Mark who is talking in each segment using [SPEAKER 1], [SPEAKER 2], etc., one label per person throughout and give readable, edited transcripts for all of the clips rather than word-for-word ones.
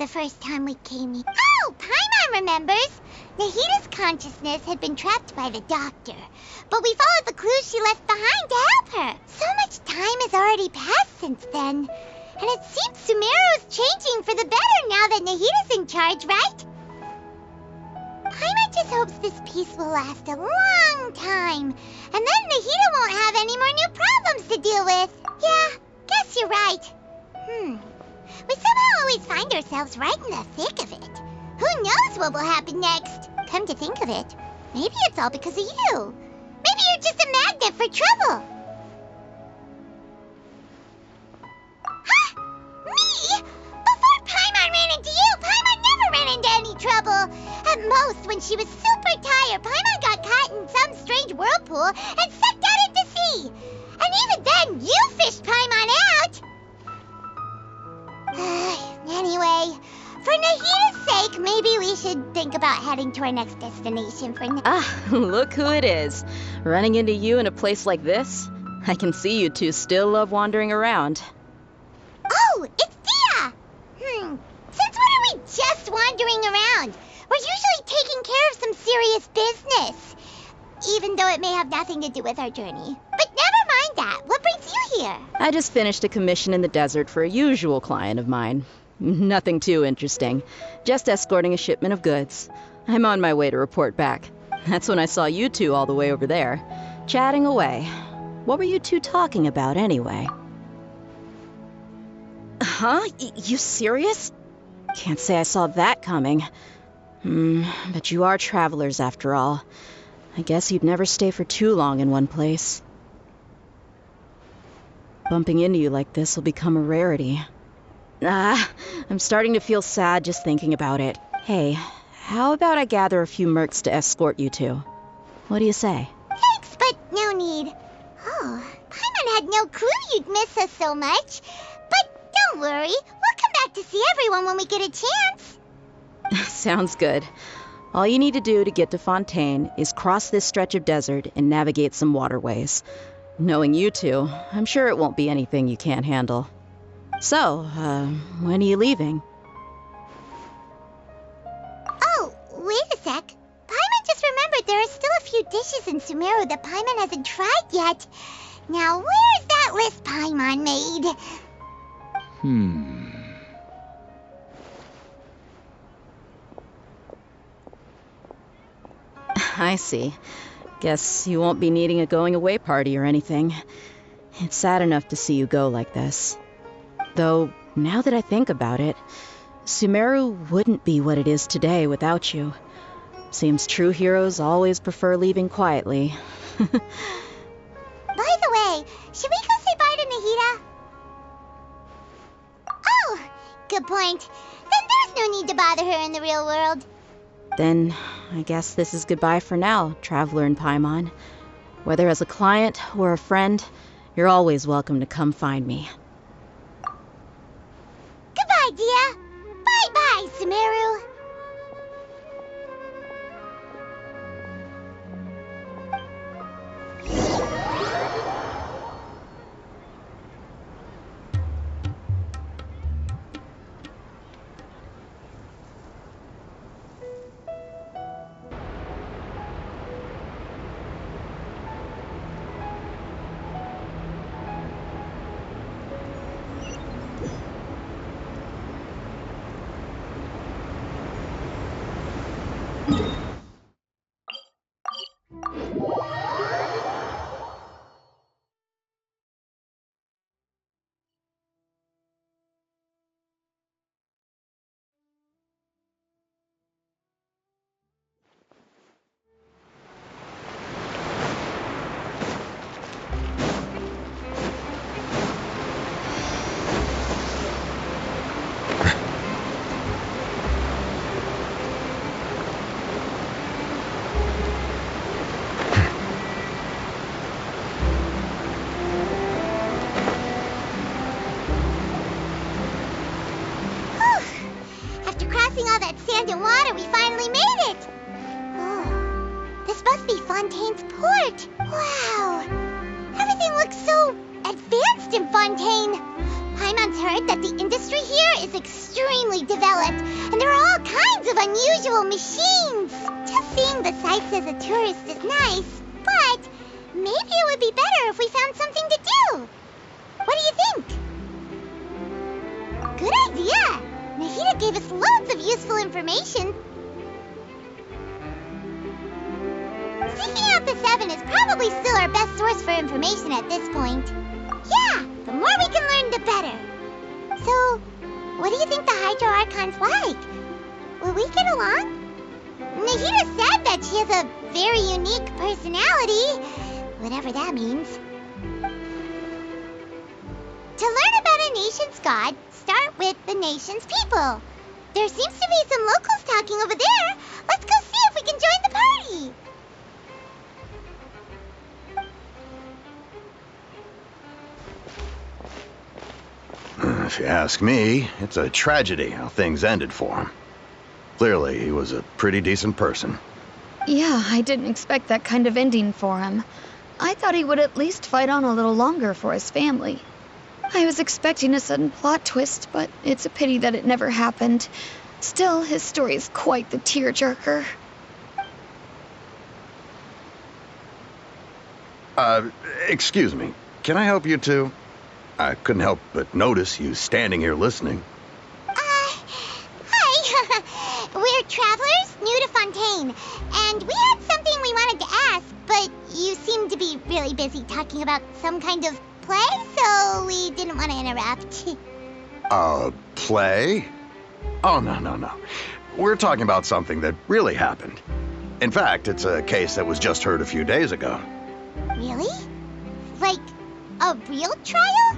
[SPEAKER 1] the first time we came here. Oh, Paimon remembers! Nahita's consciousness had been trapped by the doctor, but we followed the clues she left behind to help her. So much time has already passed since then, and it seems Sumeru's changing for the better now that Nahita's in charge, right? Paimon just hopes this peace will last a long time, and then Nahita won't have any more new problems to deal with. Yeah, guess you're right. We somehow always find ourselves right in the thick of it. Who knows what will happen next? Come to think of it, maybe it's all because of you. Maybe you're just a magnet for trouble. Huh? Me? Before Paimon ran into you, Paimon never ran into any trouble. At most, when she was super tired, Paimon got caught in some strange whirlpool and sucked out into sea. And even then, you fished Paimon out. Anyway, for Nahita's sake, maybe we should think about heading to our next destination for now.
[SPEAKER 2] Ah, look who it is. Running into you in a place like this? I can see you two still love wandering around.
[SPEAKER 1] Oh, it's Dia! Since when are we just wandering around? We're usually taking care of some serious business. Even though it may have nothing to do with our journey. But never mind that. What brings you here?
[SPEAKER 2] I just finished a commission in the desert for a usual client of mine. Nothing too interesting. Just escorting a shipment of goods. I'm on my way to report back. That's when I saw you two all the way over there, chatting away. What were you two talking about anyway? Huh? You serious? Can't say I saw that coming. But you are travelers after all. I guess you'd never stay for too long in one place. Bumping into you like this will become a rarity. I'm starting to feel sad just thinking about it. Hey, how about I gather a few mercs to escort you two? What do you say?
[SPEAKER 1] Thanks, but no need. Oh, Paimon had no clue you'd miss us so much. But don't worry, we'll come back to see everyone when we get a chance.
[SPEAKER 2] Sounds good. All you need to do to get to Fontaine is cross this stretch of desert and navigate some waterways. Knowing you two, I'm sure it won't be anything you can't handle. So, when are you leaving?
[SPEAKER 1] Oh, wait a sec. Paimon just remembered there are still a few dishes in Sumeru that Paimon hasn't tried yet. Now, where's that list Paimon made?
[SPEAKER 2] I see. Guess you won't be needing a going-away party or anything. It's sad enough to see you go like this. Though, now that I think about it, Sumeru wouldn't be what it is today without you. Seems true heroes always prefer leaving quietly.
[SPEAKER 1] By the way, should we go say bye to Nahita? Oh, good point. Then there's no need to bother her in the real world.
[SPEAKER 2] Then, I guess this is goodbye for now, Traveler in Paimon. Whether as a client or a friend, you're always welcome to come find me.
[SPEAKER 1] Goodbye, Dia. Bye-bye, Sumeru. Fontaine's port. Wow. Everything looks so advanced in Fontaine. Paimon's heard that the industry here is extremely developed, and there are all kinds of unusual machines. Just seeing the sights as a tourist is nice, but maybe it would be better if we found something to do. What do you think? Good idea. Nahida gave us loads of useful information. Seeking out the Seven is probably still our best source for information at this point. Yeah, the more we can learn, the better. So, what do you think the Hydro Archon's like? Will we get along? Nahida said that she has a very unique personality, whatever that means. To learn about a nation's god, start with the nation's people. There seems to be some locals talking over there. Let's go see if we can join the party.
[SPEAKER 3] If you ask me, it's a tragedy how things ended for him. Clearly, he was a pretty decent person.
[SPEAKER 4] Yeah, I didn't expect that kind of ending for him. I thought he would at least fight on a little longer for his family. I was expecting a sudden plot twist, but it's a pity that it never happened. Still, his story is quite the tearjerker.
[SPEAKER 3] Excuse me. Can I help you two? I couldn't help but notice you standing here listening.
[SPEAKER 1] Hi. We're travelers new to Fontaine, and we had something we wanted to ask, but you seem to be really busy talking about some kind of play, so we didn't want to interrupt.
[SPEAKER 3] Play? Oh, no. We're talking about something that really happened. In fact, it's a case that was just heard a few days ago.
[SPEAKER 1] Really? Like a real trial?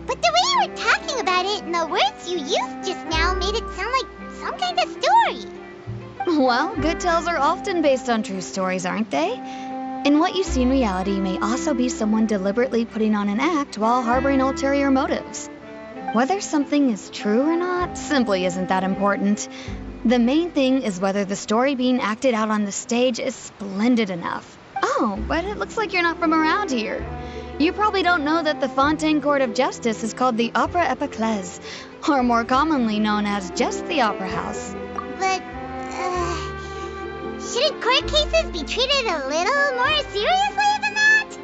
[SPEAKER 1] But the way you were talking about it and the words you used just now made it sound like some kind of story.
[SPEAKER 4] Well, good tales are often based on true stories, aren't they? And what you see in reality may also be someone deliberately putting on an act while harboring ulterior motives. Whether something is true or not simply isn't that important. The main thing is whether the story being acted out on the stage is splendid enough. Oh, but it looks like you're not from around here. You probably don't know that the Fontaine Court of Justice is called the Opera Epiclese, or more commonly known as just the Opera House.
[SPEAKER 1] But, shouldn't court cases be treated a little more seriously than that?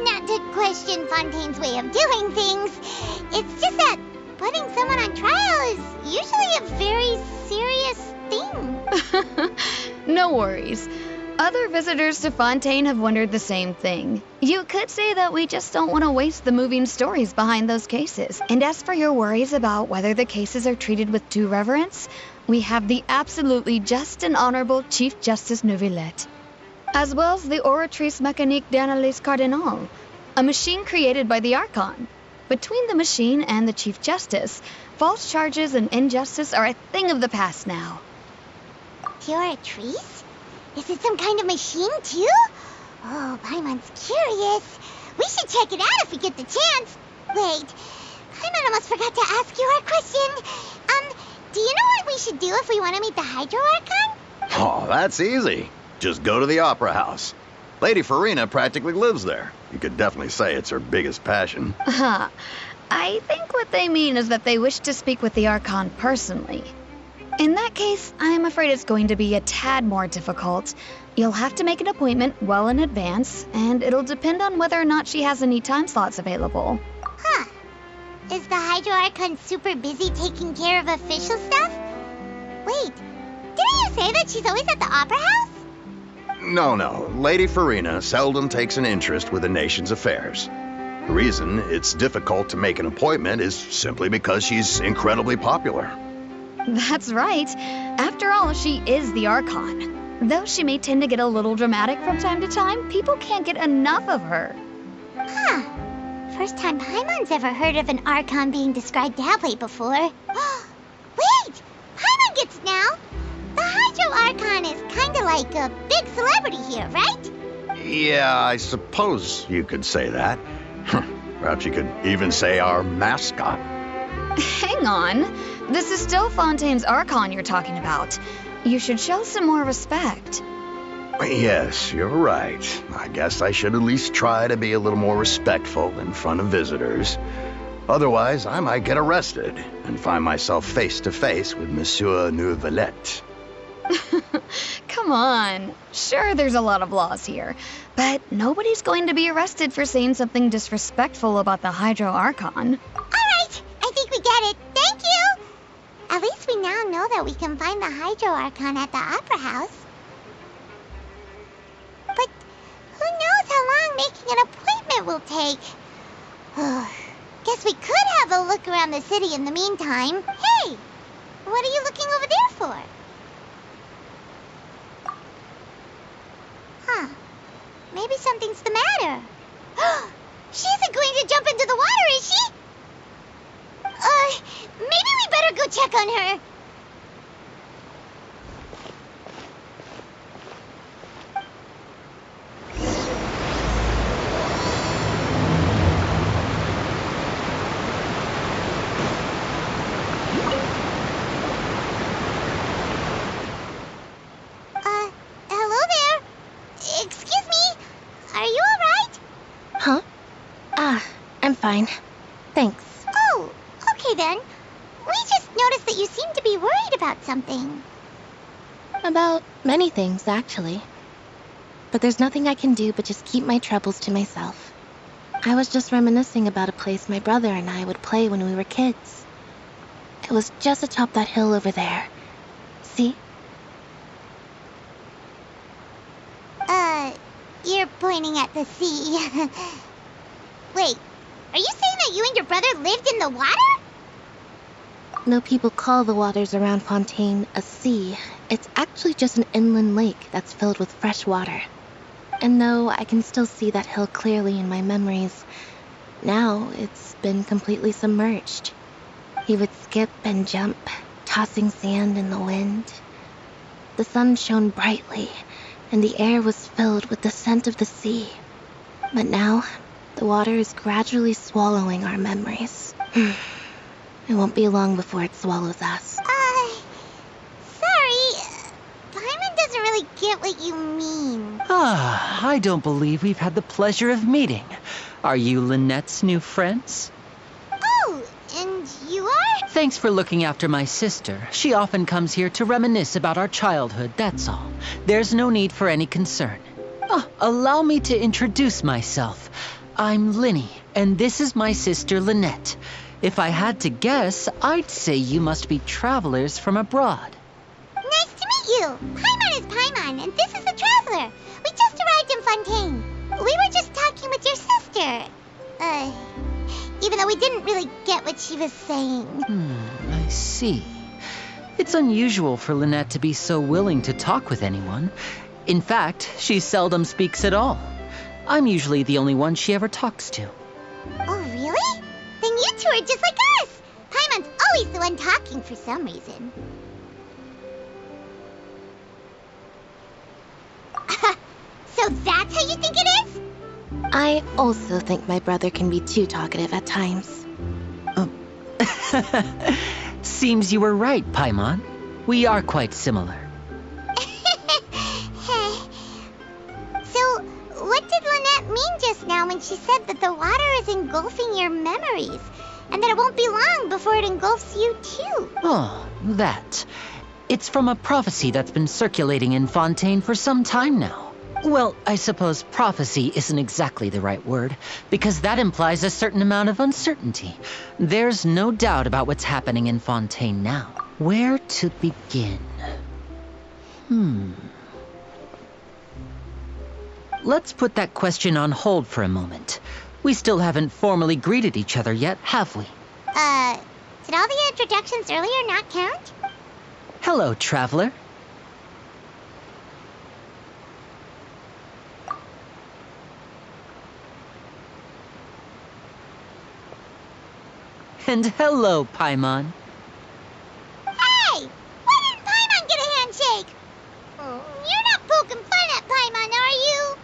[SPEAKER 1] Not to question Fontaine's way of doing things, it's just that putting someone on trial is usually a very serious thing.
[SPEAKER 4] No worries. Other visitors to Fontaine have wondered the same thing. You could say that we just don't want to waste the moving stories behind those cases. And as for your worries about whether the cases are treated with due reverence, we have the absolutely just and honorable Chief Justice Neuvillette, as well as the Oratrice Mécanique d'Analyse Cardinal, a machine created by the Archon. Between the machine and the Chief Justice, false charges and injustice are a thing of the past now.
[SPEAKER 1] The Oratrice? Is it some kind of machine, too? Oh, Paimon's curious. We should check it out if we get the chance. Wait, Paimon almost forgot to ask you our question. Do you know what we should do if we want to meet the Hydro Archon?
[SPEAKER 3] Oh, that's easy. Just go to the Opera House. Lady Farina practically lives there. You could definitely say it's her biggest passion.
[SPEAKER 4] I think what they mean is that they wish to speak with the Archon personally. In that case, I'm afraid it's going to be a tad more difficult. You'll have to make an appointment well in advance, and it'll depend on whether or not she has any time slots available.
[SPEAKER 1] Huh. Is the Hydro Archon super busy taking care of official stuff? Wait, didn't you say that she's always at the Opera House?
[SPEAKER 3] No. Lady Farina seldom takes an interest with the nation's affairs. The reason it's difficult to make an appointment is simply because she's incredibly popular.
[SPEAKER 4] That's right. After all, she is the Archon. Though she may tend to get a little dramatic from time to time, people can't get enough of her.
[SPEAKER 1] Huh. First time Paimon's ever heard of an Archon being described that way before. Wait! Paimon gets it now! The Hydro Archon is kinda like a big celebrity here, right?
[SPEAKER 3] Yeah, I suppose you could say that. Perhaps you could even say our mascot.
[SPEAKER 4] Hang on. This is still Fontaine's Archon you're talking about. You should show some more respect.
[SPEAKER 3] Yes, you're right. I guess I should at least try to be a little more respectful in front of visitors. Otherwise, I might get arrested and find myself face to face with Monsieur Neuvillette.
[SPEAKER 4] Come on. Sure, there's a lot of laws here, but nobody's going to be arrested for saying something disrespectful about the Hydro Archon.
[SPEAKER 1] Alright, I think we get it. Thank you! At least we now know that we can find the Hydro Archon at the Opera House. But who knows how long making an appointment will take? Guess we could have a look around the city in the meantime. Hey! What are you looking over there for? Huh. Maybe something's the matter. She isn't going to jump into the water, is she? Maybe we better go check on her. Hello there. Excuse me. Are you alright?
[SPEAKER 5] Huh? I'm fine. Thanks.
[SPEAKER 1] Oh, okay then. We just noticed that you seem to be worried about something.
[SPEAKER 5] About many things, actually. But there's nothing I can do but just keep my troubles to myself. I was just reminiscing about a place my brother and I would play when we were kids. It was just atop that hill over there. See?
[SPEAKER 1] You're pointing at the sea. Wait, are you saying that you and your brother lived in the water?
[SPEAKER 5] No people call the waters around Fontaine a sea. It's actually just an inland lake that's filled with fresh water. And though I can still see that hill clearly in my memories, now it's been completely submerged. He would skip and jump, tossing sand in the wind. The sun shone brightly, and the air was filled with the scent of the sea. But now, the water is gradually swallowing our memories. It won't be long before it swallows us.
[SPEAKER 1] Sorry. Paimon doesn't really get what you mean.
[SPEAKER 6] I don't believe we've had the pleasure of meeting. Are you Lynette's new friends?
[SPEAKER 1] Oh, and you are?
[SPEAKER 6] Thanks for looking after my sister. She often comes here to reminisce about our childhood, that's all. There's no need for any concern. Allow me to introduce myself. I'm Linny, and this is my sister Lynette. If I had to guess, I'd say you must be travelers from abroad.
[SPEAKER 1] Nice to meet you. Paimon is Paimon, and this is the Traveler. We just arrived in Fontaine. We were just talking with your sister. Even though we didn't really get what she was saying.
[SPEAKER 6] I see. It's unusual for Lynette to be so willing to talk with anyone. In fact, she seldom speaks at all. I'm usually the only one she ever talks to.
[SPEAKER 1] Oh, really? Then you two are just like us. Paimon's always the one talking for some reason. So that's how you think it is?
[SPEAKER 5] I also think my brother can be too talkative at times.
[SPEAKER 6] Seems you were right, Paimon. We are quite similar.
[SPEAKER 1] So, what did Lynette mean just now when she said that the water is engulfing your memories, and that it won't be long before it engulfs you too?
[SPEAKER 6] Oh, that. It's from a prophecy that's been circulating in Fontaine for some time now. Well, I suppose prophecy isn't exactly the right word, because that implies a certain amount of uncertainty. There's no doubt about what's happening in Fontaine now. Where to begin? Let's put that question on hold for a moment. We still haven't formally greeted each other yet, have we?
[SPEAKER 1] Did all the introductions earlier not count?
[SPEAKER 6] Hello, Traveler. And hello, Paimon.
[SPEAKER 1] Hey! Why didn't Paimon get a handshake? You're not poking fun at Paimon, are you?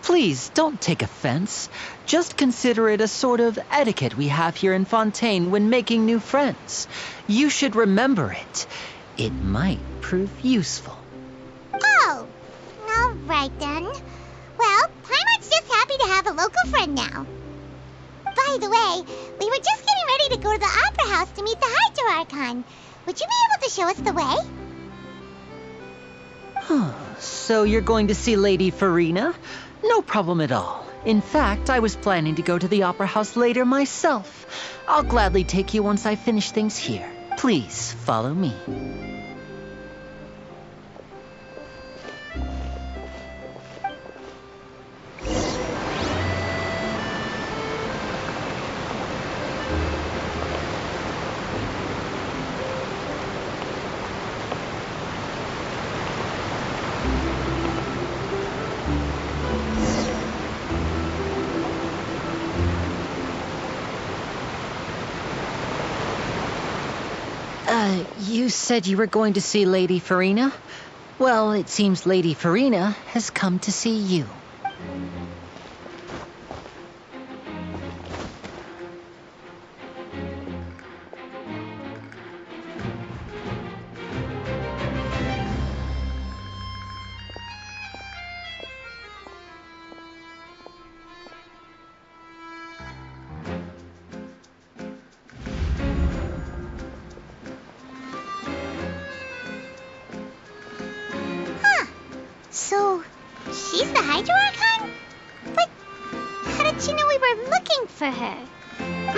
[SPEAKER 6] Please, don't take offense. Just consider it a sort of etiquette we have here in Fontaine when making new friends. You should remember it. It might prove useful.
[SPEAKER 1] Oh, all right then. Well, Paimon's just happy to have a local friend now. by the way, we were just getting ready to go to the Opera House to meet the Hydro Archon. Would you be able to show us the way?
[SPEAKER 6] So you're going to see Lady Farina? No problem at all. In fact, I was planning to go to the Opera House later myself. I'll gladly take you once I finish things here. Please follow me. You said you were going to see Lady Farina? Well, it seems Lady Farina has come to see you.
[SPEAKER 1] So, she's the Hydro Archon? But how did she know we were looking for her?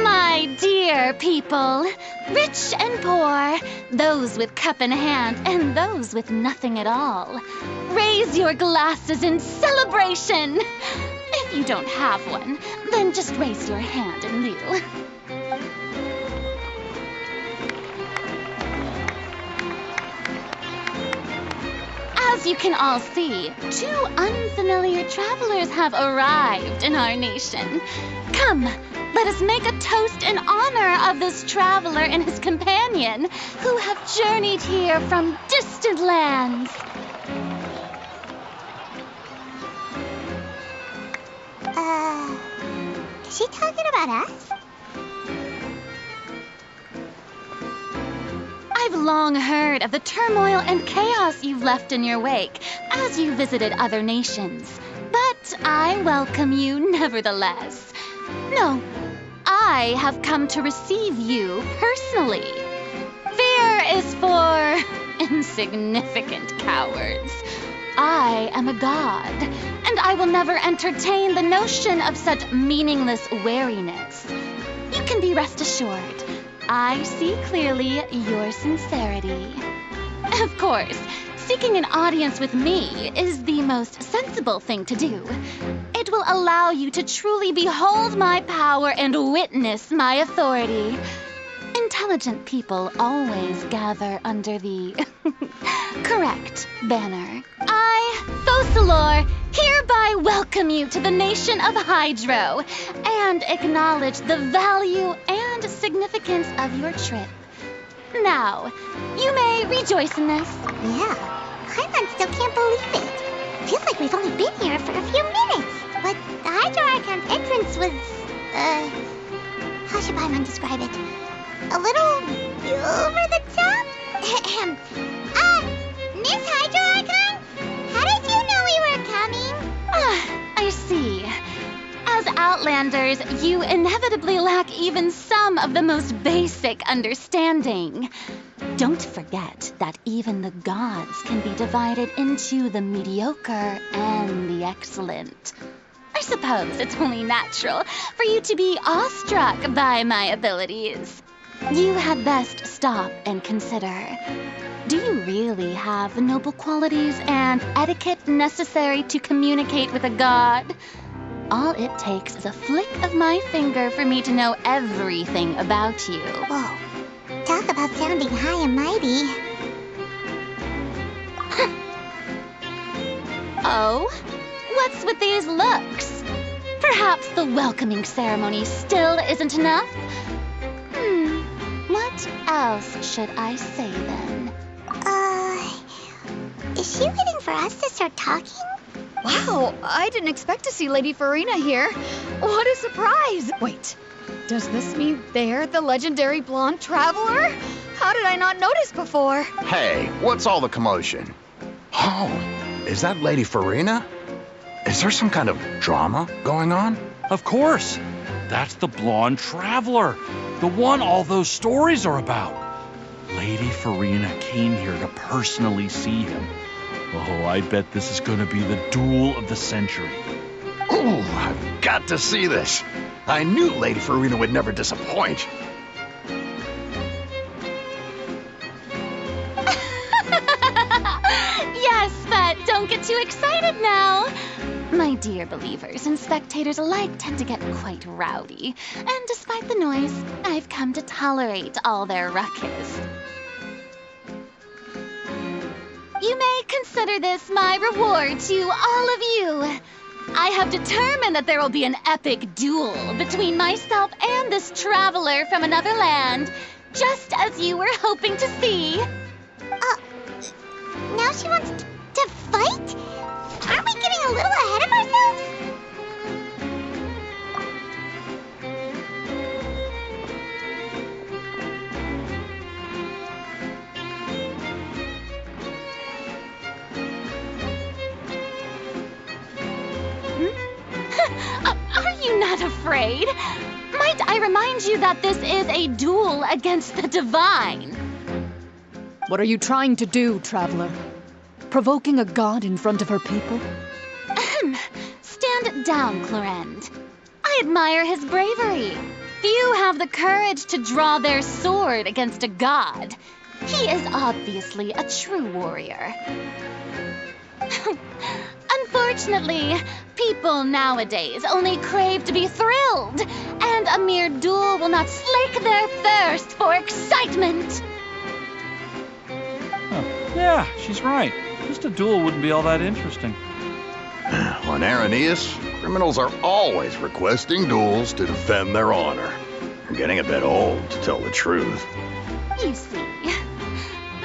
[SPEAKER 7] My dear people, rich and poor, those with cup in hand and those with nothing at all, raise your glasses in celebration. If you don't have one, then just raise your hand in lieu. As you can all see, two unfamiliar travelers have arrived in our nation. Come, let us make a toast in honor of this traveler and his companion who have journeyed here from distant lands.
[SPEAKER 1] Is she talking about us?
[SPEAKER 7] I've long heard of the turmoil and chaos you've left in your wake as you visited other nations, but I welcome you nevertheless. No, I have come to receive you personally. Fear is for insignificant cowards. I am a god, and I will never entertain the notion of such meaningless wariness. You can be rest assured, I see clearly your sincerity. Of course, seeking an audience with me is the most sensible thing to do. It will allow you to truly behold my power and witness my authority. Intelligent people always gather under the correct banner. I, Focalor, hereby welcome you to the nation of Hydro and acknowledge the value and significance of your trip. Now, you may rejoice in this.
[SPEAKER 1] Yeah, Paimon still can't believe it. Feels like we've only been here for a few minutes. But the Hydro Archon's entrance was, how should Paimon describe it? A little over the top? Miss Hydro Archon? How did you know we were coming?
[SPEAKER 7] I see. As Outlanders, you inevitably lack even some of the most basic understanding. Don't forget that even the gods can be divided into the mediocre and the excellent. I suppose it's only natural for you to be awestruck by my abilities. You had best stop and consider. Do you really have the noble qualities and etiquette necessary to communicate with a god? All it takes is a flick of my finger for me to know everything about you.
[SPEAKER 1] Whoa, talk about sounding high and mighty.
[SPEAKER 7] Oh? What's with these looks? Perhaps the welcoming ceremony still isn't enough? What else should I say then?
[SPEAKER 1] Is she waiting for us to start talking?
[SPEAKER 4] Wow, I didn't expect to see Lady Farina here. What a surprise! Wait, does this mean they're the legendary blonde traveler? How did I not notice before?
[SPEAKER 3] Hey, what's all the commotion? Oh, is that Lady Farina? Is there some kind of drama going on?
[SPEAKER 8] Of course. That's the blonde traveler. The one all those stories are about. Lady Farina came here to personally see him. Oh, I bet this is going to be the duel of the century.
[SPEAKER 3] Ooh, I've got to see this. I knew Lady Farina would never disappoint.
[SPEAKER 7] Yes, but don't get too excited now. My dear believers and spectators alike tend to get quite rowdy, and despite the noise, I've come to tolerate all their ruckus. You may consider this my reward to all of you. I have determined that there will be an epic duel between myself and this traveler from another land, just as you were hoping to see.
[SPEAKER 1] Now she wants to fight? Aren't we getting a little ahead of ourselves?
[SPEAKER 7] Are you not afraid? Might I remind you that this is a duel against the divine?
[SPEAKER 9] What are you trying to do, traveler? Provoking a god in front of her people?
[SPEAKER 7] Stand down, Clorend. I admire his bravery. Few have the courage to draw their sword against a god. He is obviously a true warrior. Unfortunately, people nowadays only crave to be thrilled, and a mere duel will not slake their thirst for excitement.
[SPEAKER 8] Yeah, she's right. Just a duel wouldn't be all that interesting.
[SPEAKER 3] On Araneus, criminals are always requesting duels to defend their honor. I'm getting a bit old, to tell the truth.
[SPEAKER 7] You see.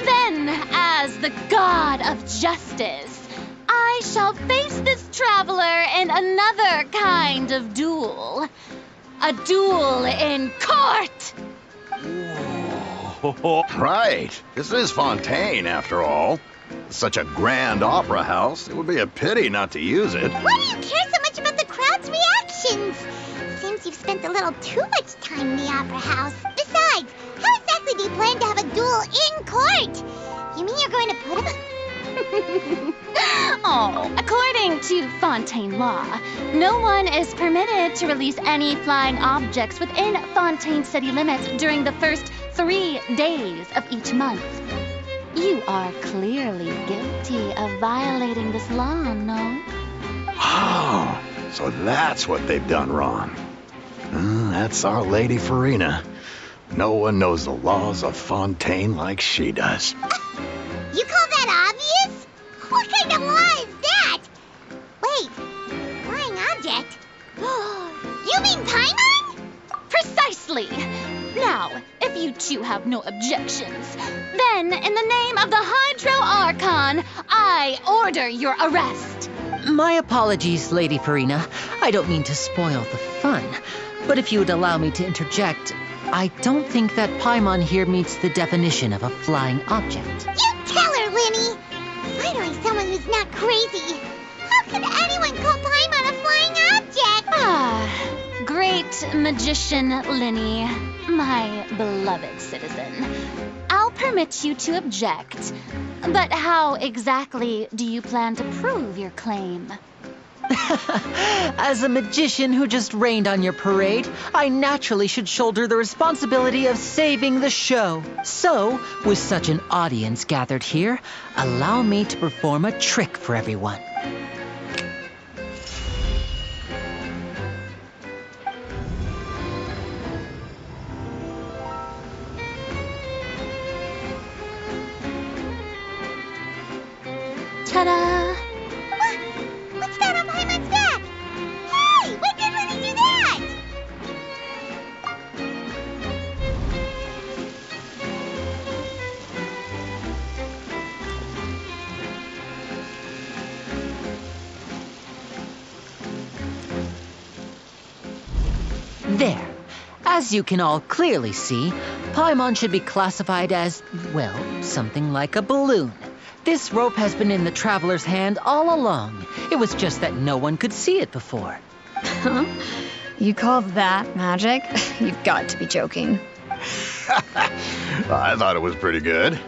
[SPEAKER 7] Then, as the god of justice, I shall face this traveler in another kind of duel. A duel in court!
[SPEAKER 3] Right. This is Fontaine, after all. Such a grand opera house, it would be a pity not to use it.
[SPEAKER 1] Why do you care so much about the crowd's reactions? Seems you've spent a little too much time in the opera house. Besides, how exactly do you plan to have a duel in court? You mean you're going to put him...
[SPEAKER 7] Oh, according to Fontaine law, no one is permitted to release any flying objects within Fontaine city limits during the first 3 days of each month. You are clearly guilty of violating this law, no?
[SPEAKER 3] Oh, so that's what they've done wrong. That's our Lady Farina. No one knows the laws of Fontaine like she does.
[SPEAKER 1] You call that obvious? What kind of law is that? Wait, flying object? You mean Paimon?
[SPEAKER 7] Precisely! Now, if you two have no objections, then in the name of the Hydro Archon, I order your arrest.
[SPEAKER 6] My apologies, Lady Farina. I don't mean to spoil the fun, but if you would allow me to interject, I don't think that Paimon here meets the definition of a flying object.
[SPEAKER 1] You tell her, Linny! Finally someone who's not crazy. How could anyone call Paimon a flying object?
[SPEAKER 7] Great magician Linny, my beloved citizen. I'll permit you to object, but how exactly do you plan to prove your claim?
[SPEAKER 6] As a magician who just rained on your parade, I naturally should shoulder the responsibility of saving the show. So, with such an audience gathered here, allow me to perform a trick for everyone.
[SPEAKER 7] Ta-da!
[SPEAKER 1] What's that on Paimon's back? Hey, when did Linny do that?
[SPEAKER 6] There. As you can all clearly see, Paimon should be classified as, well, something like a balloon. This rope has been in the traveler's hand all along. It was just that no one could see it before.
[SPEAKER 4] You call that magic? You've got to be joking.
[SPEAKER 3] I thought it was pretty good.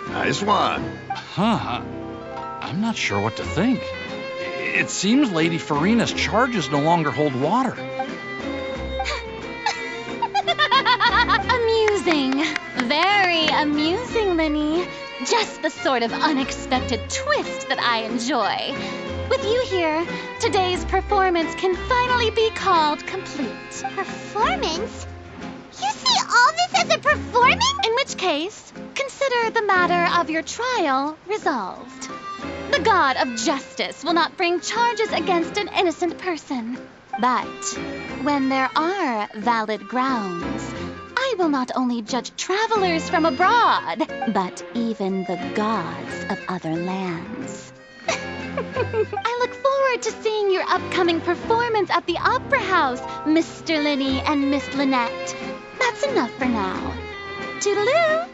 [SPEAKER 3] Nice one.
[SPEAKER 8] Huh. I'm not sure what to think. It seems Lady Farina's charges no longer hold water.
[SPEAKER 7] Amusing. Very amusing, Linny. Just the sort of unexpected twist that I enjoy. With you here, today's performance can finally be called complete.
[SPEAKER 1] Performance? You see all this as a performance?
[SPEAKER 7] In which case, consider the matter of your trial resolved. The god of justice will not bring charges against an innocent person. But when there are valid grounds, I will not only judge travelers from abroad, but even the gods of other lands. I look forward to seeing your upcoming performance at the Opera House, Mr. Linny and Miss Lynette. That's enough for now. Toodaloo!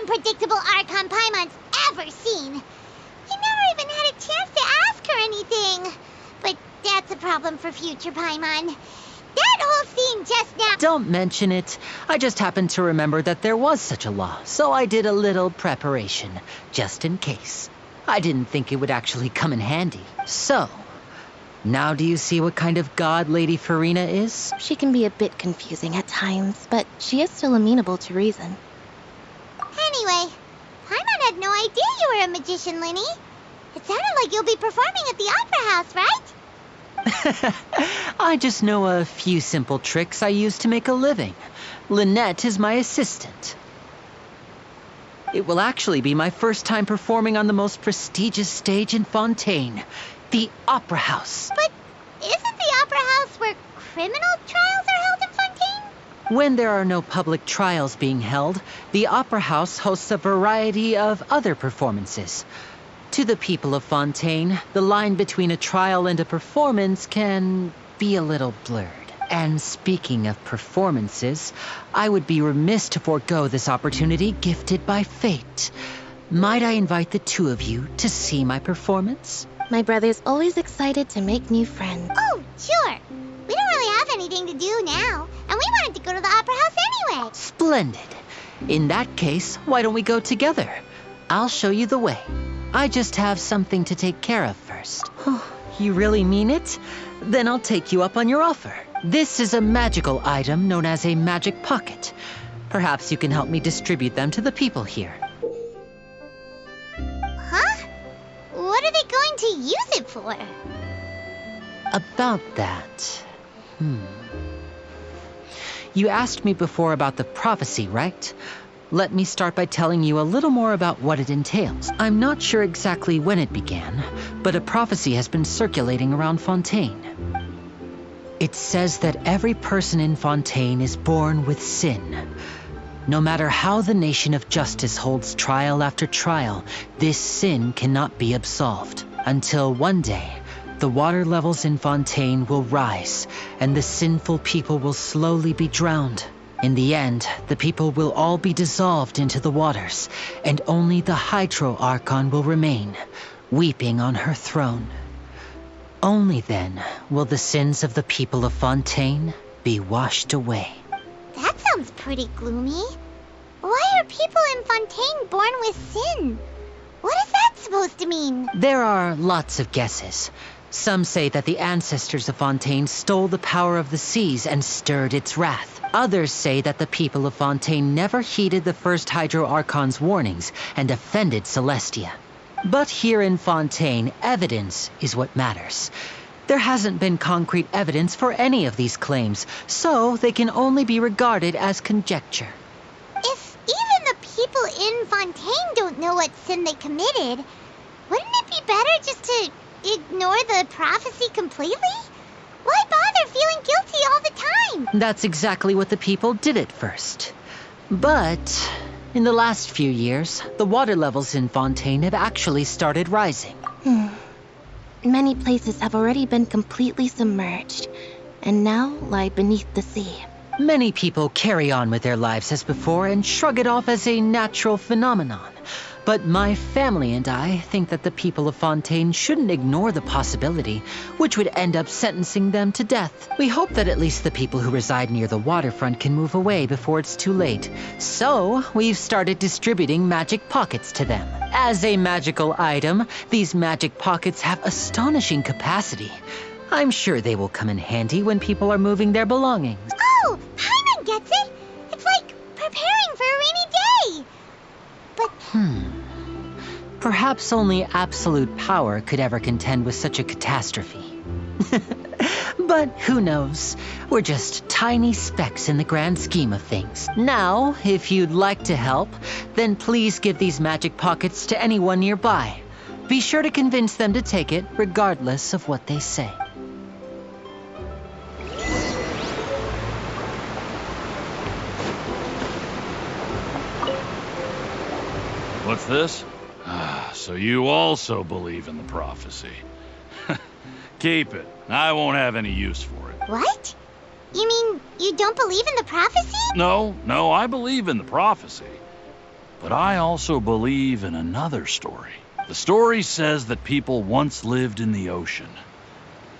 [SPEAKER 1] Unpredictable Archon Paimon's ever seen. He never even had a chance to ask her anything. But that's a problem for future Paimon. That whole scene just now...
[SPEAKER 6] Don't mention it. I just happened to remember that there was such a law, so I did a little preparation, just in case. I didn't think it would actually come in handy. So, now do you see what kind of god Lady Farina is?
[SPEAKER 5] She can be a bit confusing at times, but she is still amenable to reason.
[SPEAKER 1] Anyway, Paimon had no idea you were a magician, Linny. It sounded like you'll be performing at the Opera House, right?
[SPEAKER 6] I just know a few simple tricks I use to make a living. Lynette is my assistant. It will actually be my first time performing on the most prestigious stage in Fontaine, the Opera House.
[SPEAKER 1] But isn't the Opera House where criminal trials are held in Fontaine?
[SPEAKER 6] When there are no public trials being held, the Opera House hosts a variety of other performances. To the people of Fontaine, the line between a trial and a performance can be a little blurred. And speaking of performances, I would be remiss to forego this opportunity gifted by fate. Might I invite the two of you to see my performance?
[SPEAKER 5] My brother's always excited to make new friends.
[SPEAKER 1] Oh, sure. We don't really have anything to do now, and we wanted to go to the Opera House anyway.
[SPEAKER 6] Splendid. In that case, why don't we go together? I'll show you the way. I just have something to take care of first. You really mean it? Then I'll take you up on your offer. This is a magical item known as a magic pocket. Perhaps you can help me distribute them to the people here.
[SPEAKER 1] Huh? What are they going to use it for?
[SPEAKER 6] About that... You asked me before about the prophecy, right? Let me start by telling you a little more about what it entails. I'm not sure exactly when it began, but a prophecy has been circulating around Fontaine. It says that every person in Fontaine is born with sin. No matter how the nation of justice holds trial after trial, this sin cannot be absolved. Until one day, the water levels in Fontaine will rise, and the sinful people will slowly be drowned. In the end, the people will all be dissolved into the waters, and only the Hydro Archon will remain, weeping on her throne. Only then will the sins of the people of Fontaine be washed away.
[SPEAKER 1] That sounds pretty gloomy. Why are people in Fontaine born with sin? What is that supposed to mean?
[SPEAKER 6] There are lots of guesses. Some say that the ancestors of Fontaine stole the power of the seas and stirred its wrath. Others say that the people of Fontaine never heeded the first Hydro Archon's warnings and offended Celestia. But here in Fontaine, evidence is what matters. There hasn't been concrete evidence for any of these claims, so they can only be regarded as conjecture.
[SPEAKER 1] If even the people in Fontaine don't know what sin they committed, wouldn't it be better just to ignore the prophecy completely? Why bother feeling guilty all the time?
[SPEAKER 6] That's exactly what the people did at first. But In the last few years, the water levels in Fontaine have actually started rising.
[SPEAKER 5] Many places have already been completely submerged, and now lie beneath the sea.
[SPEAKER 6] Many people carry on with their lives as before and shrug it off as a natural phenomenon. But my family and I think that the people of Fontaine shouldn't ignore the possibility, which would end up sentencing them to death. We hope that at least the people who reside near the waterfront can move away before it's too late. So, we've started distributing magic pockets to them. As a magical item, these magic pockets have astonishing capacity. I'm sure they will come in handy when people are moving their belongings.
[SPEAKER 1] Oh, Hyman gets it! It's like preparing for a rainy day! But...
[SPEAKER 6] Perhaps only absolute power could ever contend with such a catastrophe. But who knows? We're just tiny specks in the grand scheme of things. Now, if you'd like to help, then please give these magic pockets to anyone nearby. Be sure to convince them to take it, regardless of what they say.
[SPEAKER 8] What's this? So you also believe in the prophecy. Keep it. I won't have any use for it.
[SPEAKER 1] What? You mean you don't believe in the prophecy?
[SPEAKER 8] No, I believe in the prophecy. But I also believe in another story. The story says that people once lived in the ocean.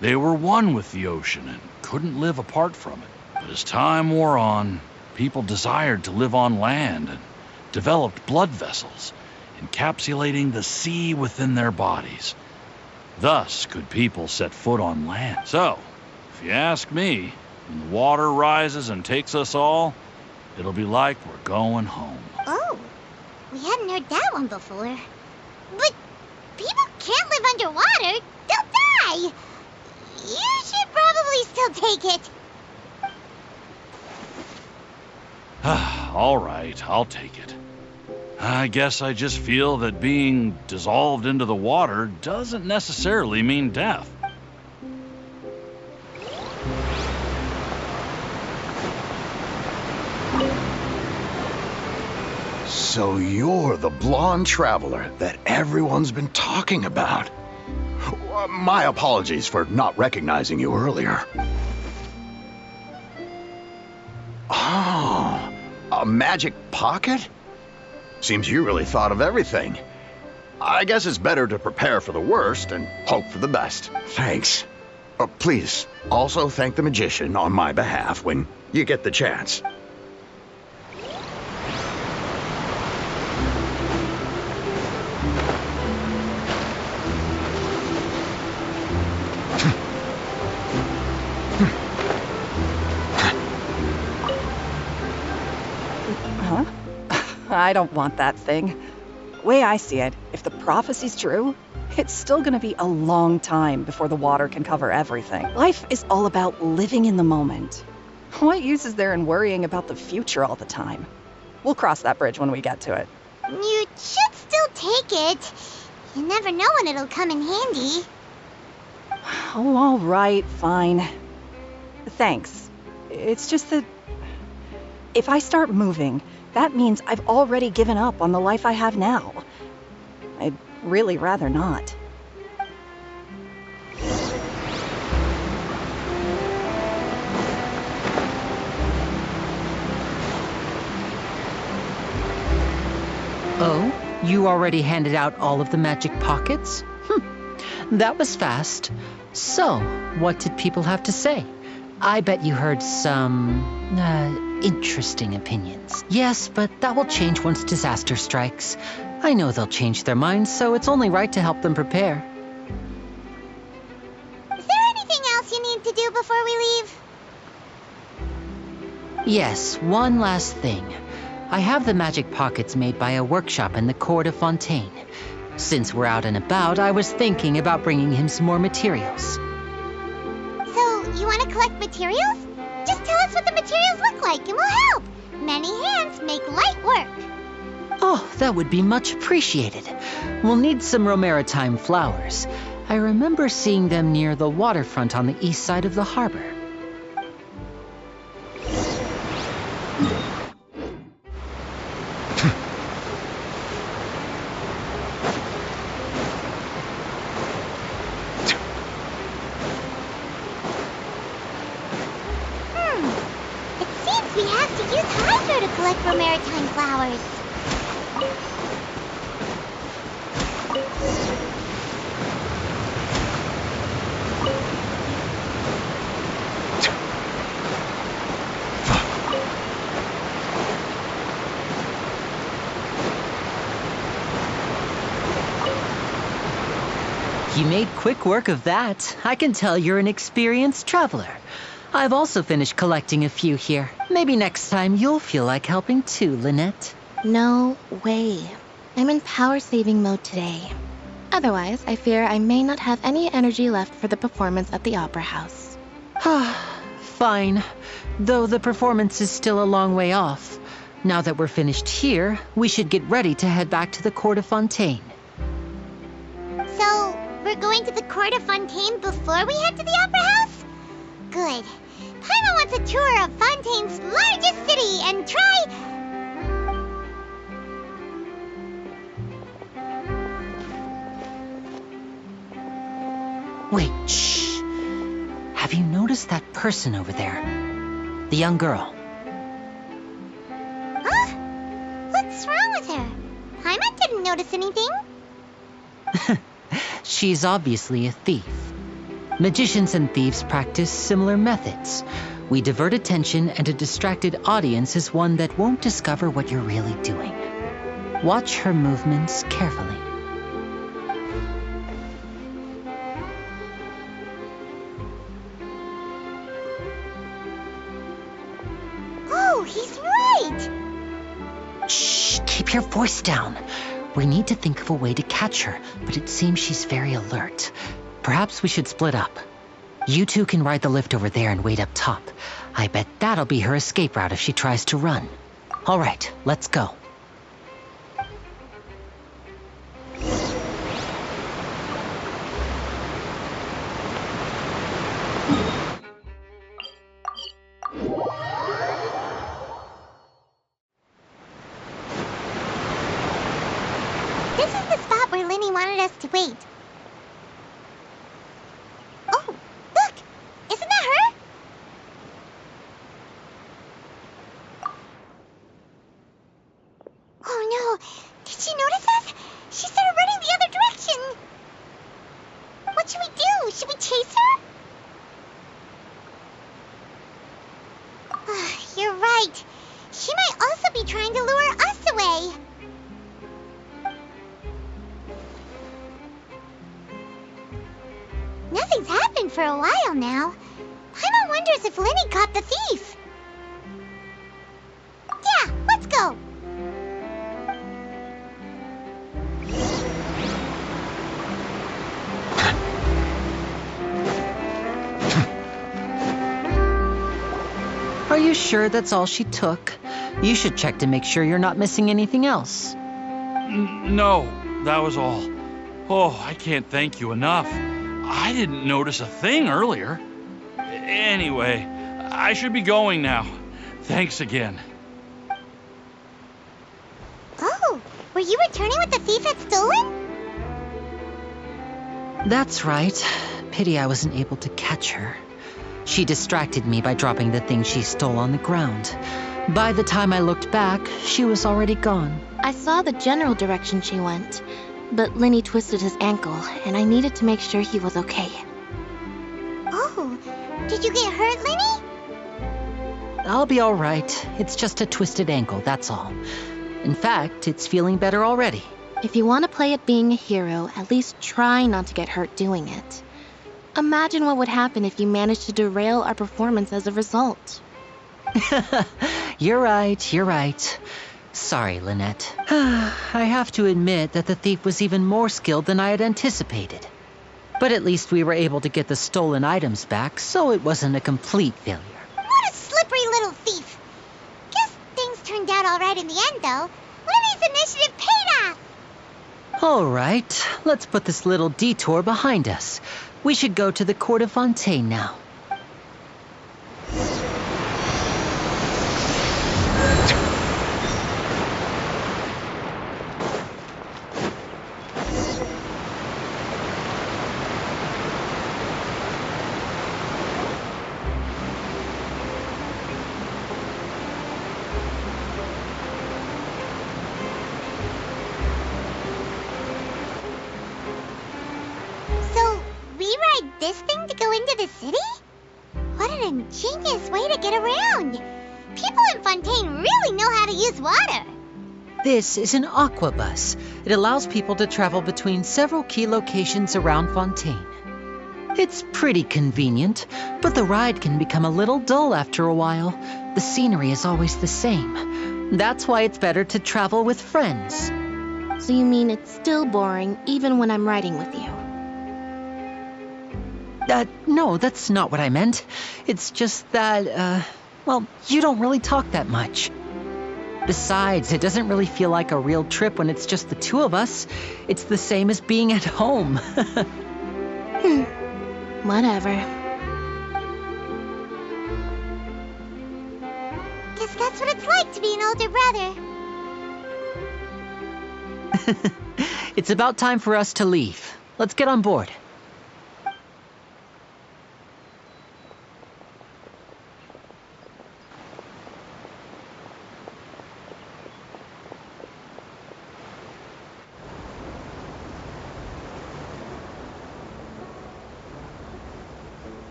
[SPEAKER 8] They were one with the ocean and couldn't live apart from it. But as time wore on, people desired to live on land and developed blood vessels, encapsulating the sea within their bodies. Thus could people set foot on land. So, if you ask me, when the water rises and takes us all, it'll be like we're going home.
[SPEAKER 1] Oh, we hadn't heard that one before. But people can't live underwater. They'll die. You should probably still take it.
[SPEAKER 8] All right, I'll take it. I guess I just feel that being dissolved into the water doesn't necessarily mean death.
[SPEAKER 3] So you're the blonde traveler that everyone's been talking about. My apologies for not recognizing you earlier. Oh, a magic pocket? Seems you really thought of everything. I guess it's better to prepare for the worst and hope for the best. Thanks. Please, also thank the magician on my behalf when you get the chance.
[SPEAKER 2] Huh? I don't want that thing. Way I see it, if the prophecy's true, it's still gonna be a long time before the water can cover everything. Life is all about living in the moment. What use is there in worrying about the future all the time? We'll cross that bridge when we get to it.
[SPEAKER 1] You should still take it. You never know when it'll come in handy.
[SPEAKER 2] Oh, all right, fine. Thanks. It's just that if I start moving, that means I've already given up on the life I have now. I'd really rather not.
[SPEAKER 6] Oh, you already handed out all of the magic pockets? That was fast. So, what did people have to say? I bet you heard some, interesting opinions. Yes, but that will change once disaster strikes. I know they'll change their minds, so it's only right to help them prepare.
[SPEAKER 1] Is there anything else you need to do before we leave?
[SPEAKER 6] Yes, one last thing. I have the magic pockets made by a workshop in the court of Fontaine. Since we're out and about, I was thinking about bringing him some more materials.
[SPEAKER 1] So, you want to collect materials? Just tell us what the materials look like and we'll help. Many hands make light work.
[SPEAKER 6] Oh, that would be much appreciated. We'll need some Romaritime flowers. I remember seeing them near the waterfront on the east side of the harbor.
[SPEAKER 1] look for maritime flowers.
[SPEAKER 6] You made quick work of that. I can tell you're an experienced traveler. I've also finished collecting a few here. Maybe next time you'll feel like helping too, Lynette.
[SPEAKER 5] No way. I'm in power-saving mode today. Otherwise, I fear I may not have any energy left for the performance at the Opera House.
[SPEAKER 6] Fine. Though the performance is still a long way off. Now that we're finished here, we should get ready to head back to the court of Fontaine.
[SPEAKER 1] So, we're going to the court of Fontaine before we head to the Opera House? Good. Paimon wants a tour of Fontaine's largest city and try...
[SPEAKER 6] Wait, shh. Have you noticed that person over there? The young girl.
[SPEAKER 1] Huh? What's wrong with her? Paimon didn't notice anything.
[SPEAKER 6] She's obviously a thief. Magicians and thieves practice similar methods. We divert attention, and a distracted audience is one that won't discover what you're really doing. Watch her movements carefully.
[SPEAKER 1] Oh, he's right!
[SPEAKER 6] Shh, keep your voice down. We need to think of a way to catch her, but it seems she's very alert. Perhaps we should split up. You two can ride the lift over there and wait up top. I bet that'll be her escape route if she tries to run. All right, let's go.
[SPEAKER 1] This is the spot where Linny wanted us to wait. Oh, look! Isn't that her? Oh no! Did she notice us? She started running the other direction! What should we do? Should we chase her? You're right. She might also be trying to lure us away. Nothing's happened for a while now. Paimon wonders if Linny caught the thief. Yeah, let's go.
[SPEAKER 6] Are you sure that's all she took? You should check to make sure you're not missing anything else.
[SPEAKER 8] No, that was all. Oh, I can't thank you enough. I didn't notice a thing earlier. Anyway, I should be going now. Thanks again.
[SPEAKER 1] Oh, were you returning what the thief had stolen?
[SPEAKER 6] That's right. Pity I wasn't able to catch her. She distracted me by dropping the thing she stole on the ground. By the time I looked back, she was already gone.
[SPEAKER 5] I saw the general direction she went, but Linny twisted his ankle, and I needed to make sure he was okay.
[SPEAKER 1] Oh, did you get hurt, Linny?
[SPEAKER 6] I'll be all right. It's just a twisted ankle, that's all. In fact, it's feeling better already.
[SPEAKER 5] If you want to play at being a hero, at least try not to get hurt doing it. Imagine what would happen if you managed to derail our performance as a result.
[SPEAKER 6] You're right. Sorry, Lynette. I have to admit that the thief was even more skilled than I had anticipated. But at least we were able to get the stolen items back, so it wasn't a complete failure.
[SPEAKER 1] What a slippery little thief. Guess things turned out all right in the end, though. Linny's initiative paid off.
[SPEAKER 6] All right, let's put this little detour behind us. We should go to the court of Fontaine now.
[SPEAKER 1] this thing to go into the city? What an ingenious way to get around! People in Fontaine really know how to use water!
[SPEAKER 6] This is an aquabus. It allows people to travel between several key locations around Fontaine. It's pretty convenient, but the ride can become a little dull after a while. The scenery is always the same. That's why it's better to travel with friends.
[SPEAKER 5] So you mean it's still boring even when I'm riding with you?
[SPEAKER 6] No, that's not what I meant. It's just that, well, you don't really talk that much. Besides, it doesn't really feel like a real trip when it's just the two of us. It's the same as being at home.
[SPEAKER 5] Whatever.
[SPEAKER 1] Guess that's what it's like to be an older brother.
[SPEAKER 6] It's about time for us to leave. Let's get on board.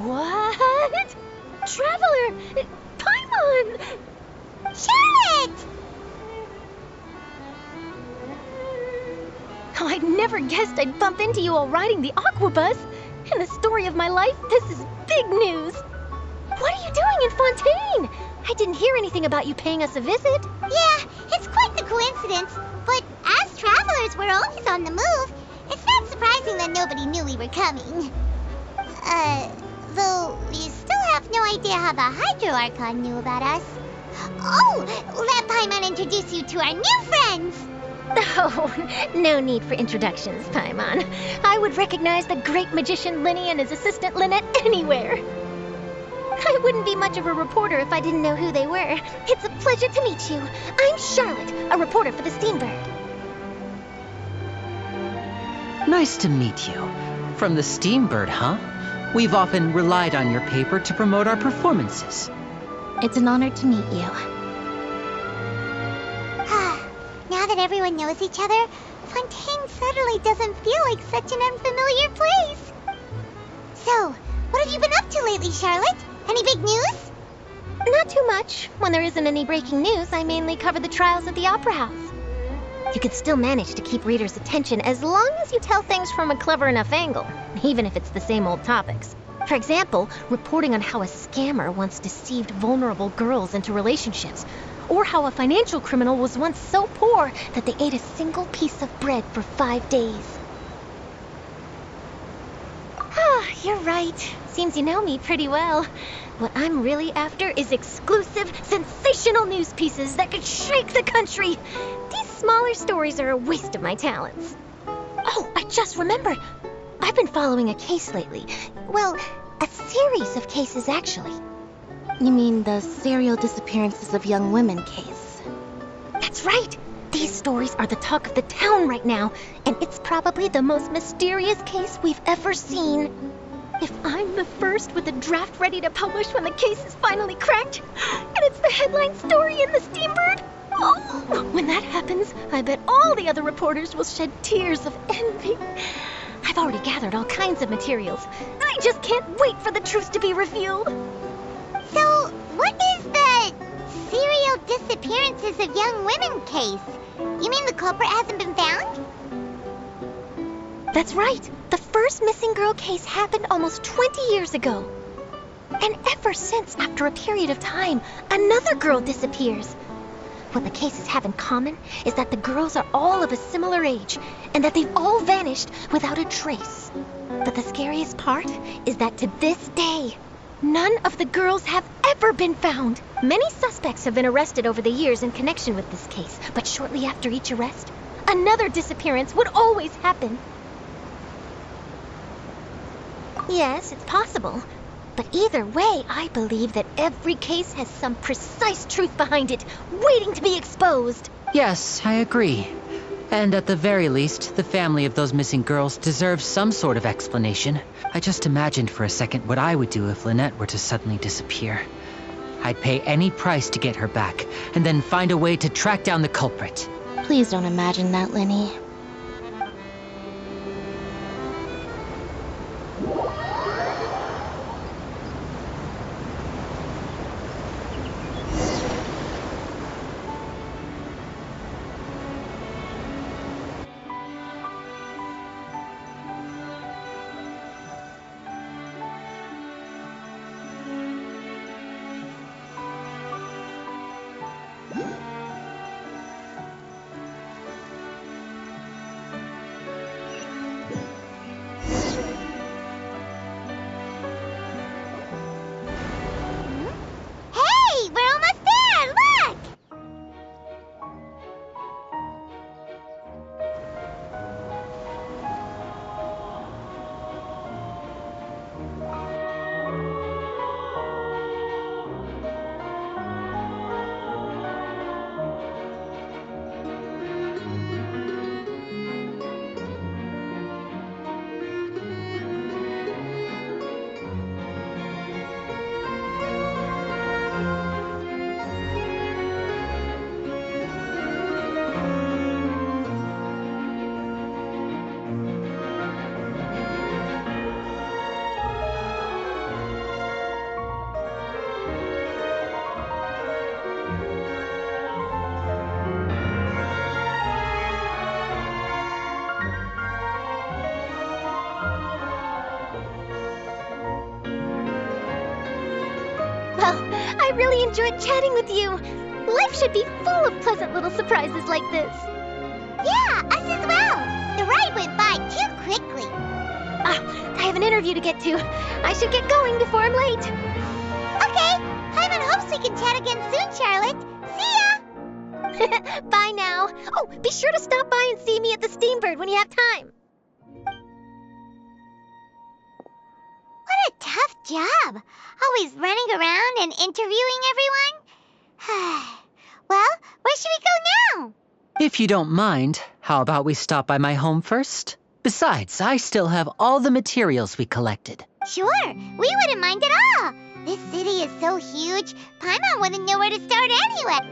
[SPEAKER 1] What? Traveler! Paimon! Charlotte!
[SPEAKER 10] Oh, I never guessed I'd bump into you while riding the aquabus. In the story of my life, this is big news. What are you doing in Fontaine? I didn't hear anything about you paying us a visit.
[SPEAKER 1] Yeah, it's quite the coincidence, but as travelers, we're always on the move. It's not surprising that nobody knew we were coming. Though we still have no idea how the Hydro Archon knew about us. Oh, let Paimon introduce you to our new friends!
[SPEAKER 10] Oh, no need for introductions, Paimon. I would recognize the great magician Linny and his assistant Lynette anywhere. I wouldn't be much of a reporter if I didn't know who they were. It's a pleasure to meet you. I'm Charlotte, a reporter for the Steambird.
[SPEAKER 6] Nice to meet you. From the Steambird, huh? We've often relied on your paper to promote our performances.
[SPEAKER 5] It's an honor to meet you.
[SPEAKER 1] Now that everyone knows each other, Fontaine suddenly doesn't feel like such an unfamiliar place. So, what have you been up to lately, Charlotte? Any big news?
[SPEAKER 10] Not too much. When there isn't any breaking news, I mainly cover the trials at the Opera House. You could still manage to keep readers' attention as long as you tell things from a clever enough angle, even if it's the same old topics. For example, reporting on how a scammer once deceived vulnerable girls into relationships, or how a financial criminal was once so poor that they ate a single piece of bread for 5 days. You're right. Seems you know me pretty well. What I'm really after is exclusive, sensational news pieces that could shake the country. These smaller stories are a waste of my talents. Oh, I just remembered. I've been following a case lately. Well, a series of cases, actually.
[SPEAKER 5] You mean the serial disappearances of young women case?
[SPEAKER 10] That's right. These stories are the talk of the town right now, and it's probably the most mysterious case we've ever seen. If I'm the first with a draft ready to publish when the case is finally cracked, and it's the headline story in the Steambird, oh, when that happens, I bet all the other reporters will shed tears of envy. I've already gathered all kinds of materials. I just can't wait for the truth to be revealed.
[SPEAKER 1] So, what is the serial disappearances of young women case? You mean the culprit hasn't been found?
[SPEAKER 10] That's right. The first missing girl case happened almost 20 years ago. And ever since, after a period of time, another girl disappears. What the cases have in common is that the girls are all of a similar age, and that they've all vanished without a trace. But the scariest part is that to this day, none of the girls have ever been found. Many suspects have been arrested over the years in connection with this case, but shortly after each arrest, another disappearance would always happen. Yes, it's possible. But either way, I believe that every case has some precise truth behind it, waiting to be exposed.
[SPEAKER 6] Yes, I agree. And at the very least, the family of those missing girls deserves some sort of explanation. I just imagined for a second what I would do if Lynette were to suddenly disappear. I'd pay any price to get her back, and then find a way to track down the culprit.
[SPEAKER 5] Please don't imagine that, Linny.
[SPEAKER 1] Hey, we're almost there! Look!
[SPEAKER 10] Well, I really enjoyed chatting with you. Life should be full of pleasant little surprises like this.
[SPEAKER 1] Yeah, us as well. The ride went by too quickly.
[SPEAKER 10] I have an interview to get to. I should get going before I'm late.
[SPEAKER 1] Okay, Paimon hopes we can chat again soon, Charlotte. See ya!
[SPEAKER 10] Bye now. Oh, be sure to stop by and see me at the Steambird when you have time.
[SPEAKER 1] What a tough job. Always running around and interviewing everyone. Well, where should we go now?
[SPEAKER 6] If you don't mind, how about we stop by my home first? Besides, I still have all the materials we collected.
[SPEAKER 1] Sure, we wouldn't mind at all. This city is so huge, Paimon wouldn't know where to start anyway.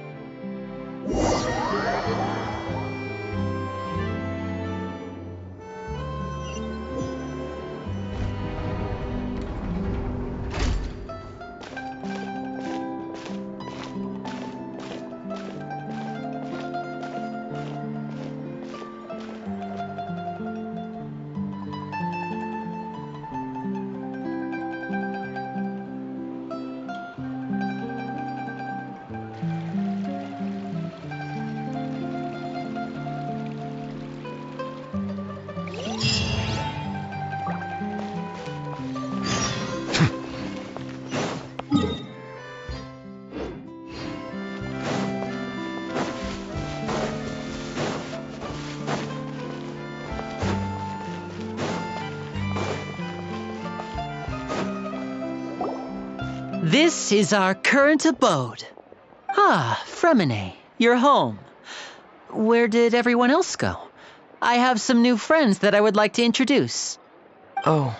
[SPEAKER 6] This is our current abode. Ah, Fremine, you're home. Where did everyone else go? I have some new friends that I would like to introduce.
[SPEAKER 11] Oh,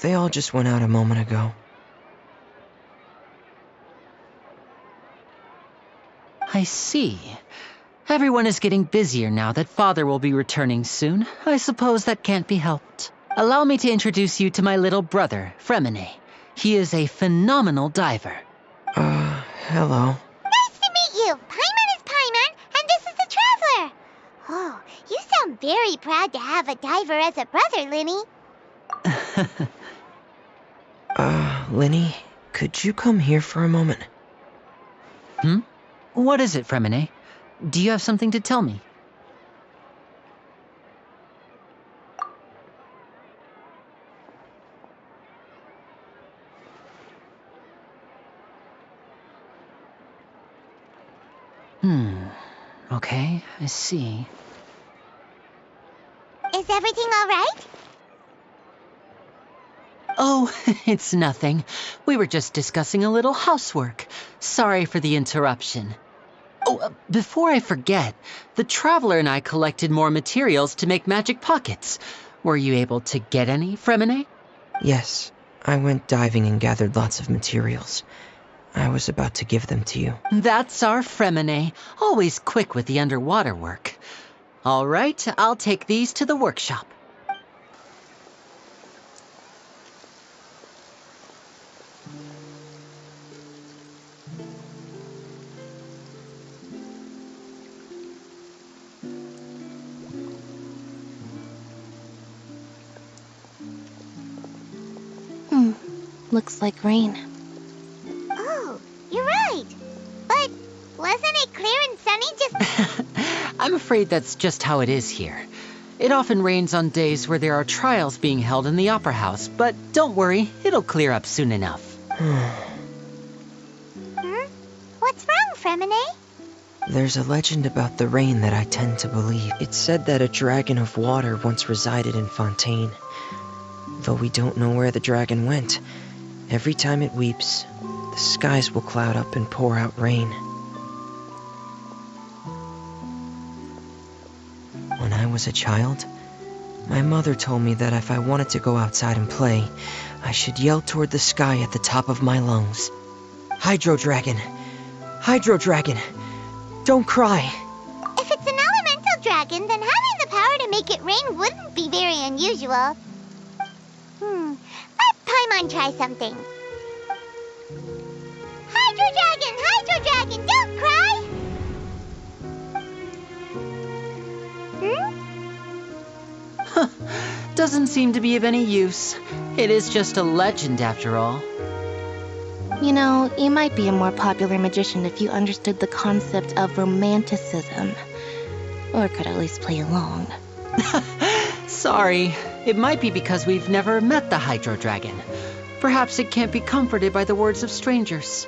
[SPEAKER 11] they all just went out a moment ago.
[SPEAKER 6] I see. Everyone is getting busier now that Father will be returning soon. I suppose that can't be helped. Allow me to introduce you to my little brother, Fremine. He is a phenomenal diver.
[SPEAKER 11] Hello.
[SPEAKER 1] Nice to meet you. Paimon is Paimon, and this is the Traveler. Oh, you sound very proud to have a diver as a brother, Linny.
[SPEAKER 11] Linny, could you come here for a moment?
[SPEAKER 6] What is it, Fremine? Do you have something to tell me? Okay, I see.
[SPEAKER 1] Is everything all right?
[SPEAKER 6] Oh, it's nothing. We were just discussing a little housework. Sorry for the interruption. Oh, before I forget, the Traveler and I collected more materials to make magic pockets. Were you able to get any, Fremine?
[SPEAKER 11] Yes, I went diving and gathered lots of materials. I was about to give them to you.
[SPEAKER 6] That's our Fremine, always quick with the underwater work. All right, I'll take these to the workshop.
[SPEAKER 5] Looks like rain.
[SPEAKER 1] Oh, you're right. But wasn't it clear and sunny just...
[SPEAKER 6] I'm afraid that's just how it is here. It often rains on days where there are trials being held in the Opera House, but don't worry, it'll clear up soon enough.
[SPEAKER 1] What's wrong, Fremine?
[SPEAKER 11] There's a legend about the rain that I tend to believe. It's said that a dragon of water once resided in Fontaine. Though we don't know where the dragon went, every time it weeps, the skies will cloud up and pour out rain. When I was a child, my mother told me that if I wanted to go outside and play, I should yell toward the sky at the top of my lungs. Hydro Dragon! Hydro Dragon! Don't cry!
[SPEAKER 1] If it's an elemental dragon, then having the power to make it rain wouldn't be very unusual. Let Paimon try something. Hydro Dragon, don't cry!
[SPEAKER 6] Doesn't seem to be of any use. It is just a legend after all.
[SPEAKER 5] You know, you might be a more popular magician if you understood the concept of romanticism. Or could at least play along.
[SPEAKER 6] Sorry, it might be because we've never met the Hydro Dragon. Perhaps it can't be comforted by the words of strangers.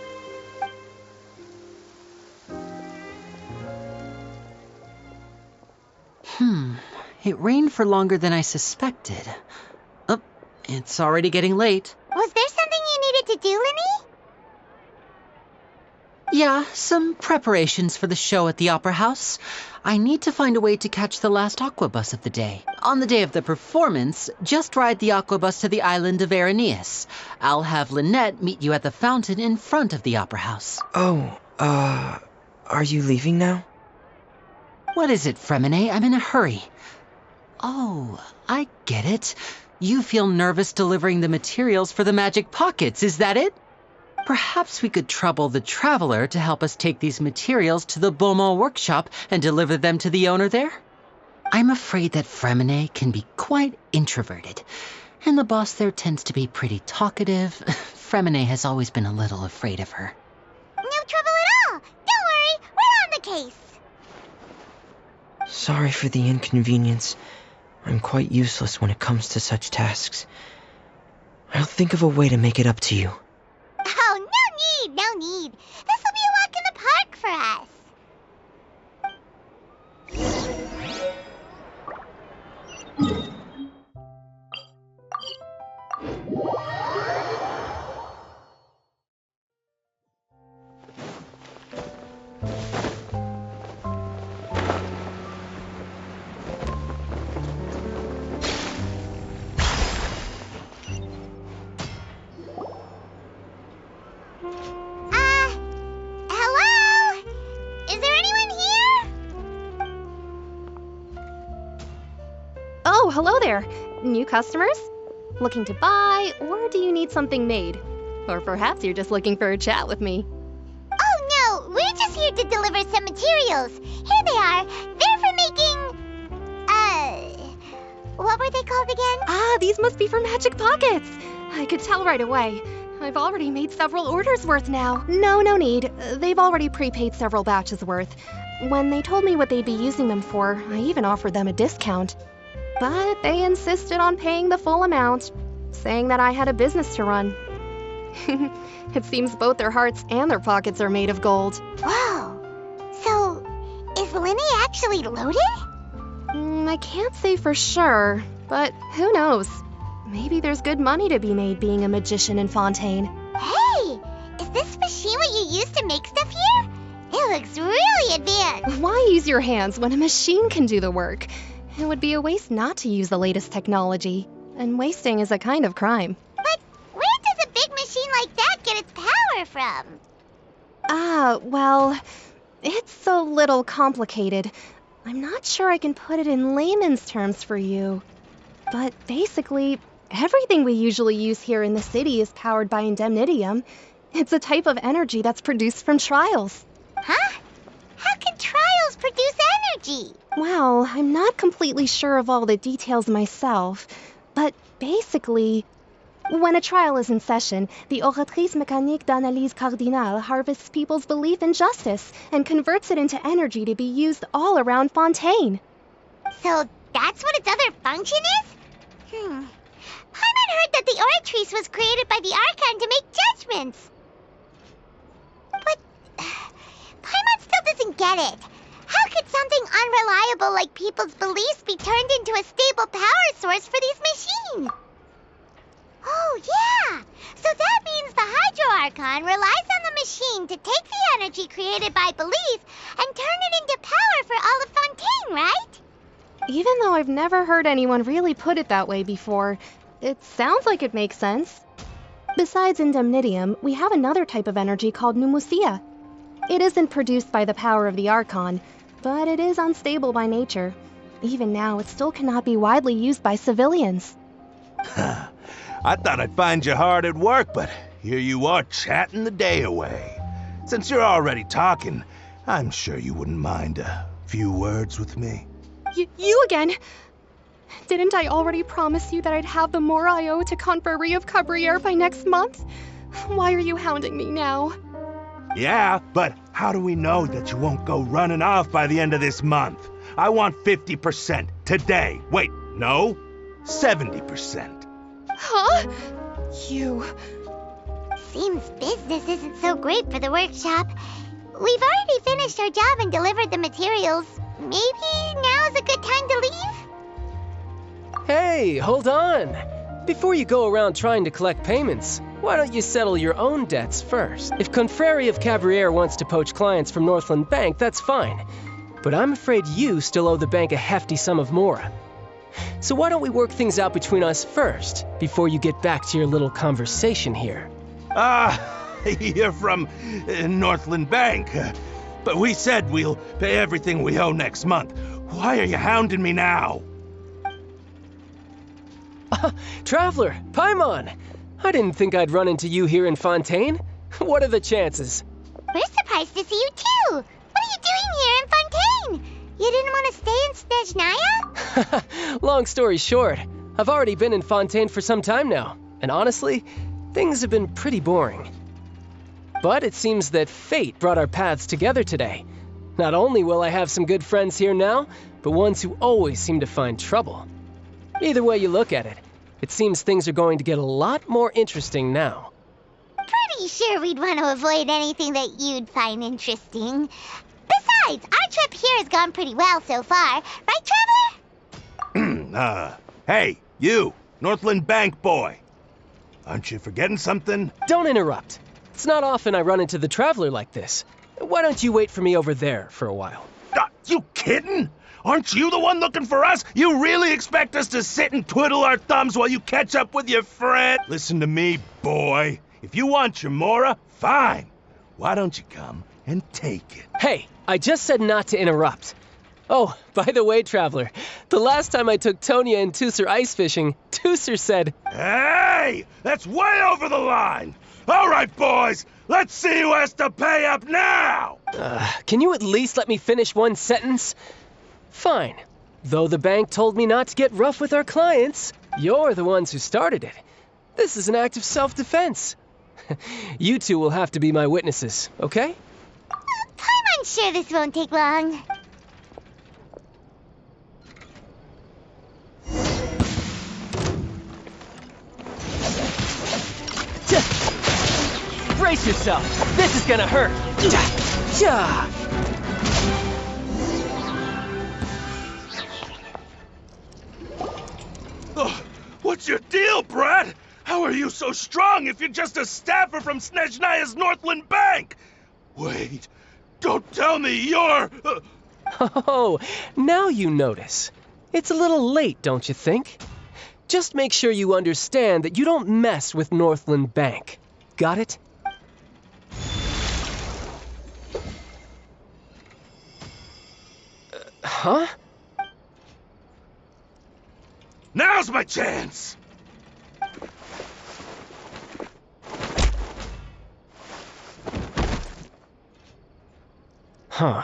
[SPEAKER 6] It rained for longer than I suspected. Oh, it's already getting late.
[SPEAKER 1] Was there something you needed to do, Linny?
[SPEAKER 6] Yeah, some preparations for the show at the Opera House. I need to find a way to catch the last aqua bus of the day. On the day of the performance, just ride the aqua bus to the island of Aeneas. I'll have Lynette meet you at the fountain in front of the Opera House.
[SPEAKER 11] Oh, are you leaving now?
[SPEAKER 6] What is it, Fremine? I'm in a hurry. Oh, I get it. You feel nervous delivering the materials for the magic pockets, is that it? Perhaps we could trouble the Traveler to help us take these materials to the Beaumont workshop and deliver them to the owner there? I'm afraid that Fremine can be quite introverted, and the boss there tends to be pretty talkative. Fremine has always been a little afraid of her.
[SPEAKER 1] No trouble at all. Don't worry, we're on the case.
[SPEAKER 11] Sorry for the inconvenience. I'm quite useless when it comes to such tasks. I'll think of a way to make it up to you.
[SPEAKER 1] Oh, no need. This will be a walk in the park for us. Hello? Is there anyone here?
[SPEAKER 10] Oh, hello there. New customers? Looking to buy, or do you need something made? Or perhaps you're just looking for a chat with me.
[SPEAKER 1] Oh, no. We're just here to deliver some materials. Here they are. They're for making... what were they called again?
[SPEAKER 10] Ah, these must be for Magic Pockets. I could tell right away. I've already made several orders worth now. No need. They've already prepaid several batches worth. When they told me what they'd be using them for, I even offered them a discount. But they insisted on paying the full amount, saying that I had a business to run. It seems both their hearts and their pockets are made of gold.
[SPEAKER 1] Whoa. So, is Linny actually loaded?
[SPEAKER 10] I can't say for sure, but who knows? Maybe there's good money to be made being a magician in Fontaine.
[SPEAKER 1] Hey! Is this machine what you use to make stuff here? It looks really advanced.
[SPEAKER 10] Why use your hands when a machine can do the work? It would be a waste not to use the latest technology. And wasting is a kind of crime.
[SPEAKER 1] But where does a big machine like that get its power from?
[SPEAKER 10] Well, it's a little complicated.
[SPEAKER 5] I'm not sure I can put it in layman's terms for you. But basically, everything we usually use here in the city is powered by indemnitium. It's a type of energy that's produced from trials.
[SPEAKER 1] Huh? How can trials produce energy?
[SPEAKER 5] Well, I'm not completely sure of all the details myself, but basically, when a trial is in session, the Oratrice Mécanique d'Analyse Cardinale harvests people's belief in justice and converts it into energy to be used all around Fontaine.
[SPEAKER 1] So that's what its other function is? Paimon heard that the Oratrice was created by the Archon to make judgments. But Paimon still doesn't get it. How could something unreliable like people's beliefs be turned into a stable power source for these machines? Oh, yeah! So that means the Hydro Archon relies on the machine to take the energy created by belief and turn it into power for all of Fontaine, right?
[SPEAKER 5] Even though I've never heard anyone really put it that way before, it sounds like it makes sense. Besides indemnitium, we have another type of energy called pneumosia. It isn't produced by the power of the Archon, but it is unstable by nature. Even now, it still cannot be widely used by civilians.
[SPEAKER 12] I thought I'd find you hard at work, but here you are chatting the day away. Since you're already talking, I'm sure you wouldn't mind a few words with me.
[SPEAKER 5] You again? Didn't I already promise you that I'd have the more I owe to Confrérie of Cabriere by next month? Why are you hounding me now?
[SPEAKER 12] Yeah, but how do we know that you won't go running off by the end of this month? I want 50% today. Wait, no, 70%.
[SPEAKER 5] Huh? You...
[SPEAKER 1] Seems business isn't so great for the workshop. We've already finished our job and delivered the materials. Maybe now's a good time to leave?
[SPEAKER 13] Hey, hold on. Before you go around trying to collect payments, why don't you settle your own debts first? If Confrérie of Cabriere wants to poach clients from Northland Bank, that's fine. But I'm afraid you still owe the bank a hefty sum of mora. So why don't we work things out between us first, before you get back to your little conversation here?
[SPEAKER 12] You're from Northland Bank. But we said we'll pay everything we owe next month. Why are you hounding me now?
[SPEAKER 13] Traveler, Paimon! I didn't think I'd run into you here in Fontaine. What are the chances?
[SPEAKER 1] We're surprised to see you too. What are you doing here in Fontaine? You didn't want to stay in Snezhnaya?
[SPEAKER 13] Long story short, I've already been in Fontaine for some time now, and honestly, things have been pretty boring. But it seems that fate brought our paths together today. Not only will I have some good friends here now, but ones who always seem to find trouble. Either way you look at it, it seems things are going to get a lot more interesting now.
[SPEAKER 1] Pretty sure we'd want to avoid anything that you'd find interesting. Besides, our trip here has gone pretty well so far. Right, Traveler?
[SPEAKER 12] Hey, you, Northland Bank boy. Aren't you forgetting something?
[SPEAKER 13] Don't interrupt. It's not often I run into the Traveler like this. Why don't you wait for me over there for a while?
[SPEAKER 12] You kidding? Aren't you the one looking for us? You really expect us to sit and twiddle our thumbs while you catch up with your friend? Listen to me, boy. If you want your mora, fine. Why don't you come and take it?
[SPEAKER 13] Hey, I just said not to interrupt. Oh, by the way, Traveler, the last time I took Tonya and Tusser ice fishing, Tusser said...
[SPEAKER 12] Hey! That's way over the line! All right, boys, let's see who has to pay up now!
[SPEAKER 13] Can you at least let me finish one sentence? Fine. Though the bank told me not to get rough with our clients, you're the ones who started it. This is an act of self-defense. You two will have to be my witnesses, okay?
[SPEAKER 1] I'm sure this won't take long.
[SPEAKER 13] Brace yourself. This is gonna hurt.
[SPEAKER 12] What's your deal, Brad? How are you so strong if you're just a staffer from Snezhnaya's Northland Bank? Wait, don't tell me you're...
[SPEAKER 13] Oh, now you notice. It's a little late, don't you think? Just make sure you understand that you don't mess with Northland Bank. Got it? Huh?
[SPEAKER 12] Now's my chance!
[SPEAKER 13] Huh.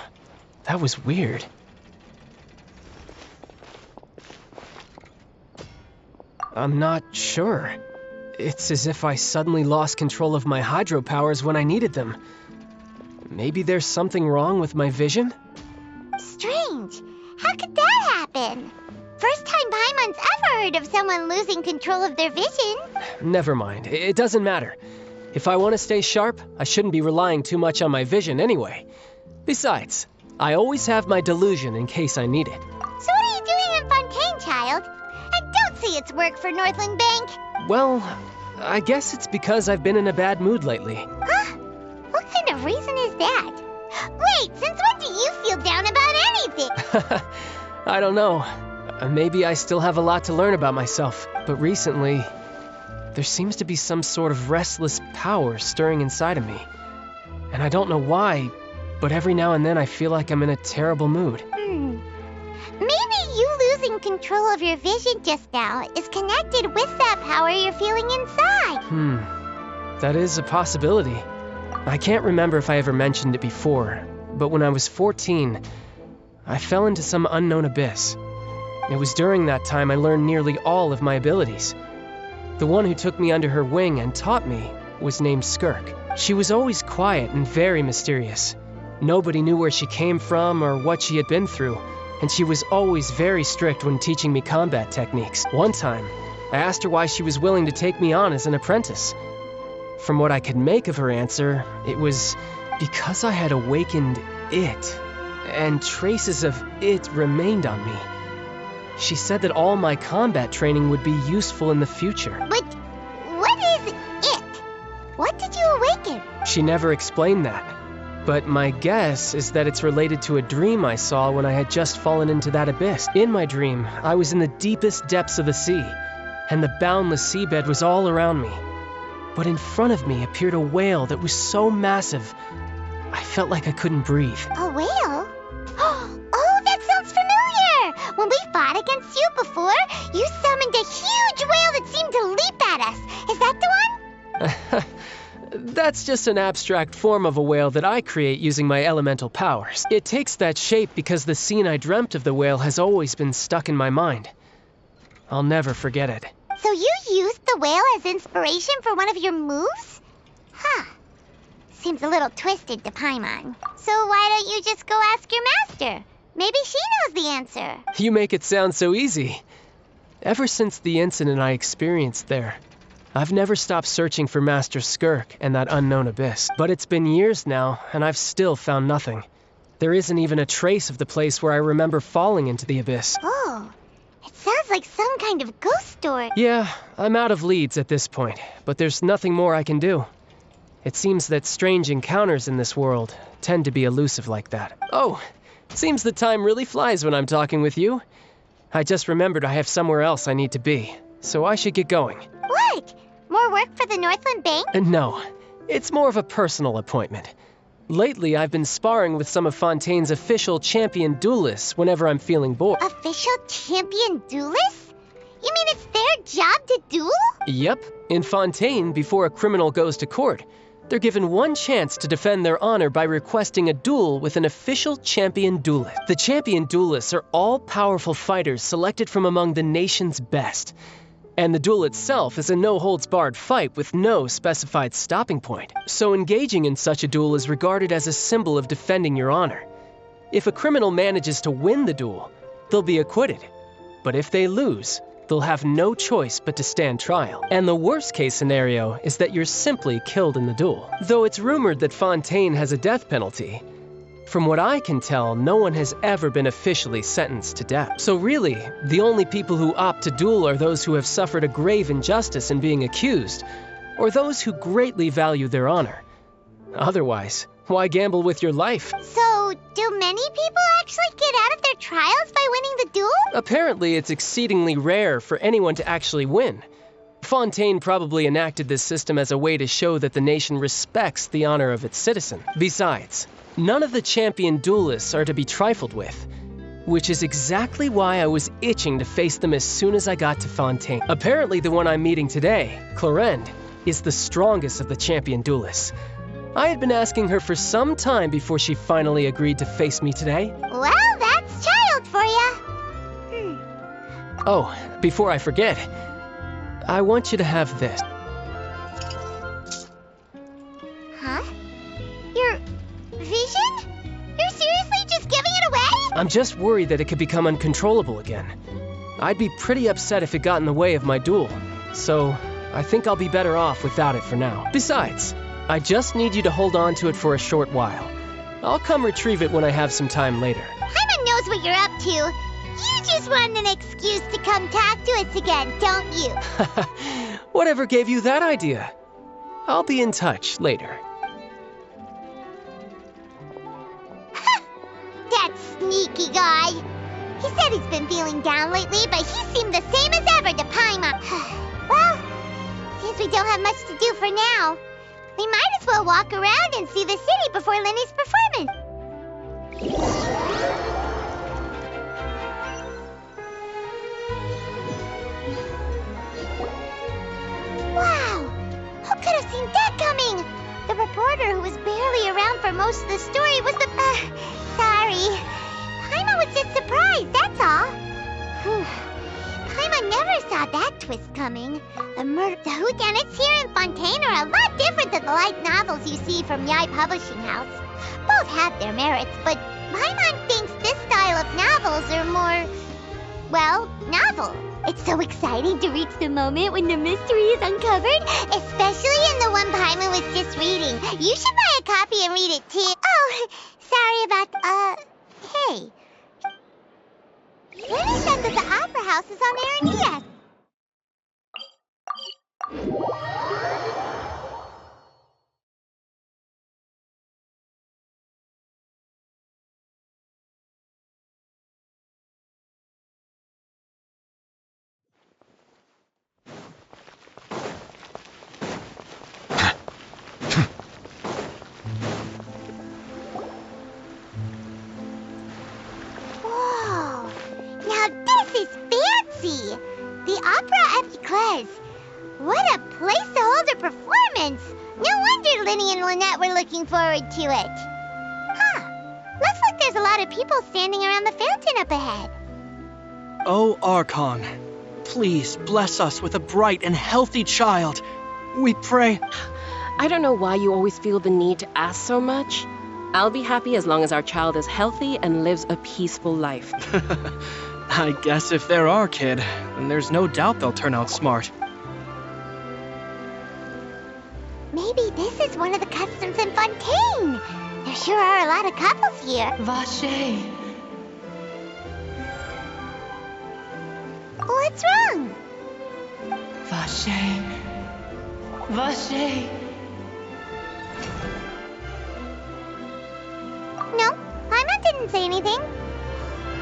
[SPEAKER 13] That was weird. I'm not sure. It's as if I suddenly lost control of my hydro powers when I needed them. Maybe there's something wrong with my vision?
[SPEAKER 1] Strange. How could that happen? First time Paimon's ever heard of someone losing control of their vision.
[SPEAKER 13] Never mind. It doesn't matter. If I want to stay sharp, I shouldn't be relying too much on my vision anyway. Besides, I always have my delusion in case I need it.
[SPEAKER 1] So what are you doing in Fontaine, child? And don't say it's work for Northland Bank.
[SPEAKER 13] Well, I guess it's because I've been in a bad mood lately.
[SPEAKER 1] Huh? What kind of reason is that? Wait, since when do you feel down about anything?
[SPEAKER 13] I don't know. Maybe I still have a lot to learn about myself. But recently, there seems to be some sort of restless power stirring inside of me. And I don't know why, but every now and then I feel like I'm in a terrible mood.
[SPEAKER 1] Maybe you losing control of your vision just now is connected with that power you're feeling inside.
[SPEAKER 13] That is a possibility. I can't remember if I ever mentioned it before, but when I was 14, I fell into some unknown abyss. It was during that time I learned nearly all of my abilities. The one who took me under her wing and taught me was named Skirk. She was always quiet and very mysterious. Nobody knew where she came from or what she had been through, and she was always very strict when teaching me combat techniques. One time, I asked her why she was willing to take me on as an apprentice. From what I could make of her answer, it was because I had awakened it, and traces of it remained on me. She said that all my combat training would be useful in the future.
[SPEAKER 1] But what is it? What did you awaken?
[SPEAKER 13] She never explained that. But my guess is that it's related to a dream I saw when I had just fallen into that abyss. In my dream, I was in the deepest depths of the sea, and the boundless seabed was all around me. But in front of me appeared a whale that was so massive, I felt like I couldn't breathe.
[SPEAKER 1] A whale? Oh, that sounds familiar! When we fought against you before, you summoned a huge whale that seemed to leap at us. Is that the one?
[SPEAKER 13] That's just an abstract form of a whale that I create using my elemental powers. It takes that shape because the scene I dreamt of the whale has always been stuck in my mind. I'll never forget it.
[SPEAKER 1] So you used the whale as inspiration for one of your moves? Huh. Seems a little twisted to Paimon. So why don't you just go ask your master? Maybe she knows the answer.
[SPEAKER 13] You make it sound so easy. Ever since the incident I experienced there, I've never stopped searching for Master Skirk and that unknown abyss. But it's been years now, and I've still found nothing. There isn't even a trace of the place where I remember falling into the abyss.
[SPEAKER 1] Oh, it sounds like some kind of ghost story.
[SPEAKER 13] Yeah, I'm out of leads at this point, but there's nothing more I can do. It seems that strange encounters in this world tend to be elusive like that. Oh, seems the time really flies when I'm talking with you. I just remembered I have somewhere else I need to be, so I should get going.
[SPEAKER 1] What? More work for the Northland Bank?
[SPEAKER 13] No, it's more of a personal appointment. Lately, I've been sparring with some of Fontaine's official champion duelists whenever I'm feeling bored.
[SPEAKER 1] Official champion duelists? You mean it's their job to duel?
[SPEAKER 13] Yep. In Fontaine, before a criminal goes to court, they're given one chance to defend their honor by requesting a duel with an official champion duelist. The champion duelists are all powerful fighters selected from among the nation's best. And the duel itself is a no-holds-barred fight with no specified stopping point. So engaging in such a duel is regarded as a symbol of defending your honor. If a criminal manages to win the duel, they'll be acquitted. But if they lose, they'll have no choice but to stand trial. And the worst-case scenario is that you're simply killed in the duel. Though it's rumored that Fontaine has a death penalty, from what I can tell, no one has ever been officially sentenced to death. So really, the only people who opt to duel are those who have suffered a grave injustice in being accused, or those who greatly value their honor. Otherwise, why gamble with your life?
[SPEAKER 1] So, do many people actually get out of their trials by winning the duel?
[SPEAKER 13] Apparently, it's exceedingly rare for anyone to actually win. Fontaine probably enacted this system as a way to show that the nation respects the honor of its citizen. Besides, none of the champion duelists are to be trifled with. Which is exactly why I was itching to face them as soon as I got to Fontaine. Apparently the one I'm meeting today, Clorinde, is the strongest of the champion duelists. I had been asking her for some time before she finally agreed to face me today.
[SPEAKER 1] Well, that's child for ya.
[SPEAKER 13] Oh, before I forget, I want you to have this.
[SPEAKER 1] Huh? Your vision? You're seriously just giving it away?
[SPEAKER 13] I'm just worried that it could become uncontrollable again. I'd be pretty upset if it got in the way of my duel, so I think I'll be better off without it for now. Besides, I just need you to hold on to it for a short while. I'll come retrieve it when I have some time later.
[SPEAKER 1] Paimon knows what you're up to. You just want an excuse to come talk to us again, don't you?
[SPEAKER 13] Whatever gave you that idea? I'll be in touch later.
[SPEAKER 1] That sneaky guy. He said he's been feeling down lately, but he seemed the same as ever to Paimon. Well, since we don't have much to do for now, we might as well walk around and see the city before Lenny's performance. Wow! Who could have seen that coming? The reporter who was barely around for most of the story was the... sorry. Paimon was just surprised, that's all. Paimon never saw that twist coming. The whodunits here in Fontaine are a lot different than the light novels you see from Yai Publishing House. Both have their merits, but Paimon thinks this style of novels are more... well, novel. It's so exciting to reach the moment when the mystery is uncovered, especially in the one Paimon was just reading. You should buy a copy and read it too. Oh, sorry about... hey. Lenny said that the Opera House is on Aranea. Whoa! Now this is fancy! The Opera Epiclese. What a place to hold a performance! No wonder Lenny and Lynette were looking forward to it. Huh. Looks like there's a lot of people standing around the fountain up ahead.
[SPEAKER 14] Oh, Archon, please bless us with a bright and healthy child. We pray.
[SPEAKER 15] I don't know why you always feel the need to ask so much. I'll be happy as long as our child is healthy and lives a peaceful life.
[SPEAKER 14] I guess if they're our kid, then there's no doubt they'll turn out smart.
[SPEAKER 1] Maybe this is one of the customs in Fontaine. There sure are a lot of couples here.
[SPEAKER 16] Vache.
[SPEAKER 1] What's wrong?
[SPEAKER 16] Vache. Vache.
[SPEAKER 1] No, Paimon didn't say anything.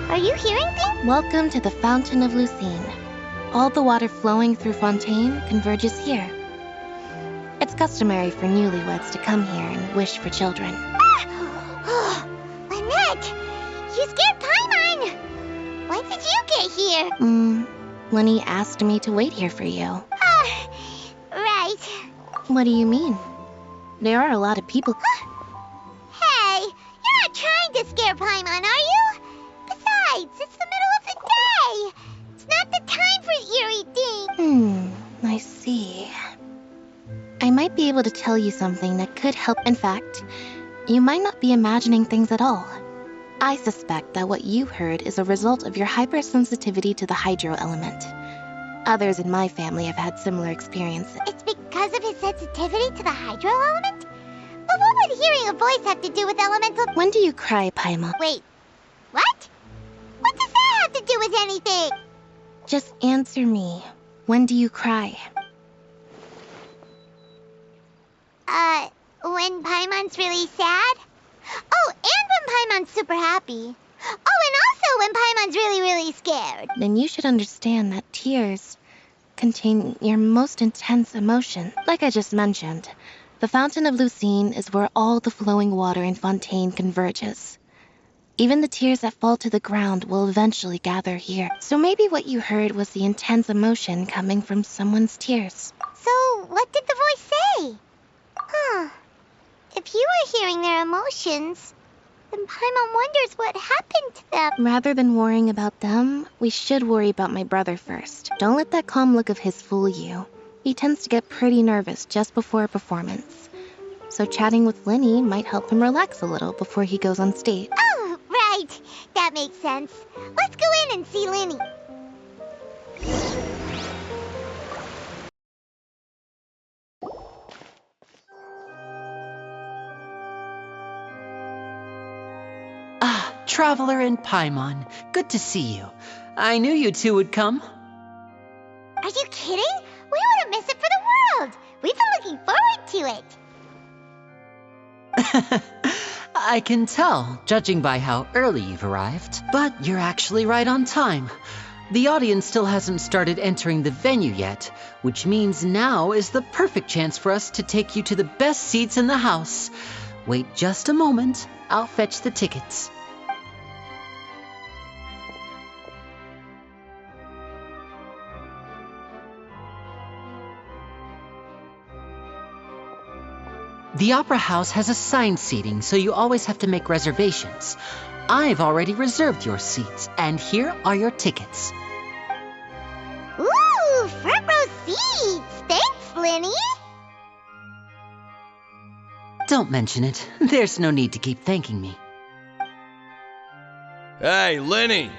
[SPEAKER 1] Are you hearing things?
[SPEAKER 5] Welcome to the Fountain of Lucine. All the water flowing through Fontaine converges here. It's customary for newlyweds to come here and wish for children.
[SPEAKER 1] Ah! Lynette! You scared Paimon! When did you get here?
[SPEAKER 5] Lenny asked me to wait here for you.
[SPEAKER 1] Right.
[SPEAKER 5] What do you mean? There are a lot of people...
[SPEAKER 1] Hey! You're not trying to scare Paimon, are you? Besides, it's the middle of the day! It's not the time for eerie things!
[SPEAKER 5] I see. I might be able to tell you something that could help. In fact, you might not be imagining things at all. I suspect that what you heard is a result of your hypersensitivity to the hydro element. Others in my family have had similar experiences.
[SPEAKER 1] It's because of his sensitivity to the hydro element? But what would hearing a voice have to do with elemental...
[SPEAKER 5] When do you cry, Paimon?
[SPEAKER 1] Wait, what? What does that have to do with anything?
[SPEAKER 5] Just answer me. When do you cry?
[SPEAKER 1] When Paimon's really sad? Oh, and when Paimon's super happy. Oh, and also when Paimon's really, really scared.
[SPEAKER 5] Then you should understand that tears contain your most intense emotion. Like I just mentioned, the Fountain of Lucine is where all the flowing water in Fontaine converges. Even the tears that fall to the ground will eventually gather here. So maybe what you heard was the intense emotion coming from someone's tears.
[SPEAKER 1] So, what did the voice say? Huh. If you were hearing their emotions, then Paimon wonders what happened to them.
[SPEAKER 5] Rather than worrying about them, we should worry about my brother first. Don't let that calm look of his fool you. He tends to get pretty nervous just before a performance. So chatting with Linny might help him relax a little before he goes on stage.
[SPEAKER 1] Oh, right. That makes sense. Let's go in and see Linny.
[SPEAKER 6] Ah, Traveler and Paimon. Good to see you. I knew you two would come.
[SPEAKER 1] Are you kidding? We wouldn't miss it for the world. We've been looking forward to it.
[SPEAKER 6] I can tell, judging by how early you've arrived. But you're actually right on time. The audience still hasn't started entering the venue yet, which means now is the perfect chance for us to take you to the best seats in the house. Wait just a moment. I'll fetch the tickets. The Opera House has assigned seating, so you always have to make reservations. I've already reserved your seats, and here are your tickets.
[SPEAKER 1] Ooh, front row seats. Thanks, Linny.
[SPEAKER 6] Don't mention it. There's no need to keep thanking me.
[SPEAKER 17] Hey, Linny!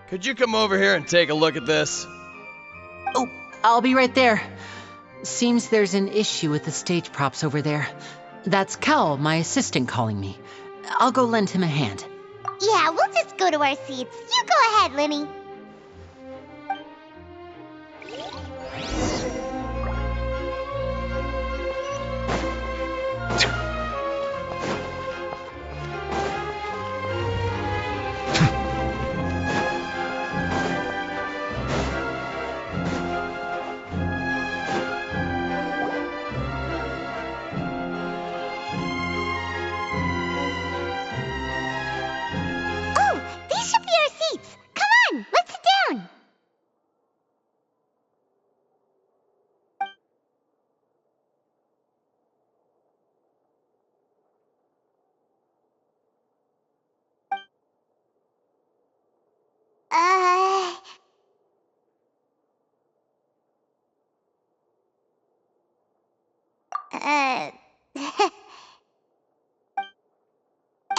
[SPEAKER 17] Could you come over here and take a look at this?
[SPEAKER 6] Oh, I'll be right there. Seems there's an issue with the stage props over there. That's Cal, my assistant, calling me. I'll go lend him a hand.
[SPEAKER 1] Yeah, we'll just go to our seats. You go ahead, Linny.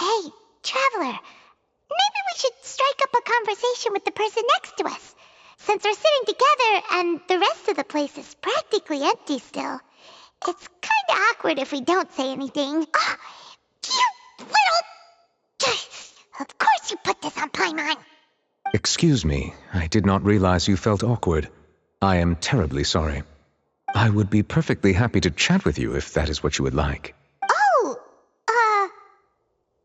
[SPEAKER 1] Hey, Traveler. Maybe we should strike up a conversation with the person next to us. Since we're sitting together and the rest of the place is practically empty still, it's kinda awkward if we don't say anything. Oh, you little... Of course you put this on Paimon.
[SPEAKER 18] Excuse me, I did not realize you felt awkward. I am terribly sorry. I would be perfectly happy to chat with you if that is what you would like.
[SPEAKER 1] Oh,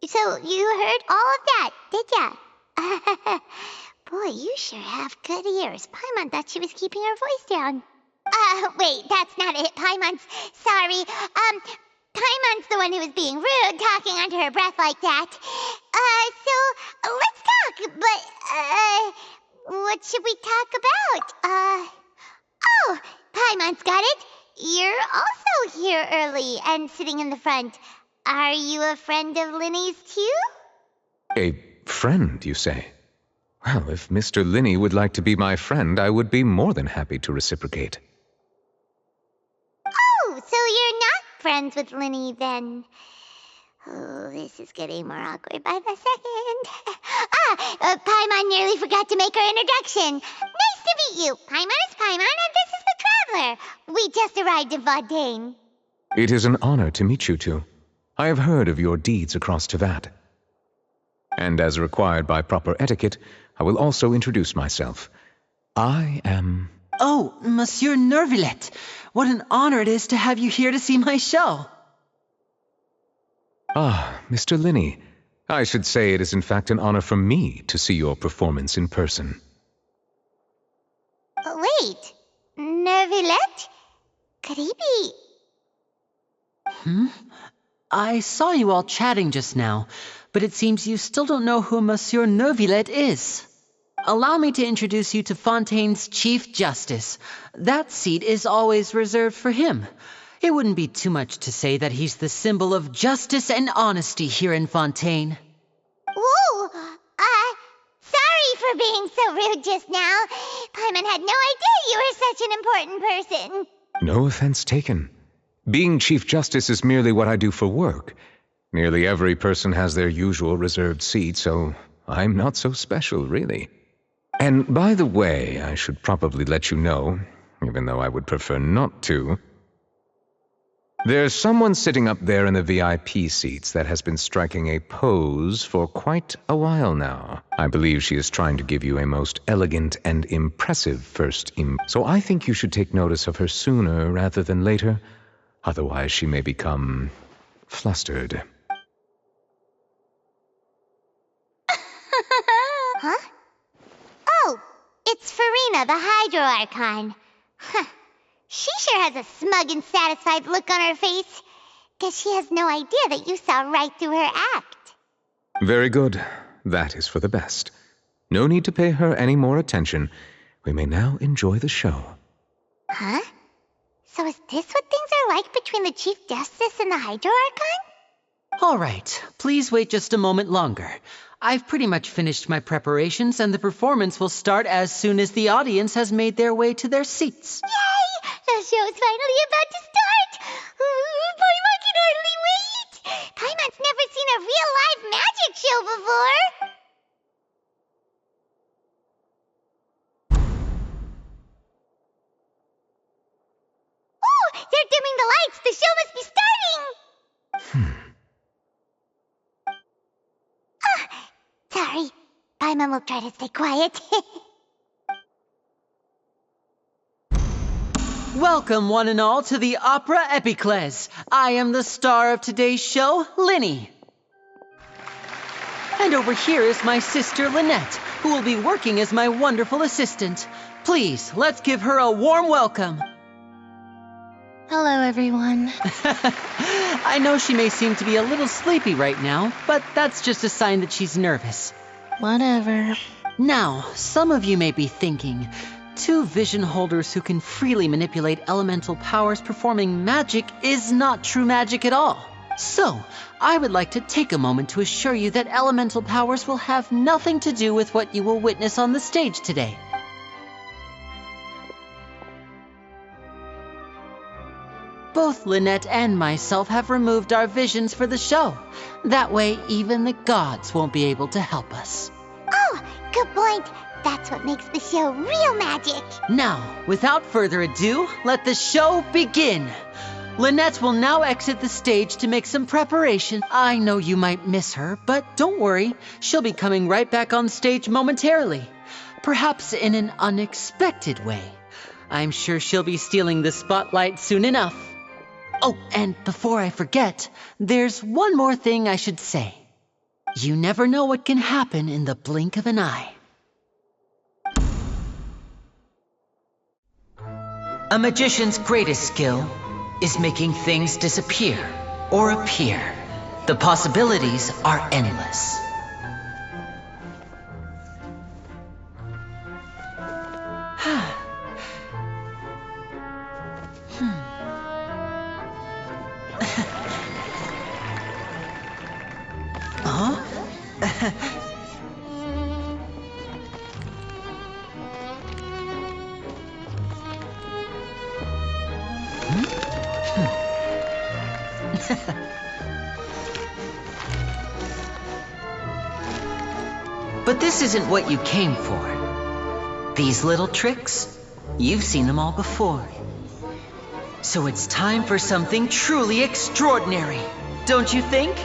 [SPEAKER 1] so you heard all of that, did ya? Boy, you sure have good ears. Paimon thought she was keeping her voice down. Wait, that's not it, Paimon's... Sorry, Paimon's the one who was being rude, talking under her breath like that. So, let's talk, but, what should we talk about? Oh, Paimon's got it. You're also here early and sitting in the front. Are you a friend of Linny's too?
[SPEAKER 18] A friend, you say? Well, if Mr. Linny would like to be my friend, I would be more than happy to reciprocate.
[SPEAKER 1] Oh, so you're not friends with Linny then? Oh, this is getting more awkward by the second. Paimon nearly forgot to make her introduction. Nice to meet you. Paimon is Paimon, and this is the Traveler. We just arrived in Fontaine.
[SPEAKER 18] It is an honor to meet you two. I have heard of your deeds across Tevat. And as required by proper etiquette, I will also introduce myself. I am...
[SPEAKER 6] Oh, Monsieur Nervillet. What an honor it is to have you here to see my show.
[SPEAKER 18] Ah, Mr. Linny. I should say it is in fact an honor for me to see your performance in person.
[SPEAKER 1] Wait, Nervillet? Could he be...
[SPEAKER 6] I saw you all chatting just now, but it seems you still don't know who Monsieur Neuvillette is. Allow me to introduce you to Fontaine's Chief Justice. That seat is always reserved for him. It wouldn't be too much to say that he's the symbol of justice and honesty here in Fontaine.
[SPEAKER 1] Whoa! Sorry for being so rude just now. Paimon had no idea you were such an important person.
[SPEAKER 18] No offense taken. Being Chief Justice is merely what I do for work. Nearly every person has their usual reserved seat, so I'm not so special, really. And by the way, I should probably let you know, even though I would prefer not to. There's someone sitting up there in the VIP seats that has been striking a pose for quite a while now. I believe she is trying to give you a most elegant and impressive so I think you should take notice of her sooner rather than later. Otherwise, she may become flustered.
[SPEAKER 1] Huh? Oh, it's Farina, the Hydro Archon. Huh. She sure has a smug and satisfied look on her face. Guess she has no idea that you saw right through her act.
[SPEAKER 18] Very good. That is for the best. No need to pay her any more attention. We may now enjoy the show.
[SPEAKER 1] Huh? So is this what things are like between the Chief Justice and the Hydro Archon?
[SPEAKER 6] All right, please wait just a moment longer. I've pretty much finished my preparations, and the performance will start as soon as the audience has made their way to their seats.
[SPEAKER 1] Yay! The show's finally about to start! Paimon can hardly wait! Paimon's never seen a real live magic show before! Oh! They're dimming the lights! The show must be starting! Sorry. Paimon will try to stay quiet.
[SPEAKER 6] Welcome, one and all, to the Opera Epiclese. I am the star of today's show, Linny. And over here is my sister, Lynette, who will be working as my wonderful assistant. Please, let's give her a warm welcome.
[SPEAKER 5] Hello, everyone.
[SPEAKER 6] I know she may seem to be a little sleepy right now, but that's just a sign that she's nervous.
[SPEAKER 5] Whatever.
[SPEAKER 6] Now, some of you may be thinking, two vision holders who can freely manipulate elemental powers performing magic is not true magic at all. So, I would like to take a moment to assure you that elemental powers will have nothing to do with what you will witness on the stage today. Both Lynette and myself have removed our visions for the show. That way, even the gods won't be able to help us.
[SPEAKER 1] Oh, good point. That's what makes the show real magic.
[SPEAKER 6] Now, without further ado, let the show begin. Lynette will now exit the stage to make some preparation. I know you might miss her, but don't worry. She'll be coming right back on stage momentarily. Perhaps in an unexpected way. I'm sure she'll be stealing the spotlight soon enough. Oh, and before I forget, there's one more thing I should say. You never know what can happen in the blink of an eye. A magician's greatest skill is making things disappear or appear. The possibilities are endless. But this isn't what you came for. These little tricks, you've seen them all before. So it's time for something truly extraordinary, don't you think?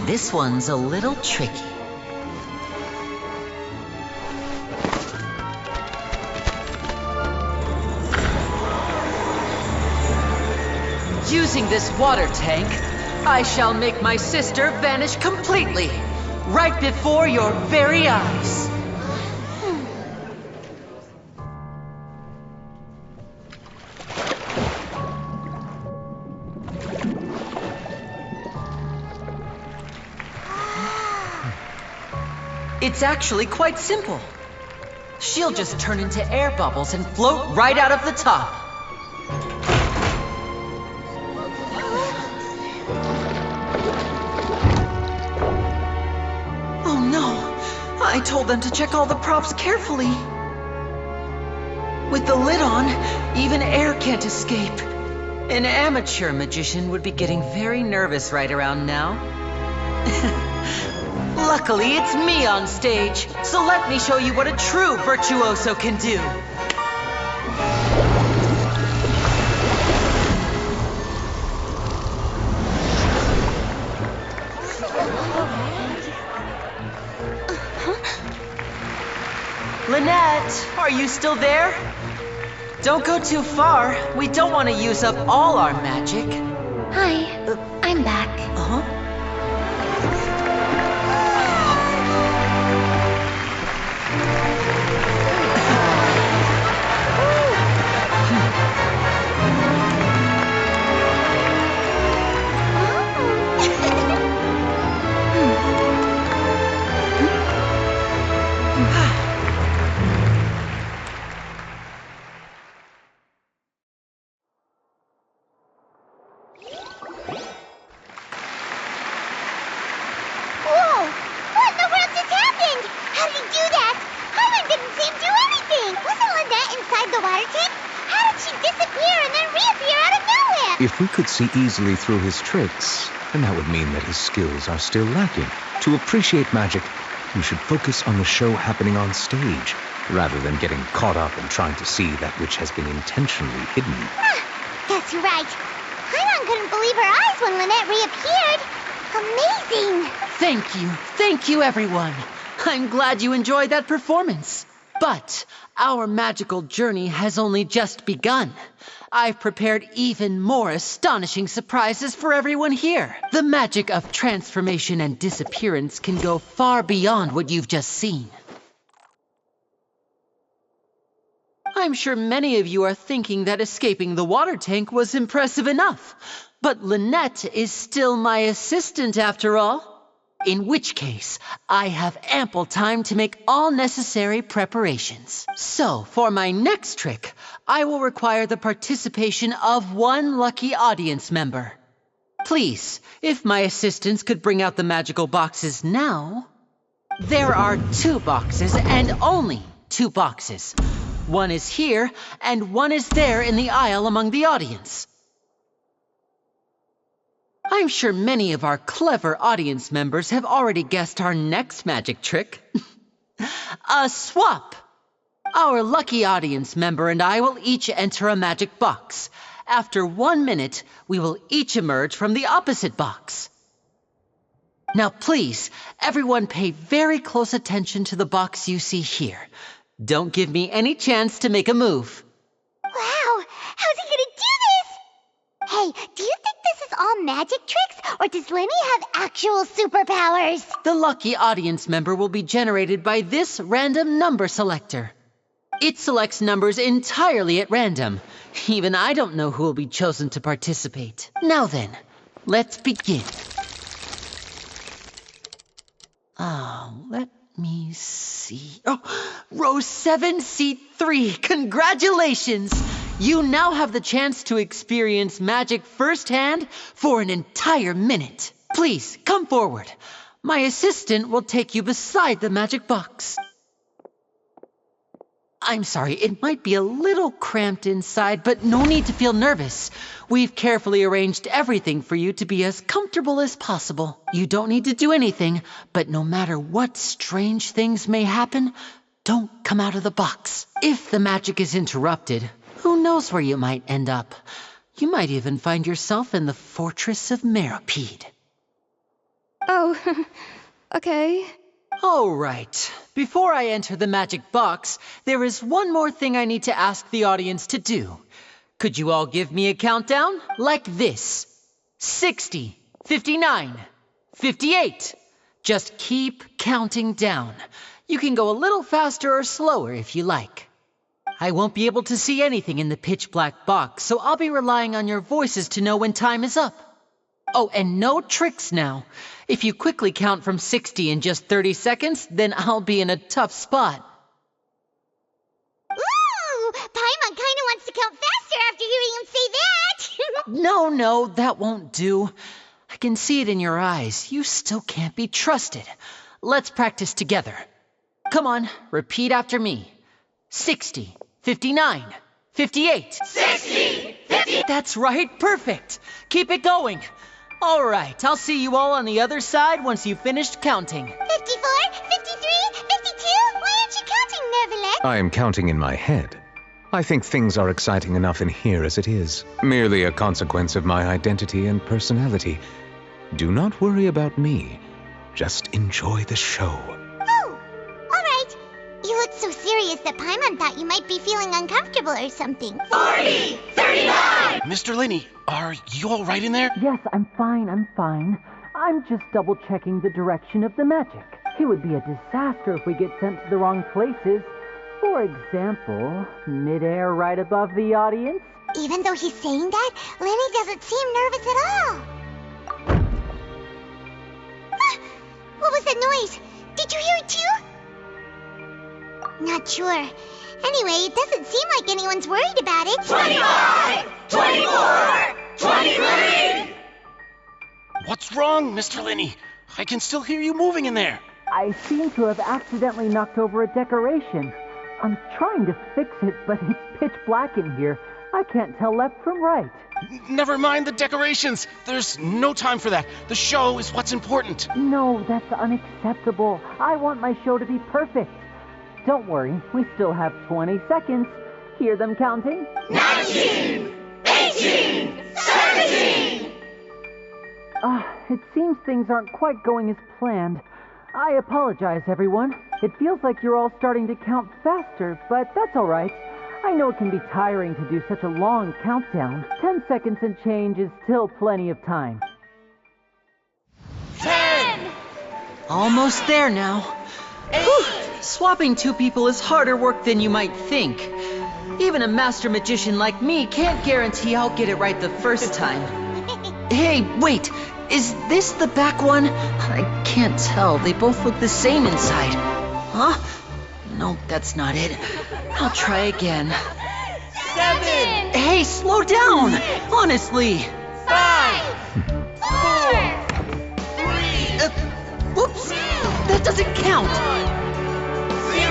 [SPEAKER 6] This one's a little tricky. Using this water tank, I shall make my sister vanish completely, right before your very eyes. It's actually quite simple. She'll just turn into air bubbles and float right out of the top. Oh no! I told them to check all the props carefully. With the lid on, even air can't escape. An amateur magician would be getting very nervous right around now. Luckily, it's me on stage, so let me show you what a true virtuoso can do. Lynette, are you still there? Don't go too far. We don't want to use up all our magic.
[SPEAKER 10] Hi, I'm back.
[SPEAKER 6] Uh-huh.
[SPEAKER 18] If we could see easily through his tricks, then that would mean that his skills are still lacking. To appreciate magic, you should focus on the show happening on stage, rather than getting caught up in trying to see that which has been intentionally hidden.
[SPEAKER 1] That's right. Paimon couldn't believe her eyes when Lynette reappeared. Amazing!
[SPEAKER 6] Thank you everyone. I'm glad you enjoyed that performance. But our magical journey has only just begun. I've prepared even more astonishing surprises for everyone here. The magic of transformation and disappearance can go far beyond what you've just seen. I'm sure many of you are thinking that escaping the water tank was impressive enough, but Lynette is still my assistant after all. In which case, I have ample time to make all necessary preparations. So, for my next trick, I will require the participation of one lucky audience member. Please, if my assistants could bring out the magical boxes now. There are 2 boxes, and only 2 boxes. One is here, and one is there in the aisle among the audience. I'm sure many of our clever audience members have already guessed our next magic trick. A swap! Our lucky audience member and I will each enter a magic box. After 1 minute, we will each emerge from the opposite box. Now please, everyone pay very close attention to the box you see here. Don't give me any chance to make a move.
[SPEAKER 1] Wow! How's he gonna do this? Hey, do you think this is all magic tricks, or does Lenny have actual superpowers?
[SPEAKER 6] The lucky audience member will be generated by this random number selector. It selects numbers entirely at random. Even I don't know who will be chosen to participate. Now then, let's begin. Let me see. Oh, row 7, seat 3. Congratulations! You now have the chance to experience magic firsthand for an entire minute. Please, come forward. My assistant will take you beside the magic box. I'm sorry, it might be a little cramped inside, but no need to feel nervous. We've carefully arranged everything for you to be as comfortable as possible. You don't need to do anything, but no matter what strange things may happen, don't come out of the box. If the magic is interrupted, who knows where you might end up? You might even find yourself in the Fortress of Meropide.
[SPEAKER 4] Oh, okay.
[SPEAKER 6] All right. Before I enter the magic box, there is one more thing I need to ask the audience to do. Could you all give me a countdown? Like this. 60, 59, 58. Just keep counting down. You can go a little faster or slower if you like. I won't be able to see anything in the pitch black box, so I'll be relying on your voices to know when time is up. Oh, and no tricks now. If you quickly count from 60 in just 30 seconds, then I'll be in a tough spot.
[SPEAKER 1] Ooh! Paimon kinda wants to count faster after hearing him say that!
[SPEAKER 6] No, that won't do. I can see it in your eyes. You still can't be trusted. Let's practice together. Come on, repeat after me. 60, 59, 58.
[SPEAKER 19] 60, 50.
[SPEAKER 6] That's right, perfect. Keep it going. All right, I'll see you all on the other side once you've finished counting.
[SPEAKER 1] 54, 53, 52. Why aren't you counting, Neverlet?
[SPEAKER 18] I am counting in my head. I think things are exciting enough in here as it is. Merely a consequence of my identity and personality. Do not worry about me. Just enjoy the show.
[SPEAKER 1] Oh, all right. You looked so serious that Paimon thought you might be feeling uncomfortable or something.
[SPEAKER 19] 40, 39.
[SPEAKER 12] Mr. Linney, are you all right in there?
[SPEAKER 6] Yes, I'm fine. I'm just double-checking the direction of the magic. It would be a disaster if we get sent to the wrong places. For example, midair right above the audience.
[SPEAKER 1] Even though he's saying that, Lenny doesn't seem nervous at all. What was that noise? Did you hear it too? Not sure. Anyway, it doesn't seem like anyone's worried about it.
[SPEAKER 19] 25, 24, 23.
[SPEAKER 12] What's wrong, Mr. Linney? I can still hear you moving in there.
[SPEAKER 6] I seem to have accidentally knocked over a decoration. I'm trying to fix it, but it's pitch black in here. I can't tell left from right.
[SPEAKER 12] Never mind the decorations. There's no time for that. The show is what's important.
[SPEAKER 6] No, that's unacceptable. I want my show to be perfect. Don't worry, we still have 20 seconds. Hear them counting?
[SPEAKER 19] 19, 18, 17.
[SPEAKER 6] It seems things aren't quite going as planned. I apologize, everyone. It feels like you're all starting to count faster, but that's all right. I know it can be tiring to do such a long countdown. 10 seconds and change is still plenty of time.
[SPEAKER 19] 10.
[SPEAKER 6] Almost there now.
[SPEAKER 19] 8.
[SPEAKER 6] Swapping two people is harder work than you might think. Even a master magician like me can't guarantee I'll get it right the first time. Hey, wait! Is this the back one? I can't tell. They both look the same inside. Huh? No, that's not it. I'll try again.
[SPEAKER 19] 7.
[SPEAKER 6] Hey, slow down! Honestly!
[SPEAKER 19] 5, 4, 3.
[SPEAKER 6] Whoops! That doesn't count!
[SPEAKER 19] 0.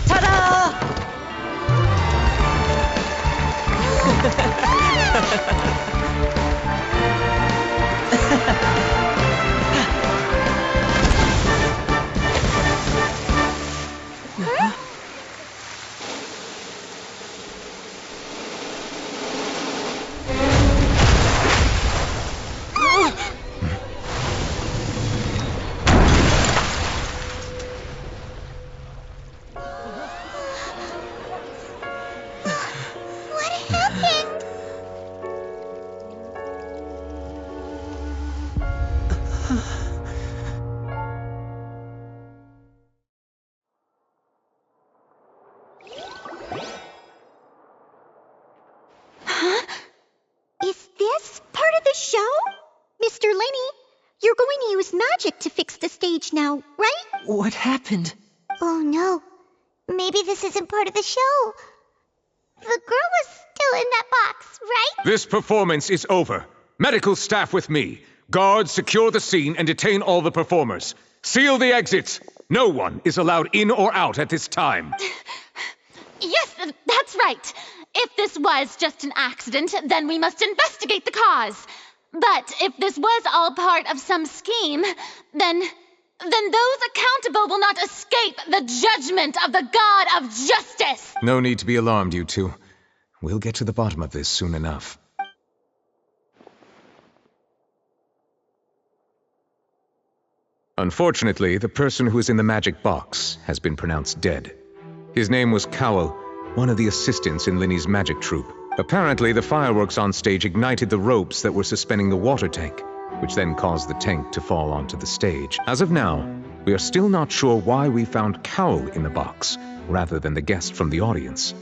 [SPEAKER 6] Ta-da!
[SPEAKER 1] What happened?
[SPEAKER 10] Huh? Is this part of the show? Mr. Linney, you're going to use magic to fix the stage now, right?
[SPEAKER 6] What happened?
[SPEAKER 1] Oh no. Maybe this isn't part of the show. The girl was still in that box, right?
[SPEAKER 18] This performance is over. Medical staff with me. Guards, secure the scene and detain all the performers. Seal the exits. No one is allowed in or out at this time.
[SPEAKER 7] Yes, that's right. If this was just an accident, then we must investigate the cause. But if this was all part of some scheme, then those accountable will not escape the judgment of the God of Justice.
[SPEAKER 18] No need to be alarmed, you two. We'll get to the bottom of this soon enough. Unfortunately, the person who is in the magic box has been pronounced dead. His name was Cowell, one of the assistants in Linney's magic troupe. Apparently, the fireworks on stage ignited the ropes that were suspending the water tank, which then caused the tank to fall onto the stage. As of now, We are still not sure why we found Cowl in the box, rather than the guest from the audience.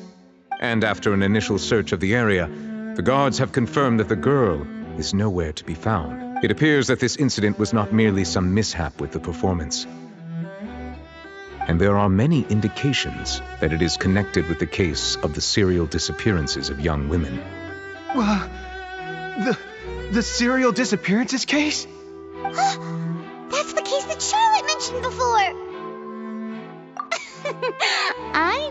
[SPEAKER 18] And after an initial search of the area, the guards have confirmed that the girl is nowhere to be found. It appears that this incident was not merely some mishap with the performance. And there are many indications that it is connected with the case of the serial disappearances of young women.
[SPEAKER 20] The serial disappearances case?
[SPEAKER 1] That's the case that Charlotte mentioned before.
[SPEAKER 7] I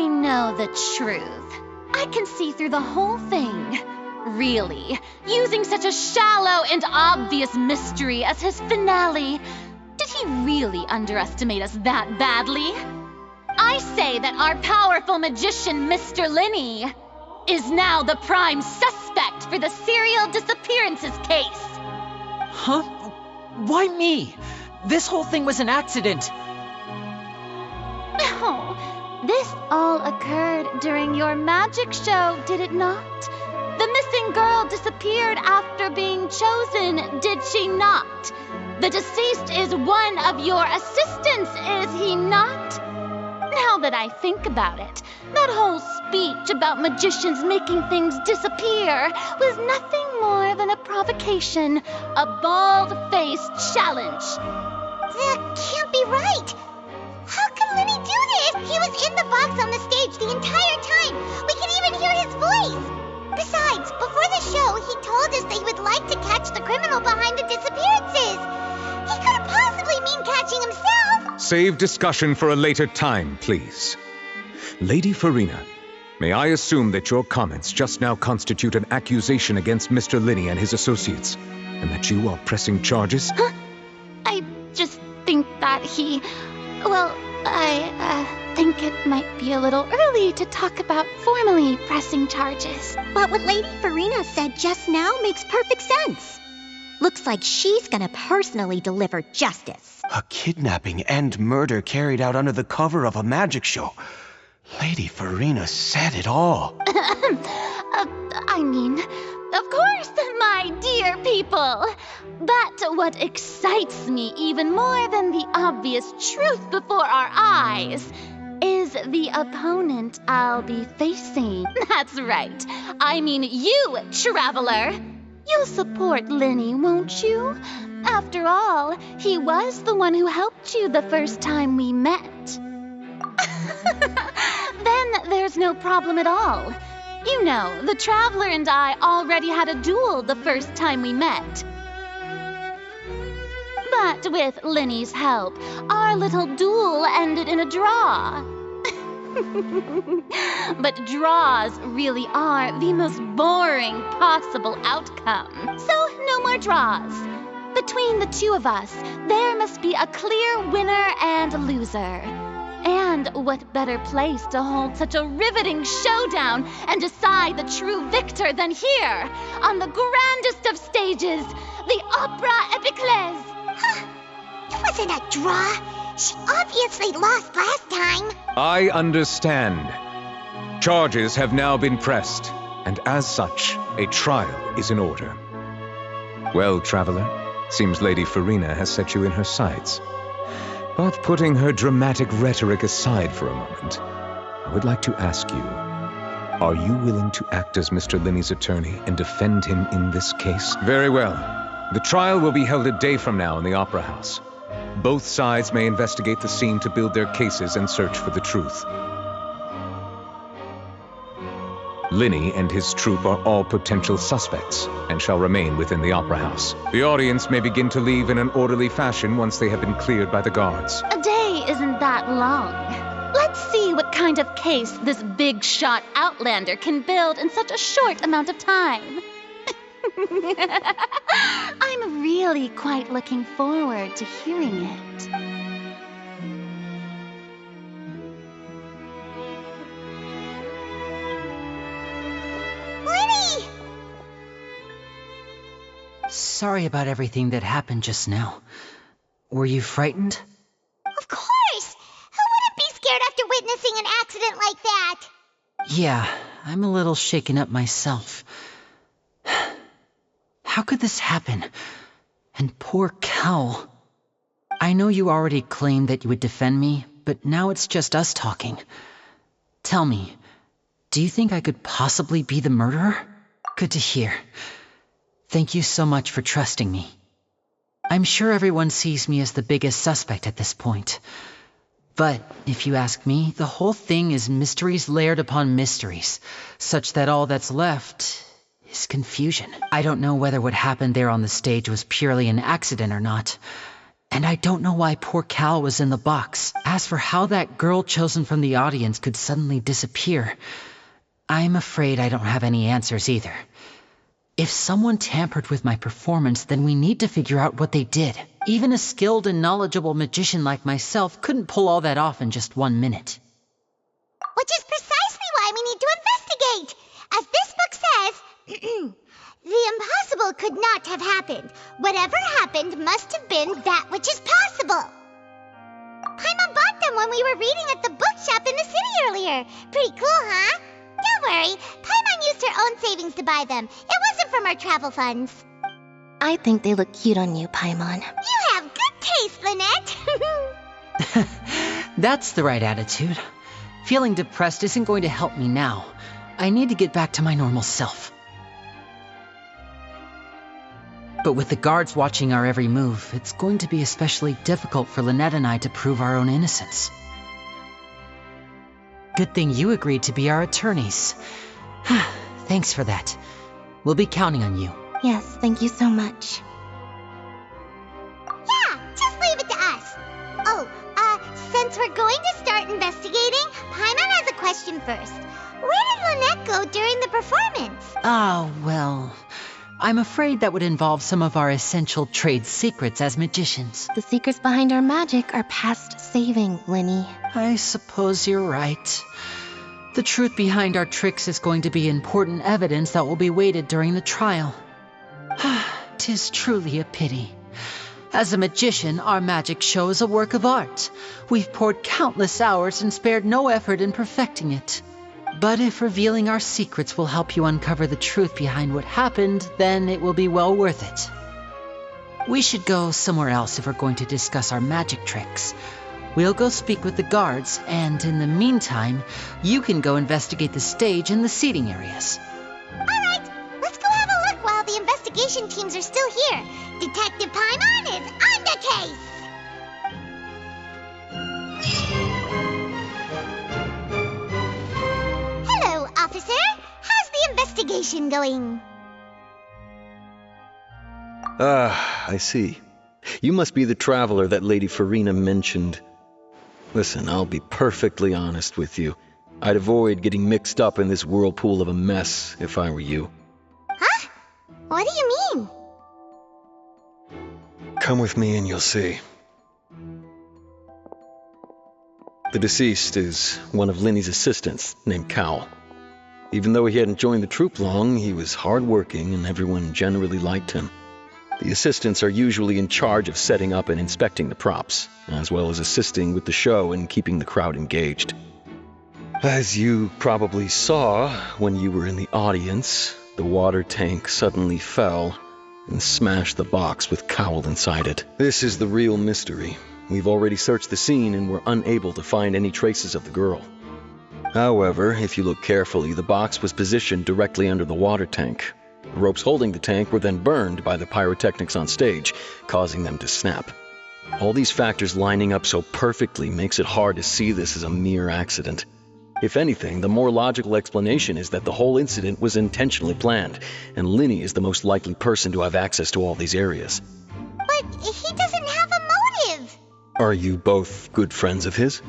[SPEAKER 7] know the truth. I can see through the whole thing. Really, using such a shallow and obvious mystery as his finale. Did he really underestimate us that badly? I say that our powerful magician, Mr. Linney, is now the prime suspect for the serial disappearances case.
[SPEAKER 6] Huh? Why me? This whole thing was an accident.
[SPEAKER 7] No, this all occurred during your magic show, did it not? The missing girl disappeared after being chosen, did she not? The deceased is one of your assistants, is he not? Now that I think about it, that whole speech about magicians making things disappear was nothing more than a provocation, a bald-faced challenge.
[SPEAKER 1] That can't be right. How can Linney do this? He was in the box on the stage the entire time. We can even hear his voice. Besides, before the show, he told us that he would like to catch the criminal behind the disappearances. He couldn't possibly mean catching himself.
[SPEAKER 18] Save discussion for a later time, please. Lady Farina, may I assume that your comments just now constitute an accusation against Mr. Linney and his associates, and that you are pressing charges?
[SPEAKER 7] Huh? I just think that he... Well, I think it might be a little early to talk about formally pressing charges.
[SPEAKER 10] But what Lady Farina said just now makes perfect sense. Looks like she's gonna personally deliver justice.
[SPEAKER 20] A kidnapping and murder carried out under the cover of a magic show. Lady Farina said it all.
[SPEAKER 7] I mean, of course, my dear people. But what excites me even more than the obvious truth before our eyes is the opponent I'll be facing. That's right. I mean you, Traveler. You'll support Linney, won't you? After all, he was the one who helped you the first time we met. Then there's no problem at all. You know, the Traveler and I already had a duel the first time we met. But with Linney's help, our little duel ended in a draw. But draws really are the most boring possible outcome. So no more draws. Between the two of us, there must be a clear winner and loser. And what better place to hold such a riveting showdown and decide the true victor than here, on the grandest of stages, the Opera Epiclese.
[SPEAKER 1] Huh. It wasn't a draw. She obviously lost last time.
[SPEAKER 18] I understand. Charges have now been pressed, and as such, a trial is in order. Well, Traveler, seems Lady Farina has set you in her sights. But putting her dramatic rhetoric aside for a moment, I would like to ask you, are you willing to act as Mr. Linney's attorney and defend him in this case? Very well. The trial will be held a day from now in the Opera House. Both sides may investigate the scene to build their cases and search for the truth. Linney and his troupe are all potential suspects and shall remain within the Opera House. The audience may begin to leave in an orderly fashion once they have been cleared by the guards.
[SPEAKER 7] A day isn't that long. Let's see what kind of case this big shot Outlander can build in such a short amount of time. I'm really quite looking forward to hearing it.
[SPEAKER 1] Linney!
[SPEAKER 6] Sorry about everything that happened just now. Were you frightened?
[SPEAKER 1] Of course! Who wouldn't be scared after witnessing an accident like that?
[SPEAKER 6] Yeah, I'm a little shaken up myself. How could this happen? And poor Cowl. I know you already claimed that you would defend me, but now it's just us talking. Tell me, do you think I could possibly be the murderer? Good to hear. Thank you so much for trusting me. I'm sure everyone sees me as the biggest suspect at this point. But if you ask me, the whole thing is mysteries layered upon mysteries, such that all that's left is confusion. I don't know whether what happened there on the stage was purely an accident or not. And I don't know why poor Cal was in the box. As for how that girl chosen from the audience could suddenly disappear, I'm afraid I don't have any answers either. If someone tampered with my performance, then we need to figure out what they did. Even a skilled and knowledgeable magician like myself couldn't pull all that off in just 1 minute.
[SPEAKER 1] Which is precisely why we need to investigate. As this book says, the impossible could not have happened. Whatever happened must have been that which is possible. Paimon bought them when we were reading at the bookshop in the city earlier. Pretty cool, huh? Don't worry, Paimon used her own savings to buy them. It wasn't from our travel funds.
[SPEAKER 5] I think they look cute on you, Paimon.
[SPEAKER 1] You have good taste, Lynette.
[SPEAKER 6] That's the right attitude. Feeling depressed isn't going to help me now. I need to get back to my normal self. But with the guards watching our every move, it's going to be especially difficult for Lynette and I to prove our own innocence. Good thing you agreed to be our attorneys. Thanks for that. We'll be counting on you.
[SPEAKER 5] Yes, thank you so much.
[SPEAKER 1] Yeah, just leave it to us. Oh, since we're going to start investigating, Paimon has a question first. Where did Lynette go during the performance?
[SPEAKER 6] Ah, well, I'm afraid that would involve some of our essential trade secrets as magicians.
[SPEAKER 5] The secrets behind our magic are past saving, Linny.
[SPEAKER 6] I suppose you're right. The truth behind our tricks is going to be important evidence that will be weighted during the trial. 'Tis truly a pity. As a magician, our magic show is a work of art. We've poured countless hours and spared no effort in perfecting it. But if revealing our secrets will help you uncover the truth behind what happened, then it will be well worth it. We should go somewhere else if we're going to discuss our magic tricks. We'll go speak with the guards, and in the meantime, you can go investigate the stage and the seating areas.
[SPEAKER 1] Alright, let's go have a look while the investigation teams are still here. Detective Paimon is on the case! Hello, officer. How's the investigation going?
[SPEAKER 21] Ah, I see. You must be the traveler that Lady Farina mentioned. Listen, I'll be perfectly honest with you. I'd avoid getting mixed up in this whirlpool of a mess if I were you.
[SPEAKER 1] Huh? What do you mean?
[SPEAKER 21] Come with me and you'll see. The deceased is one of Linny's assistants, named Cal. Even though he hadn't joined the troupe long, he was hardworking and everyone generally liked him. The assistants are usually in charge of setting up and inspecting the props, as well as assisting with the show and keeping the crowd engaged. As you probably saw when you were in the audience, the water tank suddenly fell and smashed the box with Cowl inside it. This is the real mystery. We've already searched the scene and were unable to find any traces of the girl. However, if you look carefully, the box was positioned directly under the water tank. The ropes holding the tank were then burned by the pyrotechnics on stage, causing them to snap. All these factors lining up so perfectly makes it hard to see this as a mere accident. If anything, the more logical explanation is that the whole incident was intentionally planned, and Linny is the most likely person to have access to all these areas.
[SPEAKER 1] But he doesn't have a motive.
[SPEAKER 21] Are you both good friends of his?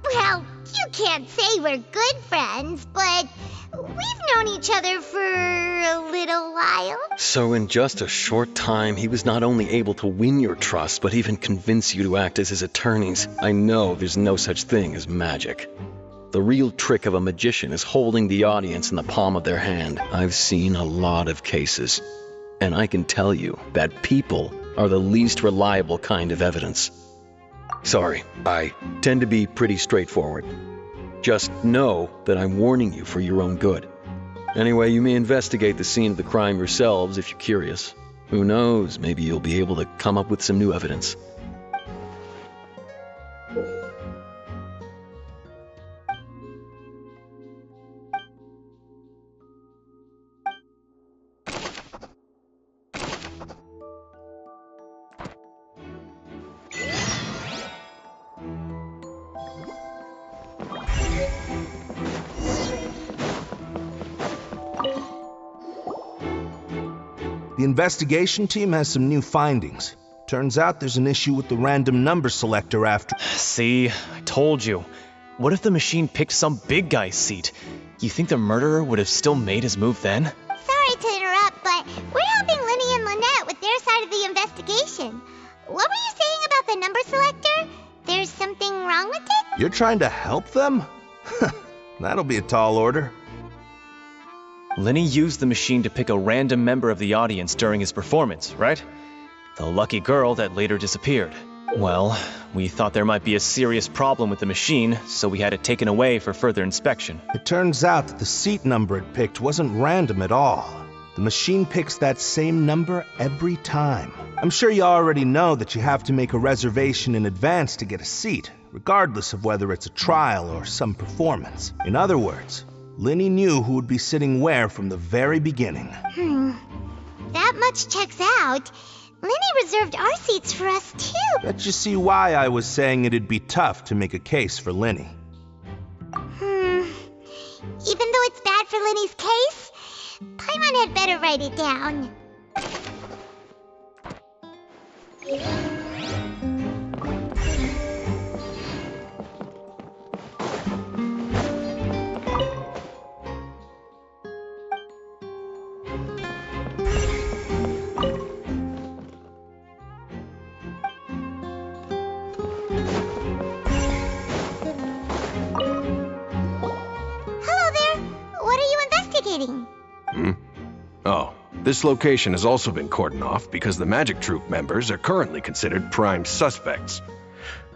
[SPEAKER 1] Well, you can't say we're good friends, but we've known each other for a little while.
[SPEAKER 21] So in just a short time, he was not only able to win your trust, but even convince you to act as his attorneys. I know there's no such thing as magic. The real trick of a magician is holding the audience in the palm of their hand. I've seen a lot of cases, and I can tell you that people are the least reliable kind of evidence. Sorry, I tend to be pretty straightforward. Just know that I'm warning you for your own good. Anyway, you may investigate the scene of the crime yourselves if you're curious. Who knows, maybe you'll be able to come up with some new evidence.
[SPEAKER 12] The investigation team has some new findings. Turns out there's an issue with the random number selector after...
[SPEAKER 9] See, I told you. What if the machine picked some big guy's seat? You think the murderer would have still made his move then?
[SPEAKER 1] Sorry to interrupt, but we're helping Linny and Lynette with their side of the investigation. What were you saying about the number selector? There's something wrong with it?
[SPEAKER 12] You're trying to help them? That'll be a tall order.
[SPEAKER 9] Linny used the machine to pick a random member of the audience during his performance, right? The lucky girl that later disappeared. Well, we thought there might be a serious problem with the machine, so we had it taken away for further inspection.
[SPEAKER 12] It turns out that the seat number it picked wasn't random at all. The machine picks that same number every time. I'm sure you already know that you have to make a reservation in advance to get a seat, regardless of whether it's a trial or some performance. In other words, Linny knew who would be sitting where from the very beginning.
[SPEAKER 1] That much checks out. Linny reserved our seats for us, too.
[SPEAKER 12] Bet you see why I was saying it'd be tough to make a case for Linny.
[SPEAKER 1] Even though it's bad for Linny's case, Paimon had better write it down.
[SPEAKER 17] Oh, this location has also been cordoned off because the Magic Troupe members are currently considered prime suspects.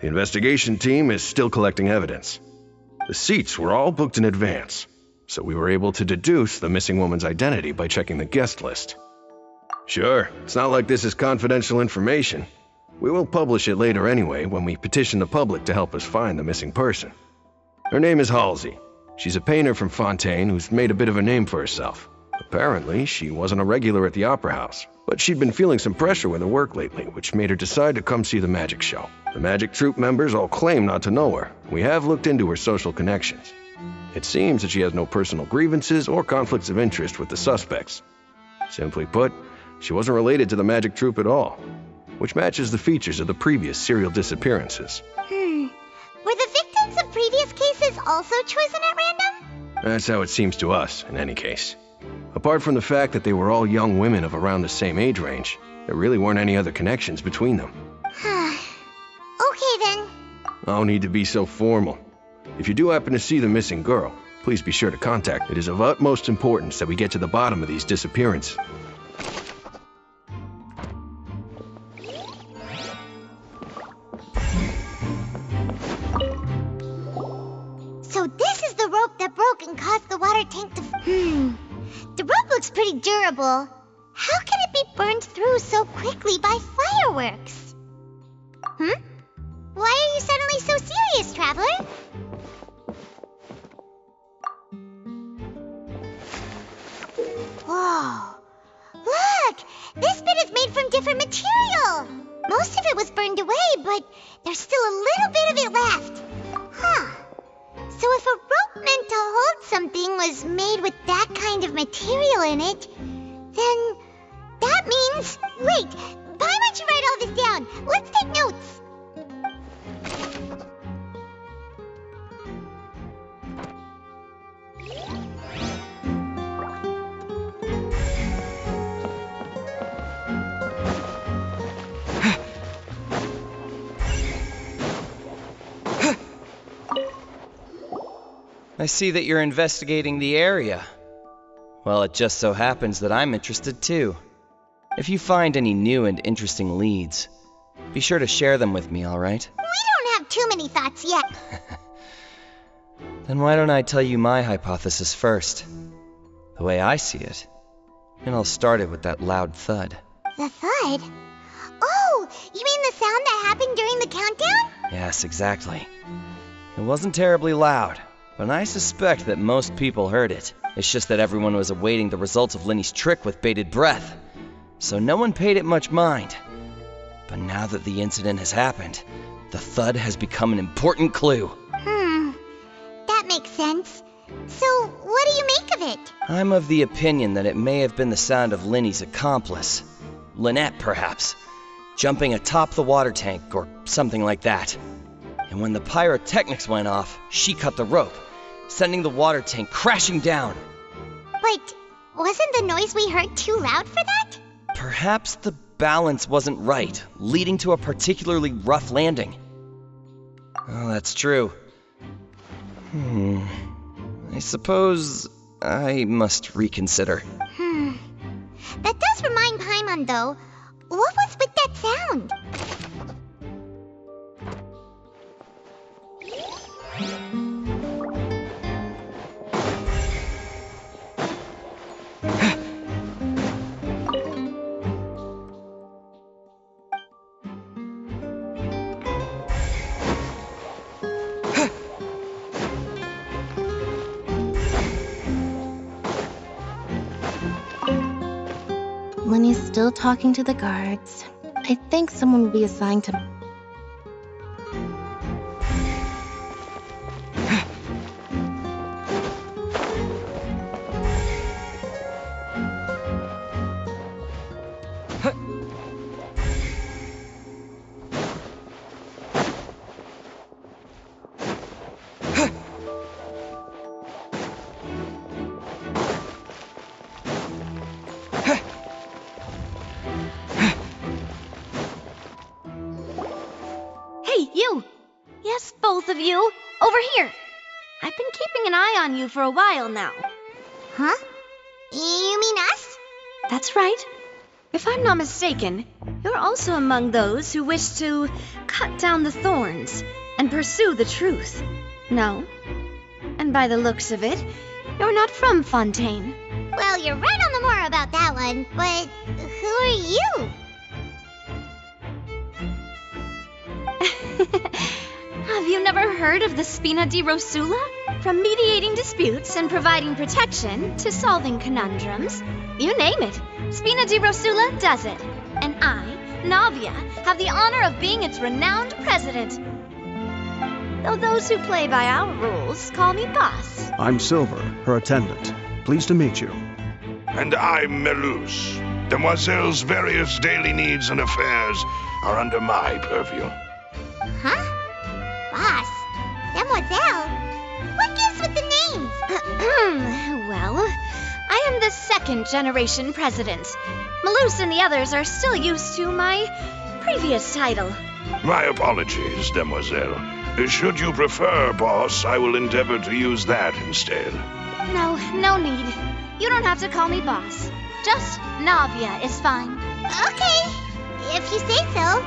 [SPEAKER 17] The investigation team is still collecting evidence. The seats were all booked in advance, so we were able to deduce the missing woman's identity by checking the guest list. Sure, it's not like this is confidential information. We will publish it later anyway when we petition the public to help us find the missing person. Her name is Halsey. She's a painter from Fontaine who's made a bit of a name for herself. Apparently, she wasn't a regular at the Opera House, but she'd been feeling some pressure with her work lately, which made her decide to come see the magic show. The Magic Troupe members all claim not to know her. We have looked into her social connections. It seems that she has no personal grievances or conflicts of interest with the suspects. Simply put, she wasn't related to the Magic Troupe at all, which matches the features of the previous serial disappearances.
[SPEAKER 1] Were the victims of previous cases also chosen at random?
[SPEAKER 17] That's how it seems to us, in any case. Apart from the fact that they were all young women of around the same age range, there really weren't any other connections between them.
[SPEAKER 1] Okay then.
[SPEAKER 17] No need to be so formal. If you do happen to see the missing girl, please be sure to contact. It is of utmost importance that we get to the bottom of these disappearances.
[SPEAKER 1] So this is the rope that broke and caused the water tank to... The rope looks pretty durable. How can it be burned through so quickly by fireworks? Why are you suddenly so serious, Traveler? Whoa. Look! This bit is made from different material. Most of it was burned away, but there's still a little bit of it left. So if a rope meant to hold something was made with that kind of material in it, then that means... Wait, why don't you write all this down? Let's take notes.
[SPEAKER 22] I see that you're investigating the area. Well, it just so happens that I'm interested too. If you find any new and interesting leads, be sure to share them with me, alright?
[SPEAKER 1] We don't have too many thoughts yet.
[SPEAKER 22] Then why don't I tell you my hypothesis first? The way I see it. And I'll start it with that loud thud.
[SPEAKER 1] The thud? Oh, you mean the sound that happened during the countdown?
[SPEAKER 22] Yes, exactly. It wasn't terribly loud, but I suspect that most people heard it. It's just that everyone was awaiting the results of Linny's trick with bated breath, so no one paid it much mind. But now that the incident has happened, the thud has become an important clue.
[SPEAKER 1] That makes sense. So, what do you make of it?
[SPEAKER 22] I'm of the opinion that it may have been the sound of Linny's accomplice. Lynette, perhaps. Jumping atop the water tank or something like that. And when the pyrotechnics went off, she cut the rope, sending the water tank crashing down.
[SPEAKER 1] But wasn't the noise we heard too loud for that?
[SPEAKER 22] Perhaps the balance wasn't right, leading to a particularly rough landing. Oh, that's true. I suppose I must reconsider.
[SPEAKER 1] That does remind Paimon, though. What was with that sound?
[SPEAKER 5] Linny's still talking to the guards. I think someone will be assigned to...
[SPEAKER 10] Yes, both of you. Over here. I've been keeping an eye on you for a while now.
[SPEAKER 1] Huh? You mean us?
[SPEAKER 10] That's right. If I'm not mistaken, you're also among those who wish to cut down the thorns and pursue the truth. No? And by the looks of it, you're not from Fontaine.
[SPEAKER 1] Well, you're right on the more about that one, but who are you?
[SPEAKER 10] Have you never heard of the Spina di Rosula? From mediating disputes and providing protection to solving conundrums, you name it, Spina di Rosula does it. And I, Navia, have the honor of being its renowned president. Though those who play by our rules call me boss.
[SPEAKER 2] I'm Silver, her attendant. Pleased to meet you.
[SPEAKER 12] And I'm Melus. Demoiselle's various daily needs and affairs are under my purview.
[SPEAKER 1] Huh? Boss? Demoiselle? What gives with the names?
[SPEAKER 10] Well, I am the second generation president. Melus and the others are still used to my previous title.
[SPEAKER 12] My apologies, Demoiselle. Should you prefer, boss, I will endeavor to use that instead.
[SPEAKER 10] No need. You don't have to call me boss. Just Navia is fine.
[SPEAKER 1] Okay, if you say so.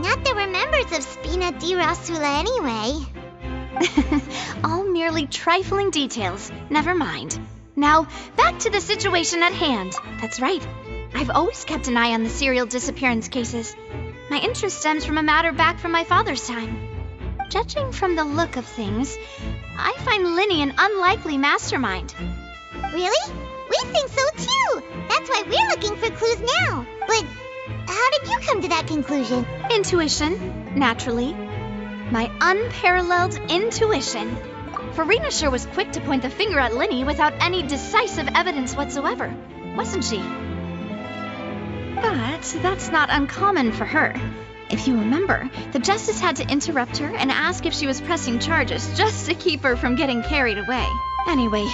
[SPEAKER 1] Not that we're members of Spina di Rosula anyway.
[SPEAKER 10] All merely trifling details. Never mind. Now, back to the situation at hand. That's right. I've always kept an eye on the serial disappearance cases. My interest stems from a matter back from my father's time. Judging from the look of things, I find Linny an unlikely mastermind.
[SPEAKER 1] Really? We think so too! That's why we're looking for clues now. But how did you come to that conclusion?
[SPEAKER 10] Intuition, naturally. My unparalleled intuition. Noirceur was quick to point the finger at Linny without any decisive evidence whatsoever, wasn't she? But that's not uncommon for her. If you remember, the justice had to interrupt her and ask if she was pressing charges just to keep her from getting carried away. Anyway,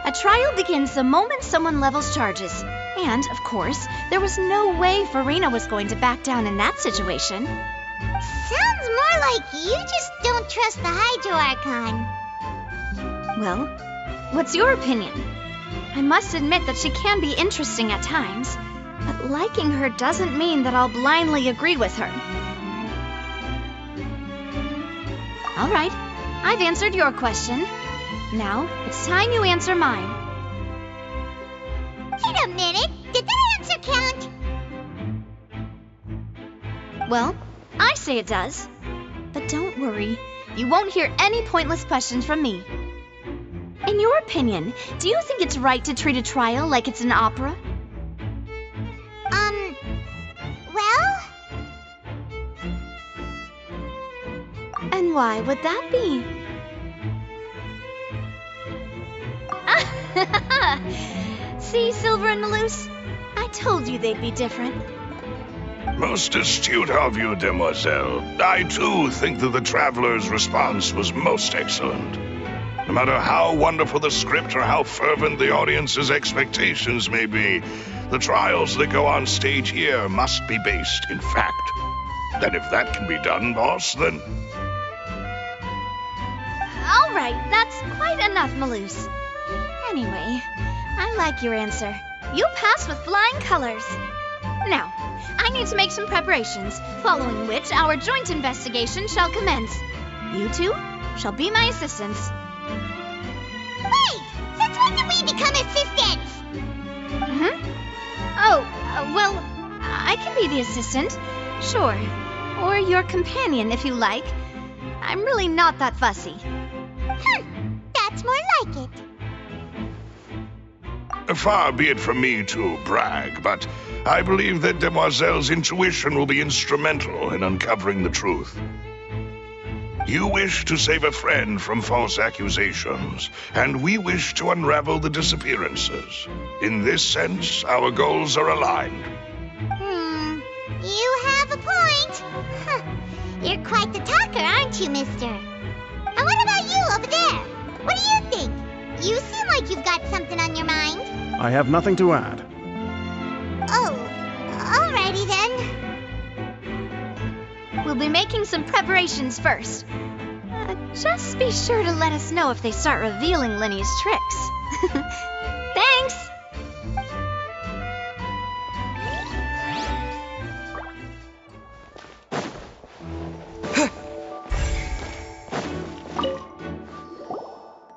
[SPEAKER 10] a trial begins the moment someone levels charges. And, of course, there was no way Farina was going to back down in that situation.
[SPEAKER 1] Sounds more like you just don't trust the Hydro Archon.
[SPEAKER 10] Well, what's your opinion? I must admit that she can be interesting at times, but liking her doesn't mean that I'll blindly agree with her. All right, I've answered your question. Now, it's time you answer mine.
[SPEAKER 1] Wait a minute, did that answer count?
[SPEAKER 10] Well, I say it does. But don't worry, you won't hear any pointless questions from me. In your opinion, do you think it's right to treat a trial like it's an opera?
[SPEAKER 1] Well?
[SPEAKER 10] And why would that be? See, Silver and Maloose? I told you they'd be different.
[SPEAKER 3] Most astute of you, demoiselle. I too think that the traveler's response was most excellent. No matter how wonderful the script or how fervent the audience's expectations may be, the trials that go on stage here must be based in fact. And if that can be done, boss, then...
[SPEAKER 10] All right, that's quite enough, Maloose. Anyway, I like your answer. You passed with flying colors. Now, I need to make some preparations, following which our joint investigation shall commence. You two shall be my assistants.
[SPEAKER 1] Wait! Since when did we become assistants?
[SPEAKER 10] Well, I can be the assistant, sure. Or your companion, if you like. I'm really not that fussy.
[SPEAKER 1] That's more like it.
[SPEAKER 3] Far be it from me to brag, but I believe that Demoiselle's intuition will be instrumental in uncovering the truth. You wish to save a friend from false accusations, and we wish to unravel the disappearances. In this sense, our goals are aligned.
[SPEAKER 1] You have a point. You're quite the talker, aren't you, mister? And what about you over there? What do you think? You seem like you've got something on your mind.
[SPEAKER 2] I have nothing to add.
[SPEAKER 1] Oh, alrighty then.
[SPEAKER 10] We'll be making some preparations first. Just be sure to let us know if they start revealing Lenny's tricks. Thanks!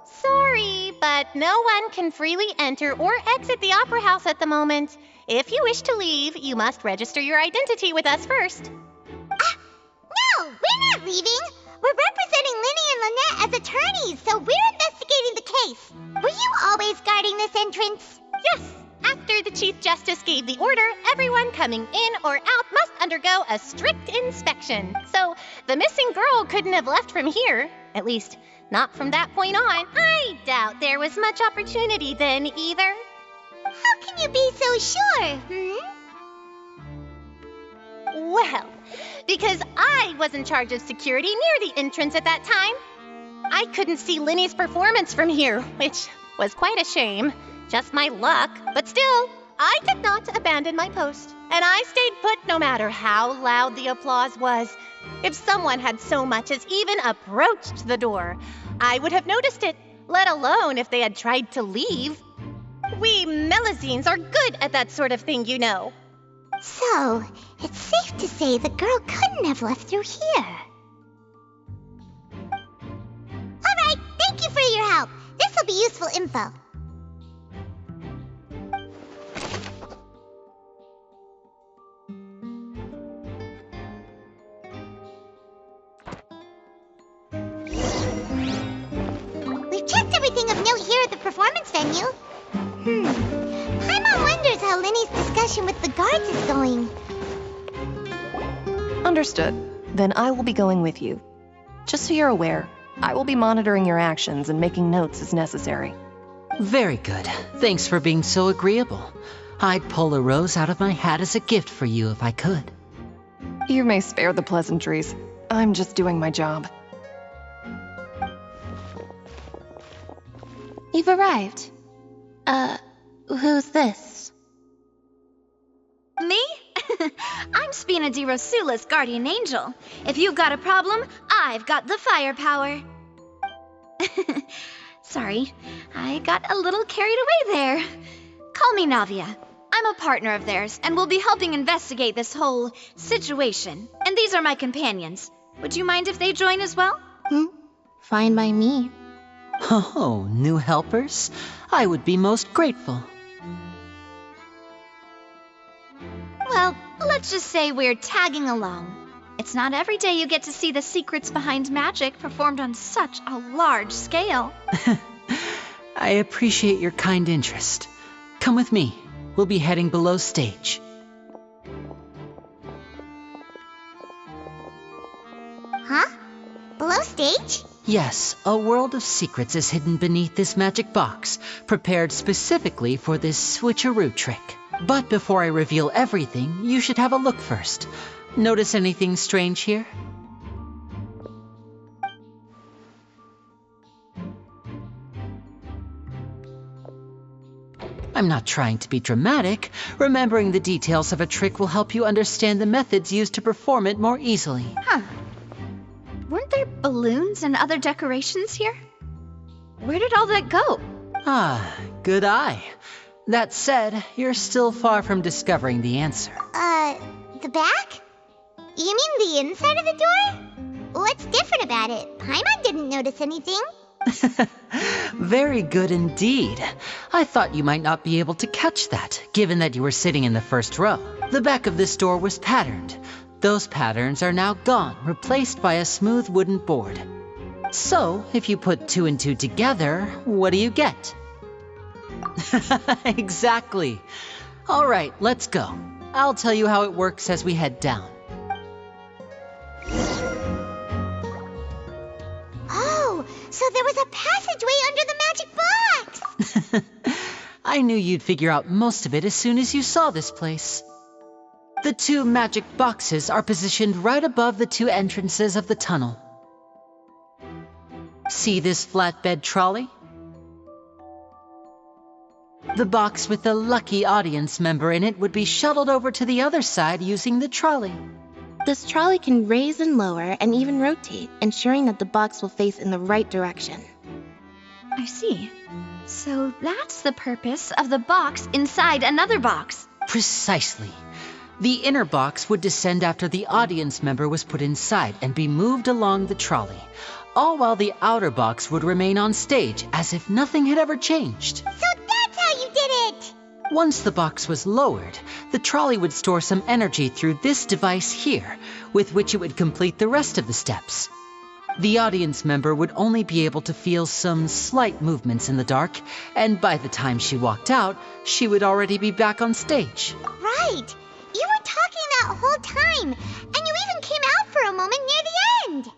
[SPEAKER 8] Sorry, but no one can freely enter or exit the Opera House at the moment. If you wish to leave, you must register your identity with us first.
[SPEAKER 1] No, we're not leaving. We're representing Linny and Lynette as attorneys, so we're investigating the case. Were you always guarding this entrance?
[SPEAKER 8] Yes. After the Chief Justice gave the order, everyone coming in or out must undergo a strict inspection. So the missing girl couldn't have left from here. At least, not from that point on. I doubt there was much opportunity then either.
[SPEAKER 1] How can you be so sure,
[SPEAKER 8] Well, because I was in charge of security near the entrance at that time. I couldn't see Linny's performance from here, which was quite a shame. Just my luck, but still, I did not abandon my post. And I stayed put no matter how loud the applause was. If someone had so much as even approached the door, I would have noticed it, let alone if they had tried to leave. We Melusines are good at that sort of thing, you know.
[SPEAKER 1] So, it's safe to say the girl couldn't have left through here. Alright, thank you for your help. This will be useful info. We've checked everything of note here at the performance venue. Paimon wonders how Linny's discussion with the guards is going.
[SPEAKER 23] Understood. Then I will be going with you. Just so you're aware, I will be monitoring your actions and making notes as necessary.
[SPEAKER 6] Very good. Thanks for being so agreeable. I'd pull a rose out of my hat as a gift for you if I could.
[SPEAKER 23] You may spare the pleasantries. I'm just doing my job.
[SPEAKER 5] You've arrived. Who's this?
[SPEAKER 10] Me? I'm Spina di Rosula's guardian angel. If you've got a problem, I've got the firepower. Sorry, I got a little carried away there. Call me Navia. I'm a partner of theirs, and we'll be helping investigate this whole situation. And these are my companions. Would you mind if they join as well?
[SPEAKER 5] Fine by me.
[SPEAKER 6] Oh, new helpers? I would be most grateful.
[SPEAKER 10] Well, let's just say we're tagging along. It's not every day you get to see the secrets behind magic performed on such a large scale.
[SPEAKER 6] I appreciate your kind interest. Come with me. We'll be heading below stage.
[SPEAKER 1] Huh? Below stage?
[SPEAKER 6] Yes, a world of secrets is hidden beneath this magic box, prepared specifically for this switcheroo trick. But before I reveal everything, you should have a look first. Notice anything strange here? I'm not trying to be dramatic. Remembering the details of a trick will help you understand the methods used to perform it more easily.
[SPEAKER 4] Huh. Weren't there balloons and other decorations here? Where did all that go?
[SPEAKER 6] Ah, good eye. That said, you're still far from discovering the answer.
[SPEAKER 1] The back? You mean the inside of the door? What's different about it? Paimon didn't notice anything.
[SPEAKER 6] Very good indeed. I thought you might not be able to catch that, given that you were sitting in the first row. The back of this door was patterned. Those patterns are now gone, replaced by a smooth wooden board. So, if you put 2 and 2 together, what do you get? Exactly. All right, let's go. I'll tell you how it works as we head down.
[SPEAKER 1] Oh, so there was a passageway under the magic box!
[SPEAKER 6] I knew you'd figure out most of it as soon as you saw this place. The 2 magic boxes are positioned right above the 2 entrances of the tunnel. See this flatbed trolley? The box with the lucky audience member in it would be shuttled over to the other side using the trolley.
[SPEAKER 5] This trolley can raise and lower and even rotate, ensuring that the box will face in the right direction.
[SPEAKER 4] I see. So that's the purpose of the box inside another box.
[SPEAKER 6] Precisely. The inner box would descend after the audience member was put inside and be moved along the trolley, all while the outer box would remain on stage as if nothing had ever changed.
[SPEAKER 1] So that's how you did it!
[SPEAKER 6] Once the box was lowered, the trolley would store some energy through this device here, with which it would complete the rest of the steps. The audience member would only be able to feel some slight movements in the dark, and by the time she walked out, she would already be back on stage.
[SPEAKER 1] Right! You were talking that whole time, and you even came out for a moment near the end!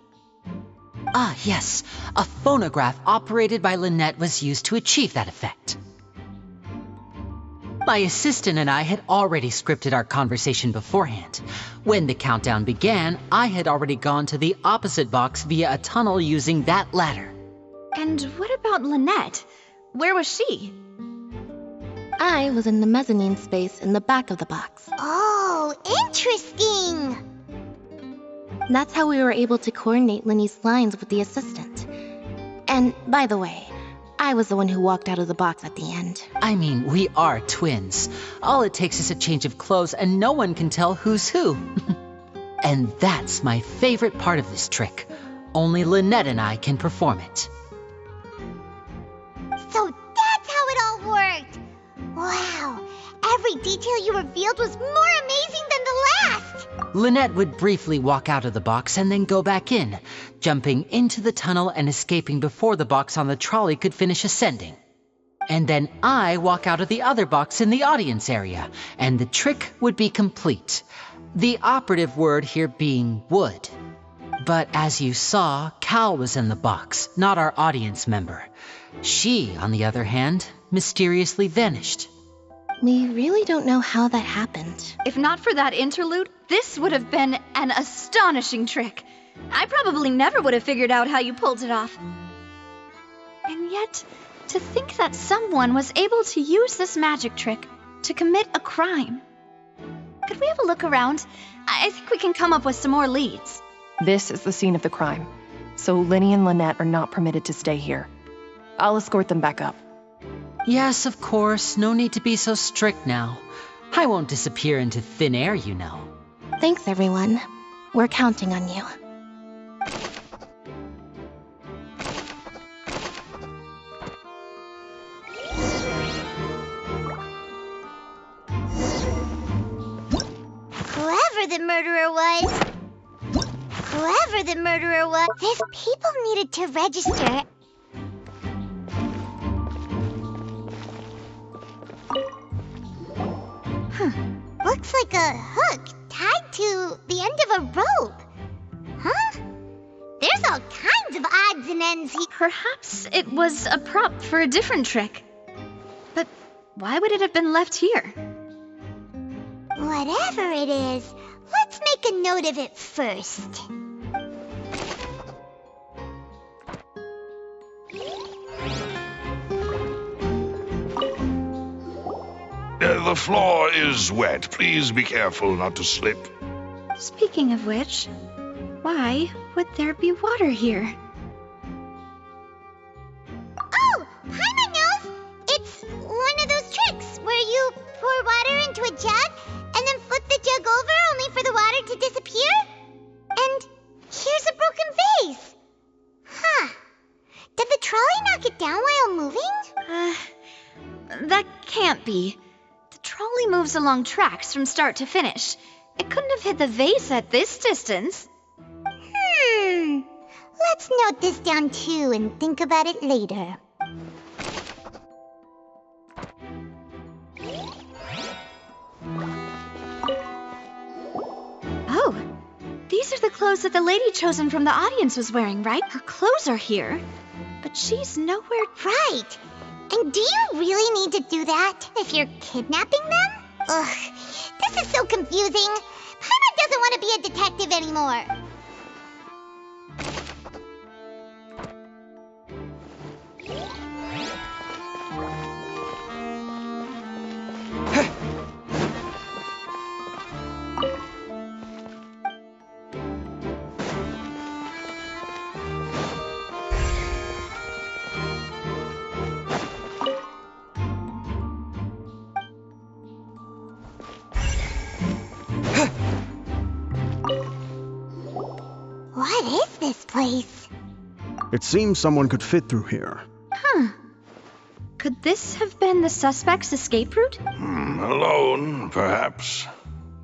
[SPEAKER 6] Ah, yes. A phonograph operated by Lynette was used to achieve that effect. My assistant and I had already scripted our conversation beforehand. When the countdown began, I had already gone to the opposite box via a tunnel using that ladder.
[SPEAKER 4] And what about Lynette? Where was she?
[SPEAKER 5] I was in the mezzanine space in the back of the box.
[SPEAKER 1] Oh, interesting!
[SPEAKER 5] That's how we were able to coordinate Linny's lines with the assistant. And, by the way, I was the one who walked out of the box at the end.
[SPEAKER 6] I mean, we are twins. All it takes is a change of clothes and no one can tell who's who. And that's my favorite part of this trick. Only Lynette and I can perform it.
[SPEAKER 1] So that's how it all worked! Wow! Every detail you revealed was more amazing than the last!
[SPEAKER 6] Lynette would briefly walk out of the box and then go back in, jumping into the tunnel and escaping before the box on the trolley could finish ascending. And then I walk out of the other box in the audience area, and the trick would be complete. The operative word here being would. But as you saw, Cal was in the box, not our audience member. She, on the other hand, mysteriously vanished.
[SPEAKER 5] We really don't know how that happened.
[SPEAKER 4] If not for that interlude, this would have been an astonishing trick. I probably never would have figured out how you pulled it off. And yet, to think that someone was able to use this magic trick to commit a crime. Could we have a look around? I think we can come up with some more leads.
[SPEAKER 23] This is the scene of the crime, so Linny and Lynette are not permitted to stay here. I'll escort them back up.
[SPEAKER 6] Yes, of course. No need to be so strict now. I won't disappear into thin air, you know.
[SPEAKER 5] Thanks, everyone. We're counting on you.
[SPEAKER 1] Whoever the murderer was, these people needed to register. Looks like a hook tied to the end of a rope. Huh? There's all kinds kinds of odds and ends he...
[SPEAKER 4] Perhaps it was a prop for a different trick. But why would it have been left here?
[SPEAKER 1] Whatever it is, let's make a note of it first.
[SPEAKER 3] The floor is wet. Please be careful not to slip.
[SPEAKER 4] Speaking of which, why would there be water here?
[SPEAKER 1] Oh, Paimon knows! It's one of those tricks where you pour water into a jug and then flip the jug over only for the water to disappear. And here's a broken vase. Huh. Did the trolley knock it down while moving?
[SPEAKER 4] That can't be. The trolley moves along tracks from start to finish. It couldn't have hit the vase at this distance.
[SPEAKER 1] Let's note this down too and think about it later.
[SPEAKER 4] Oh, these are the clothes that the lady chosen from the audience was wearing, right? Her clothes are here, but she's nowhere.
[SPEAKER 1] Right. And do you really need to do that if you're kidnapping them? Ugh, this is so confusing. Paimon doesn't want to be a detective anymore. What is this place?
[SPEAKER 2] It seems someone could fit through here.
[SPEAKER 4] Huh. Could this have been the suspect's escape route?
[SPEAKER 3] Alone, perhaps.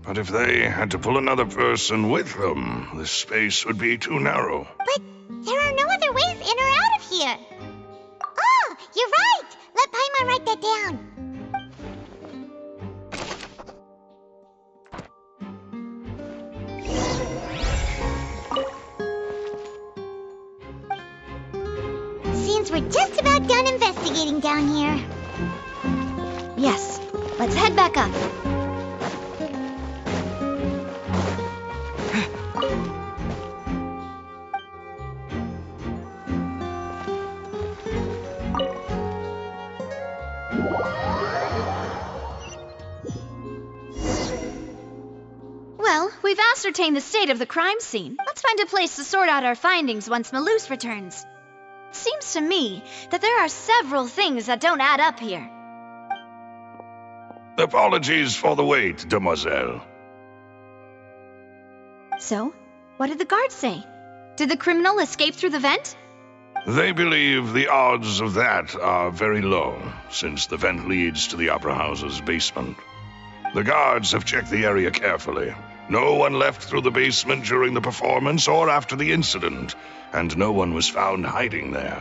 [SPEAKER 3] But if they had to pull another person with them, this space would be too narrow.
[SPEAKER 1] But there are no other ways in or out of here. Oh, you're right! Let Paimon write that down. Seems we're just about done investigating down here.
[SPEAKER 4] Yes, let's head back up. Well, we've ascertained the state of the crime scene. Let's find a place to sort out our findings once Malus returns. It seems to me that there are several things that don't add up here.
[SPEAKER 3] Apologies for the wait, demoiselle.
[SPEAKER 4] So, what did the guards say? Did the criminal escape through the vent?
[SPEAKER 3] They believe the odds of that are very low, since the vent leads to the Opera House's basement. The guards have checked the area carefully. No one left through the basement during the performance or after the incident, and no one was found hiding there.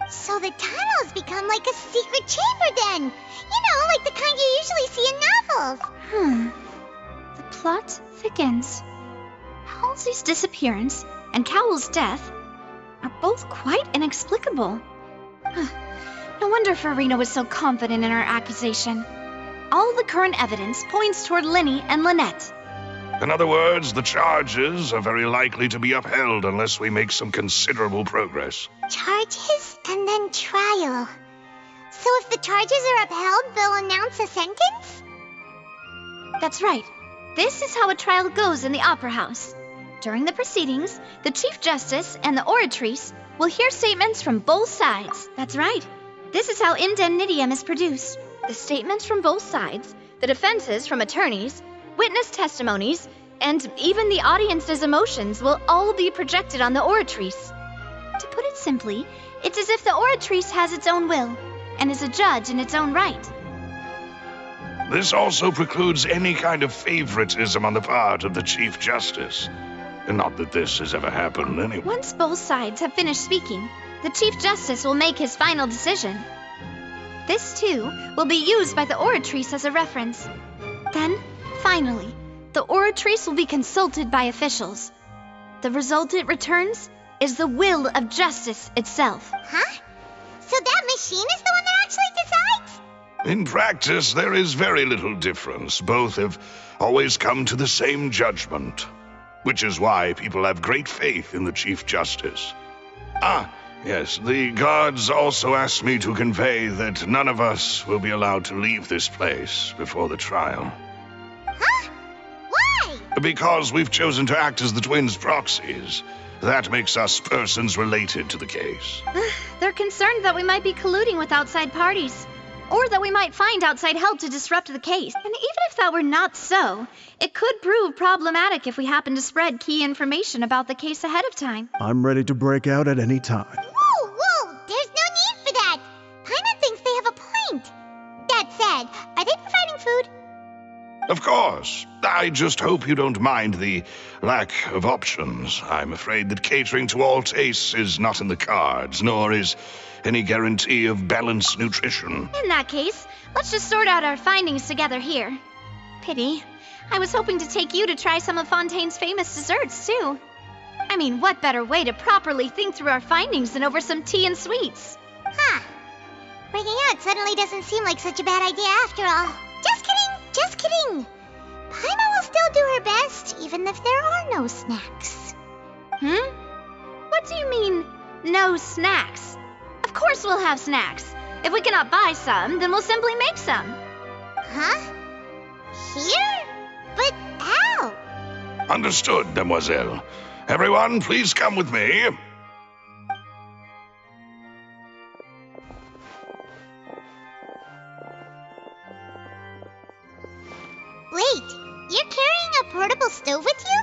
[SPEAKER 1] So the tunnels become like a secret chamber then! You know, like the kind you usually see in novels.
[SPEAKER 4] The plot thickens. Halsey's disappearance and Cowell's death are both quite inexplicable. No wonder Farina was so confident in her accusation. All the current evidence points toward Linny and Lynette.
[SPEAKER 3] In other words, the charges are very likely to be upheld unless we make some considerable progress.
[SPEAKER 1] Charges and then trial. So if the charges are upheld, they'll announce a sentence?
[SPEAKER 4] That's right. This is how a trial goes in the Opera House. During the proceedings, the Chief Justice and the Oratrice will hear statements from both sides. That's right. This is how indemnitium is produced. The statements from both sides, the defenses from attorneys, witness testimonies, and even the audience's emotions will all be projected on the Oratrice. To put it simply, it's as if the Oratrice has its own will and is a judge in its own right.
[SPEAKER 3] This also precludes any kind of favoritism on the part of the Chief Justice. Not that this has ever happened anyway.
[SPEAKER 4] Once both sides have finished speaking, the Chief Justice will make his final decision. This, too, will be used by the Oratrice as a reference. Then, finally, the Oratrice will be consulted by officials. The result it returns is the will of justice itself.
[SPEAKER 1] Huh? So that machine is the one that actually decides?
[SPEAKER 3] In practice, there is very little difference. Both have always come to the same judgment, which is why people have great faith in the Chief Justice. Ah, yes, the guards also asked me to convey that none of us will be allowed to leave this place before the trial.
[SPEAKER 1] Huh? Why?
[SPEAKER 3] Because we've chosen to act as the twins' proxies. That makes us persons related to the case.
[SPEAKER 4] They're concerned that we might be colluding with outside parties, or that we might find outside help to disrupt the case. And even if that were not so, it could prove problematic if we happen to spread key information about the case ahead of time.
[SPEAKER 2] I'm ready to break out at any time.
[SPEAKER 1] Whoa! There's no need for that! Paimon thinks they have a point. That said, are they providing food?
[SPEAKER 3] Of course. I just hope you don't mind the lack of options. I'm afraid that catering to all tastes is not in the cards, nor is any guarantee of balanced nutrition.
[SPEAKER 4] In that case, let's just sort out our findings together here. Pity. I was hoping to take you to try some of Fontaine's famous desserts, too. I mean, what better way to properly think through our findings than over some tea and sweets?
[SPEAKER 1] Huh. Breaking out suddenly doesn't seem like such a bad idea after all. Just kidding! Just kidding! Paimon will still do her best, even if there are no snacks.
[SPEAKER 4] What do you mean, no snacks? Of course we'll have snacks. If we cannot buy some, then we'll simply make some.
[SPEAKER 1] Huh? Here? But how?
[SPEAKER 3] Understood, demoiselle. Everyone, please come with me.
[SPEAKER 1] Wait, you're carrying a portable stove with you?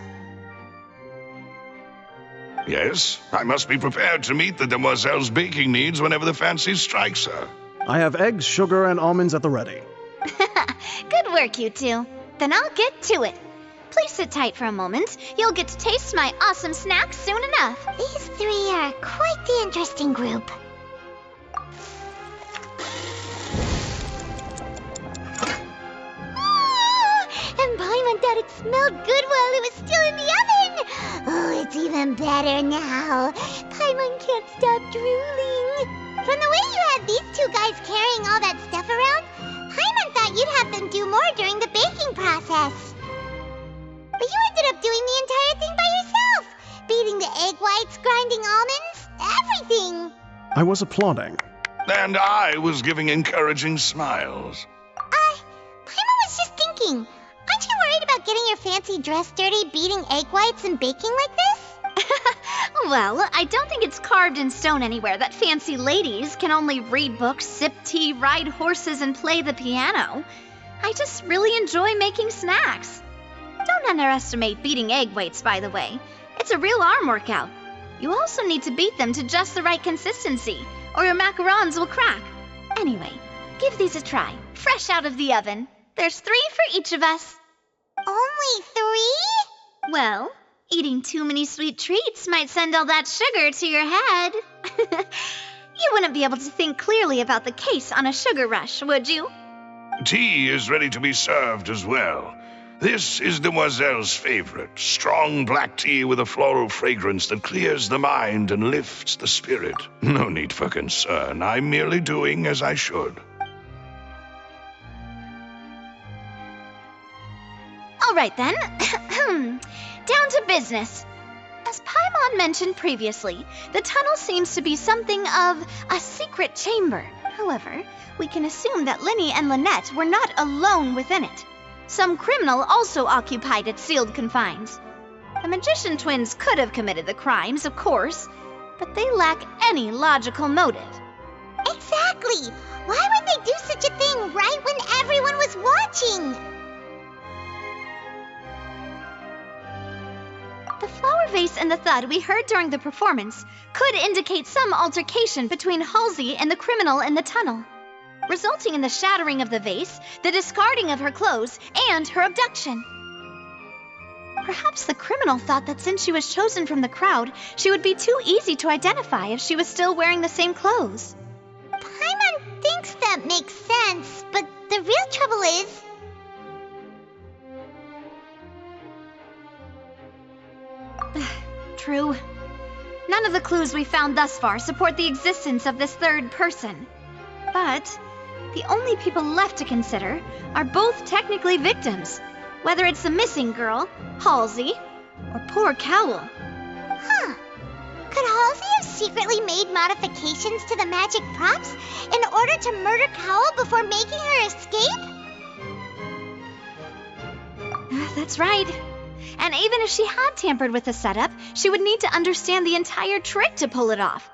[SPEAKER 3] Yes, I must be prepared to meet the demoiselle's baking needs whenever the fancy strikes her.
[SPEAKER 2] I have eggs, sugar, and almonds at the ready.
[SPEAKER 4] Good work, you two. Then I'll get to it. Please sit tight for a moment. You'll get to taste my awesome snacks soon enough.
[SPEAKER 1] These three are quite the interesting group. And Paimon thought it smelled good while it was still in the oven. Oh, it's even better now. Paimon can't stop drooling. From the way you had these two guys carrying all that stuff around, Paimon thought you'd have them do more during the baking process. But you ended up doing the entire thing by yourself. Beating the egg whites, grinding almonds, everything.
[SPEAKER 2] I was applauding.
[SPEAKER 3] And I was giving encouraging smiles.
[SPEAKER 1] Paimon was just thinking, aren't you worried about getting your fancy dress dirty beating egg whites and baking like this?
[SPEAKER 4] Well, I don't think it's carved in stone anywhere that fancy ladies can only read books, sip tea, ride horses, and play the piano. I just really enjoy making snacks. Don't underestimate beating egg whites, by the way. It's a real arm workout. You also need to beat them to just the right consistency, or your macarons will crack. Anyway, give these a try, fresh out of the oven. There's 3 for each of us.
[SPEAKER 1] Only 3?
[SPEAKER 4] Well, eating too many sweet treats might send all that sugar to your head. You wouldn't be able to think clearly about the case on a sugar rush, would you?
[SPEAKER 3] Tea is ready to be served as well. This is Demoiselle's favorite, strong black tea with a floral fragrance that clears the mind and lifts the spirit. No need for concern. I'm merely doing as I should.
[SPEAKER 4] All right then. Down to business. As Paimon mentioned previously, the tunnel seems to be something of a secret chamber. However, we can assume that Linny and Lynette were not alone within it. Some criminal also occupied its sealed confines. The magician twins could have committed the crimes, of course, but they lack any logical motive.
[SPEAKER 1] Exactly! Why would they do such a thing right when everyone was watching?
[SPEAKER 4] The flower vase and the thud we heard during the performance could indicate some altercation between Halsey and the criminal in the tunnel, resulting in the shattering of the vase, the discarding of her clothes, and her abduction. Perhaps the criminal thought that since she was chosen from the crowd, she would be too easy to identify if she was still wearing the same clothes.
[SPEAKER 1] Paimon thinks that makes sense, but the real trouble is...
[SPEAKER 4] True. None of the clues we found thus far support the existence of this third person. But the only people left to consider are both technically victims, whether it's the missing girl, Halsey, or poor Cowl.
[SPEAKER 1] Huh. Could Halsey have secretly made modifications to the magic props in order to murder Cowl before making her escape?
[SPEAKER 4] That's right. And even if she had tampered with the setup, she would need to understand the entire trick to pull it off.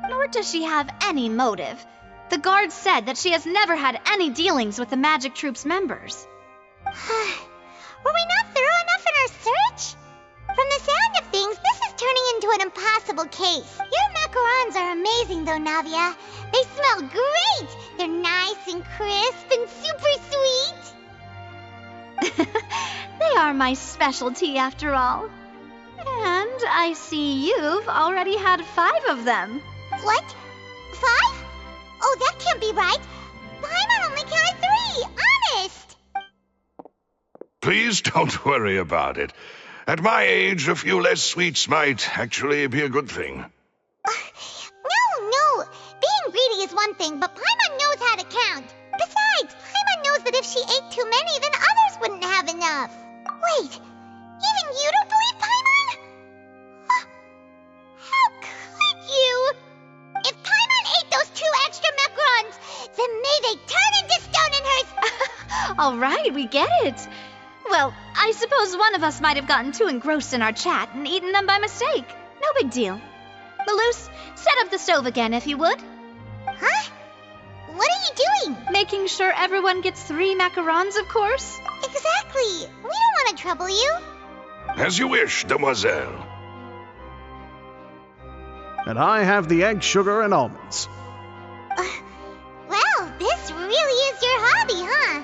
[SPEAKER 4] Nor does she have any motive. The guards said that she has never had any dealings with the Magic Troop's members.
[SPEAKER 1] Were we not thorough enough in our search? From the sound of things, this is turning into an impossible case. Your macarons are amazing, though, Navia. They smell great! They're nice and crisp and super sweet!
[SPEAKER 4] They are my specialty, after all. And I see you've already had 5 of them.
[SPEAKER 1] What? 5? Oh, that can't be right. Paimon only counted 3, honest!
[SPEAKER 3] Please don't worry about it. At my age, a few less sweets might actually be a good thing.
[SPEAKER 1] No. Being greedy is one thing, but Paimon knows how to count. Besides, Paimon knows that if she ate too many, then others wouldn't have enough. Wait, even you don't believe Paimon? How could you? If Paimon ate those 2 extra macarons, then may they turn into stone in her...
[SPEAKER 4] All right, we get it. Well, I suppose one of us might have gotten too engrossed in our chat and eaten them by mistake. No big deal. Maloose, set up the stove again if you would.
[SPEAKER 1] Huh? What are you doing?
[SPEAKER 4] Making sure everyone gets 3 macarons, of course.
[SPEAKER 1] Exactly. We don't want to trouble you.
[SPEAKER 3] As you wish, demoiselle.
[SPEAKER 2] And I have the egg, sugar, and almonds.
[SPEAKER 1] Well, this really is your hobby, huh?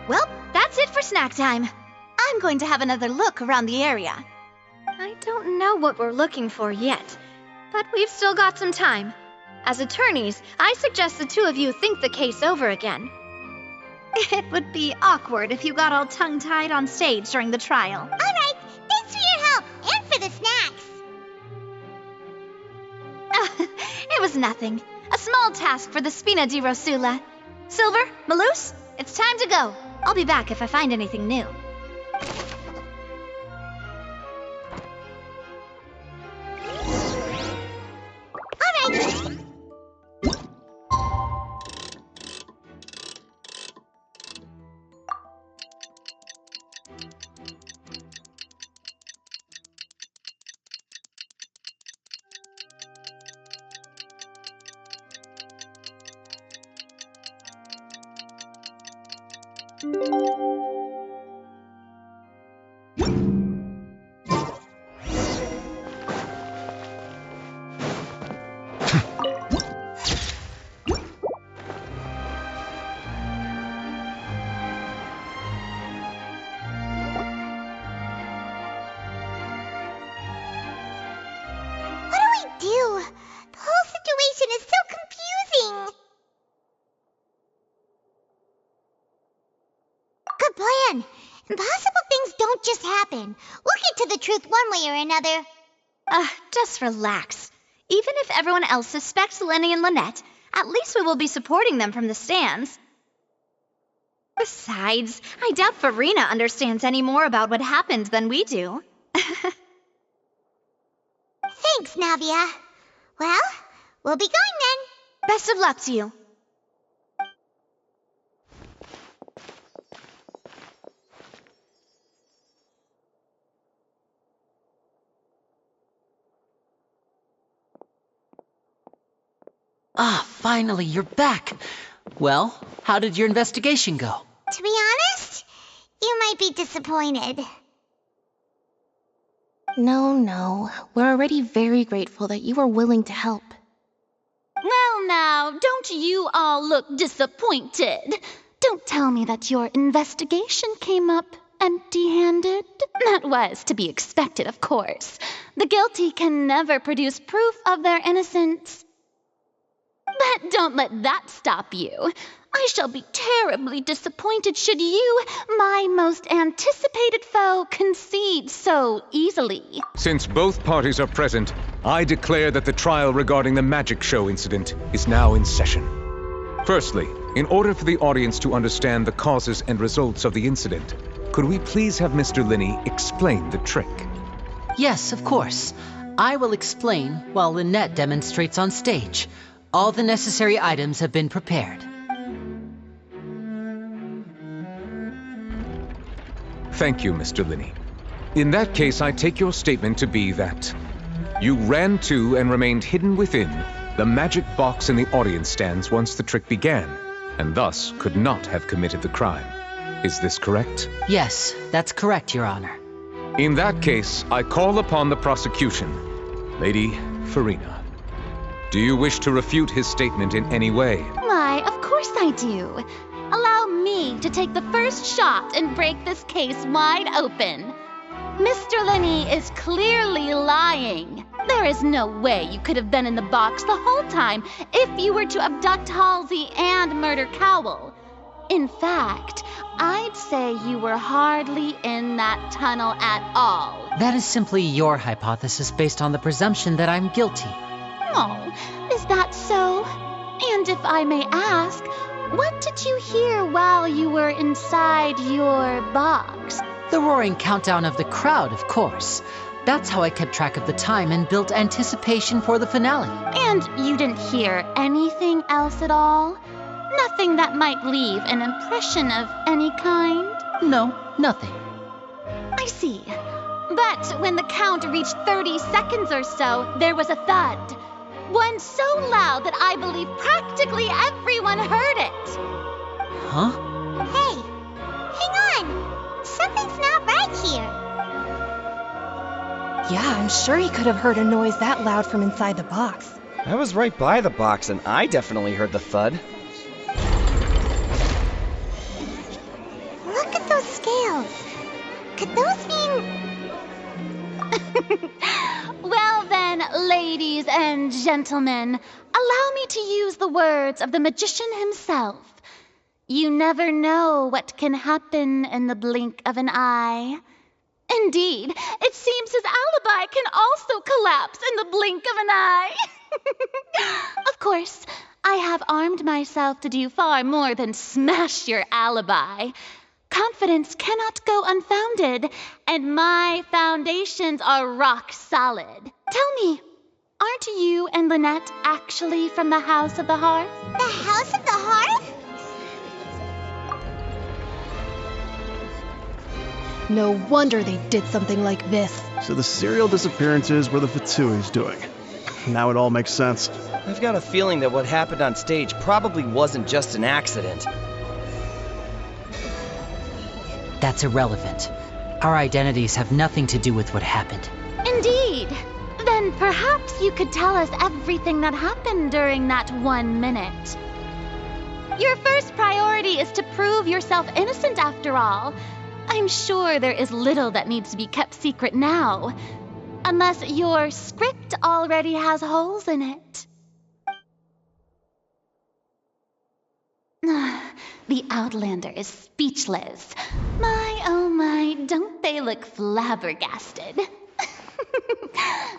[SPEAKER 4] Well, that's it for snack time. I'm going to have another look around the area. I don't know what we're looking for yet, but we've still got some time. As attorneys, I suggest the 2 of you think the case over again. It would be awkward if you got all tongue-tied on stage during the trial.
[SPEAKER 1] All right, thanks for your help and for the snacks.
[SPEAKER 4] It was nothing. A small task for the Spina di Rosula. Silver, Maloose, it's time to go. I'll be back if I find anything new.
[SPEAKER 1] All right. Impossible things don't just happen. We'll get to the truth one way or another.
[SPEAKER 4] Just relax. Even if everyone else suspects Lenny and Lynette, at least we will be supporting them from the stands. Besides, I doubt Farina understands any more about what happened than we do.
[SPEAKER 1] Thanks, Navia. Well, we'll be going then.
[SPEAKER 4] Best of luck to you.
[SPEAKER 6] Ah, finally, you're back. Well, how did your investigation go?
[SPEAKER 1] To be honest, you might be disappointed.
[SPEAKER 5] No. We're already very grateful that you were willing to help.
[SPEAKER 7] Well, now, don't you all look disappointed? Don't tell me that your investigation came up empty-handed. That was to be expected, of course. The guilty can never produce proof of their innocence. But Don't let that stop you. I shall be terribly disappointed should you, my most anticipated foe, concede so easily.
[SPEAKER 18] Since both parties are present, I declare that the trial regarding the magic show incident is now in session. Firstly, in order for the audience to understand the causes and results of the incident, could we please have Mr. Linney explain the trick?
[SPEAKER 6] Yes, of course. I will explain while Lynette demonstrates on stage. All the necessary items have been prepared.
[SPEAKER 18] Thank you, Mr. Linney. In that case, I take your statement to be that you ran to and remained hidden within the magic box in the audience stands once the trick began, and thus could not have committed the crime. Is this correct?
[SPEAKER 6] Yes, that's correct, Your Honor.
[SPEAKER 18] In that case, I call upon the prosecution. Lady Farina, do you wish to refute his statement in any way?
[SPEAKER 7] Why, of course I do. Allow me to take the first shot and break this case wide open. Mr. Linney is clearly lying. There is no way you could have been in the box the whole time if you were to abduct Halsey and murder Cowell. In fact, I'd say you were hardly in that tunnel at all.
[SPEAKER 6] That is simply your hypothesis based on the presumption that I'm guilty.
[SPEAKER 7] Oh, is that so? And if I may ask, what did you hear while you were inside your box?
[SPEAKER 6] The roaring countdown of the crowd, of course. That's how I kept track of the time and built anticipation for the finale.
[SPEAKER 7] And you didn't hear anything else at all? Nothing that might leave an impression of any kind?
[SPEAKER 6] No, nothing.
[SPEAKER 7] I see. But when the count reached 30 seconds or so, there was a thud. One so loud that I believe practically everyone heard it.
[SPEAKER 6] Huh?
[SPEAKER 1] Hey, hang on. Something's not right here.
[SPEAKER 23] Yeah, I'm sure he could have heard a noise that loud from inside the box.
[SPEAKER 22] I was right by the box, and I definitely heard the thud.
[SPEAKER 1] Look at those scales. Could those mean...
[SPEAKER 7] Well then, ladies and gentlemen, allow me to use the words of the magician himself. You never know what can happen in the blink of an eye. Indeed, it seems his alibi can also collapse in the blink of an eye. Of course, I have armed myself to do far more than smash your alibi. Confidence cannot go unfounded, and my foundations are rock solid. Tell me, aren't you and Lynette actually from the House of the Hearth?
[SPEAKER 1] The House of the Hearth?
[SPEAKER 23] No wonder they did something like this.
[SPEAKER 2] So the serial disappearances were the Fatui's doing. Now it all makes sense.
[SPEAKER 22] I've got a feeling that what happened on stage probably wasn't just an accident.
[SPEAKER 6] That's irrelevant. Our identities have nothing to do with what happened.
[SPEAKER 7] Indeed. Then perhaps you could tell us everything that happened during that 1 minute. Your first priority is to prove yourself innocent after all. I'm sure there is little that needs to be kept secret now. Unless your script already has holes in it. The Outlander is speechless. My, oh my, don't they look flabbergasted?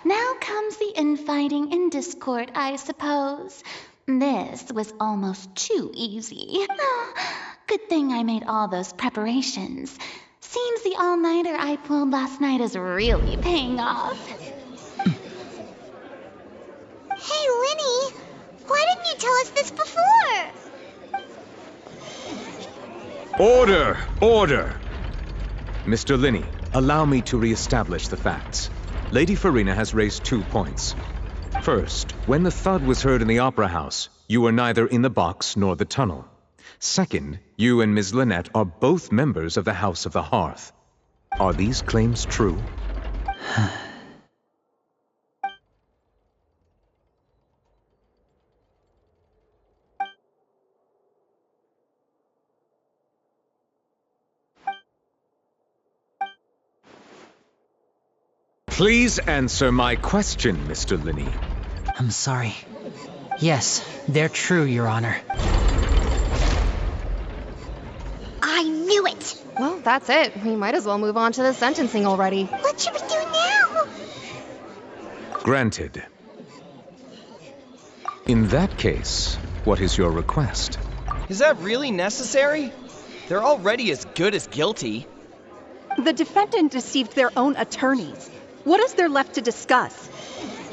[SPEAKER 7] Now comes the infighting and discord, I suppose. This was almost too easy. Good thing I made all those preparations. Seems the all-nighter I pulled last night is really paying off.
[SPEAKER 1] Hey, Linny, why didn't you tell us this before?
[SPEAKER 18] Order! Order! Mr. Linney, allow me to re-establish the facts. Lady Farina has raised 2 points. First, when the thud was heard in the Opera House, you were neither in the box nor the tunnel. Second, you and Ms. Lynette are both members of the House of the Hearth. Are these claims true? Please answer my question, Mr. Linney.
[SPEAKER 6] I'm sorry. Yes, they're true, Your Honor.
[SPEAKER 1] I knew it!
[SPEAKER 23] Well, that's it. We might as well move on to the sentencing already.
[SPEAKER 1] What should we do now?
[SPEAKER 18] Granted. In that case, what is your request?
[SPEAKER 22] Is that really necessary? They're already as good as guilty.
[SPEAKER 11] The defendant deceived their own attorneys. What is there left to discuss?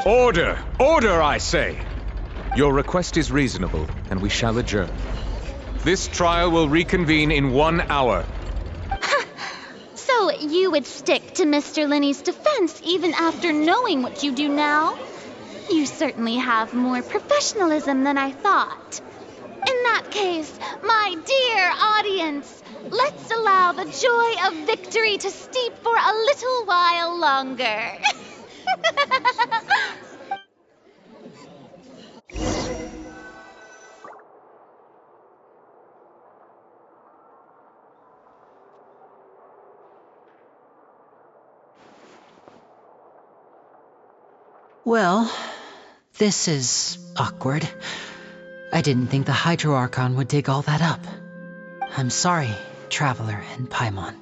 [SPEAKER 18] Order! Order, I say! Your request is reasonable, and we shall adjourn. This trial will reconvene in 1 hour.
[SPEAKER 7] So you would stick to Mr. Linney's defense even after knowing what you do now? You certainly have more professionalism than I thought. In that case, my dear audience, let's allow the joy of victory to steep for a little while longer.
[SPEAKER 6] Well, this is awkward. I didn't think the Hydro Archon would dig all that up. I'm sorry, Traveler and Paimon.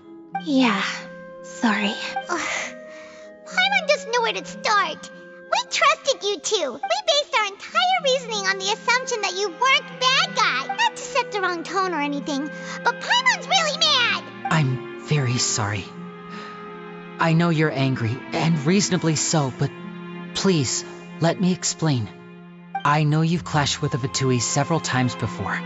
[SPEAKER 1] Yeah, sorry. Paimon just knew where to start. We trusted you two. We based our entire reasoning on the assumption that you weren't bad guy. Not to set the wrong tone or anything, but Paimon's really mad.
[SPEAKER 6] I'm very sorry. I know you're angry, and reasonably so, but please, let me explain. I know you've clashed with the Fatui several times before.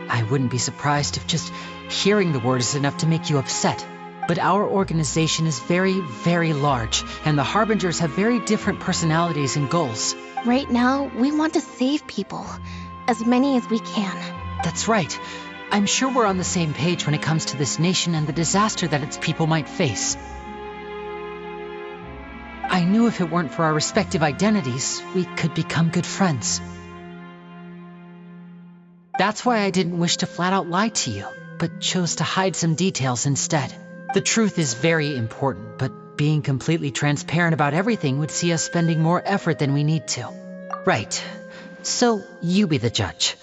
[SPEAKER 6] I wouldn't be surprised if just hearing the word is enough to make you upset. But our organization is very, very large, and the Harbingers have very different personalities and goals.
[SPEAKER 5] Right now, we want to save people. As many as we can.
[SPEAKER 6] That's right. I'm sure we're on the same page when it comes to this nation and the disaster that its people might face. I knew if it weren't for our respective identities, we could become good friends. That's why I didn't wish to flat out lie to you, but chose to hide some details instead. The truth is very important, but being completely transparent about everything would see us spending more effort than we need to. Right. So, you be the judge.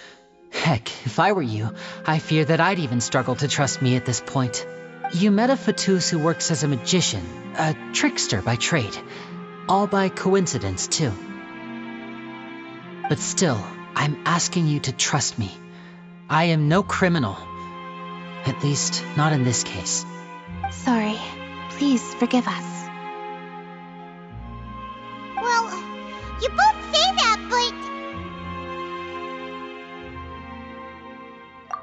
[SPEAKER 6] Heck, if I were you, I fear that I'd even struggle to trust me at this point. You met a Fatus who works as a magician, a trickster by trade. All by coincidence, too. But still, I'm asking you to trust me. I am no criminal. At least, not in this case.
[SPEAKER 5] Sorry. Please forgive us.
[SPEAKER 1] Well, you both say that, but...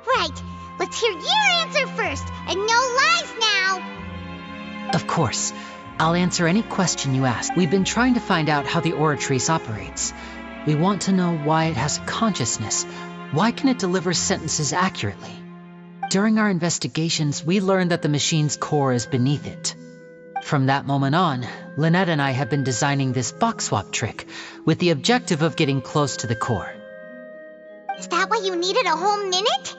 [SPEAKER 1] Right. Let's hear your answer first, and no lies now!
[SPEAKER 6] Of course. I'll answer any question you ask. We've been trying to find out how the Oratrice operates. We want to know why it has a consciousness. Why can it deliver sentences accurately? During our investigations, we learned that the machine's core is beneath it. From that moment on, Lynette and I have been designing this box swap trick with the objective of getting close to the core.
[SPEAKER 1] Is that why you needed a whole minute?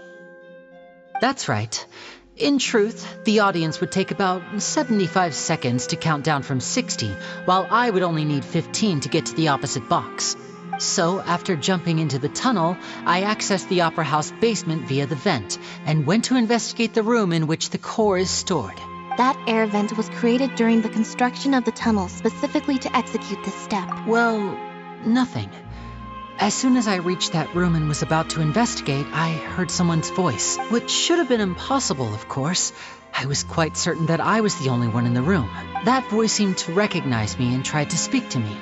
[SPEAKER 6] That's right. In truth, the audience would take about 75 seconds to count down from 60, while I would only need 15 to get to the opposite box. So, after jumping into the tunnel, I accessed the Opera House basement via the vent, and went to investigate the room in which the core is stored.
[SPEAKER 5] That air vent was created during the construction of the tunnel specifically to execute this step.
[SPEAKER 6] Well, nothing. As soon as I reached that room and was about to investigate, I heard someone's voice, which should have been impossible, of course. I was quite certain that I was the only one in the room. That voice seemed to recognize me and tried to speak to me.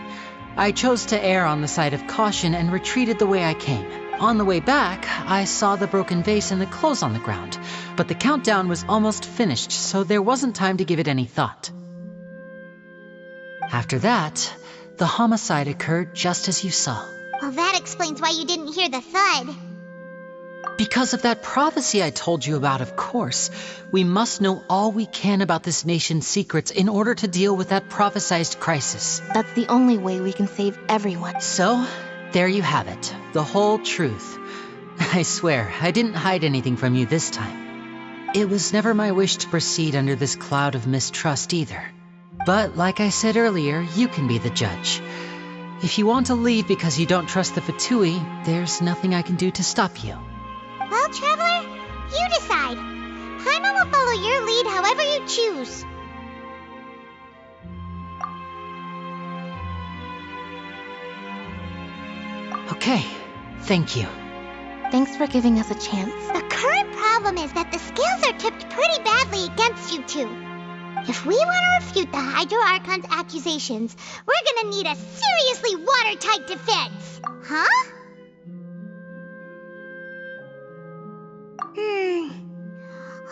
[SPEAKER 6] I chose to err on the side of caution and retreated the way I came. On the way back, I saw the broken vase and the clothes on the ground, but the countdown was almost finished, so there wasn't time to give it any thought. After that, the homicide occurred just as you saw.
[SPEAKER 1] Well, that explains why you didn't hear the thud.
[SPEAKER 6] Because of that prophecy I told you about, of course. We must know all we can about this nation's secrets in order to deal with that prophesized crisis.
[SPEAKER 5] That's the only way we can save everyone.
[SPEAKER 6] So, there you have it. The whole truth. I swear, I didn't hide anything from you this time. It was never my wish to proceed under this cloud of mistrust either. But like I said earlier, you can be the judge. If you want to leave because you don't trust the Fatui, there's nothing I can do to stop you.
[SPEAKER 1] Well, Traveler, you decide. Paimon will follow your lead however you choose.
[SPEAKER 6] Okay, thank you.
[SPEAKER 5] Thanks for giving us a chance.
[SPEAKER 1] The current problem is that the scales are tipped pretty badly against you two. If we want to refute the Hydro Archon's accusations, we're gonna need a seriously watertight defense. Huh?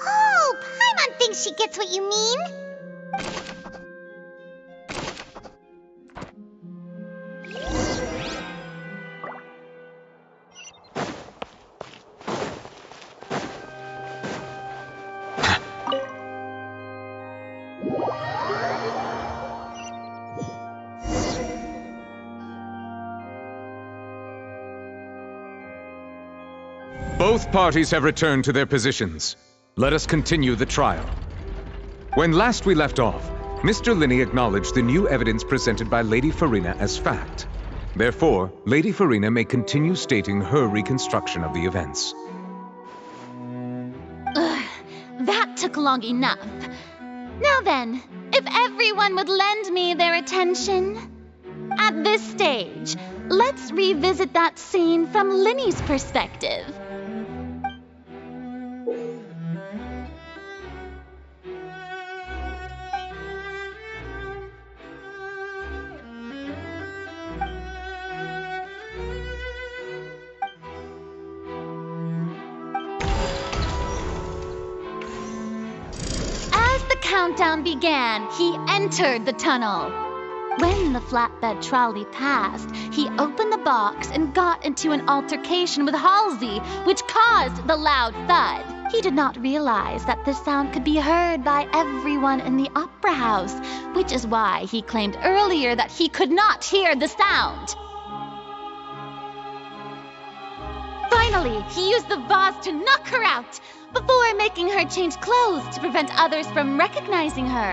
[SPEAKER 1] Oh, Paimon thinks she gets what you mean.
[SPEAKER 18] Both parties have returned to their positions. Let us continue the trial. When last we left off, Mr. Linney acknowledged the new evidence presented by Lady Farina as fact. Therefore, Lady Farina may continue stating her reconstruction of the events.
[SPEAKER 7] That took long enough. Now then, if everyone would lend me their attention. At this stage, let's revisit that scene from Linney's perspective. Countdown began, he entered the tunnel. When the flatbed trolley passed, he opened the box and got into an altercation with Halsey, which caused the loud thud. He did not realize that this sound could be heard by everyone in the opera house, which is why he claimed earlier that he could not hear the sound. Finally, he used the vase to knock her out, before making her change clothes to prevent others from recognizing her.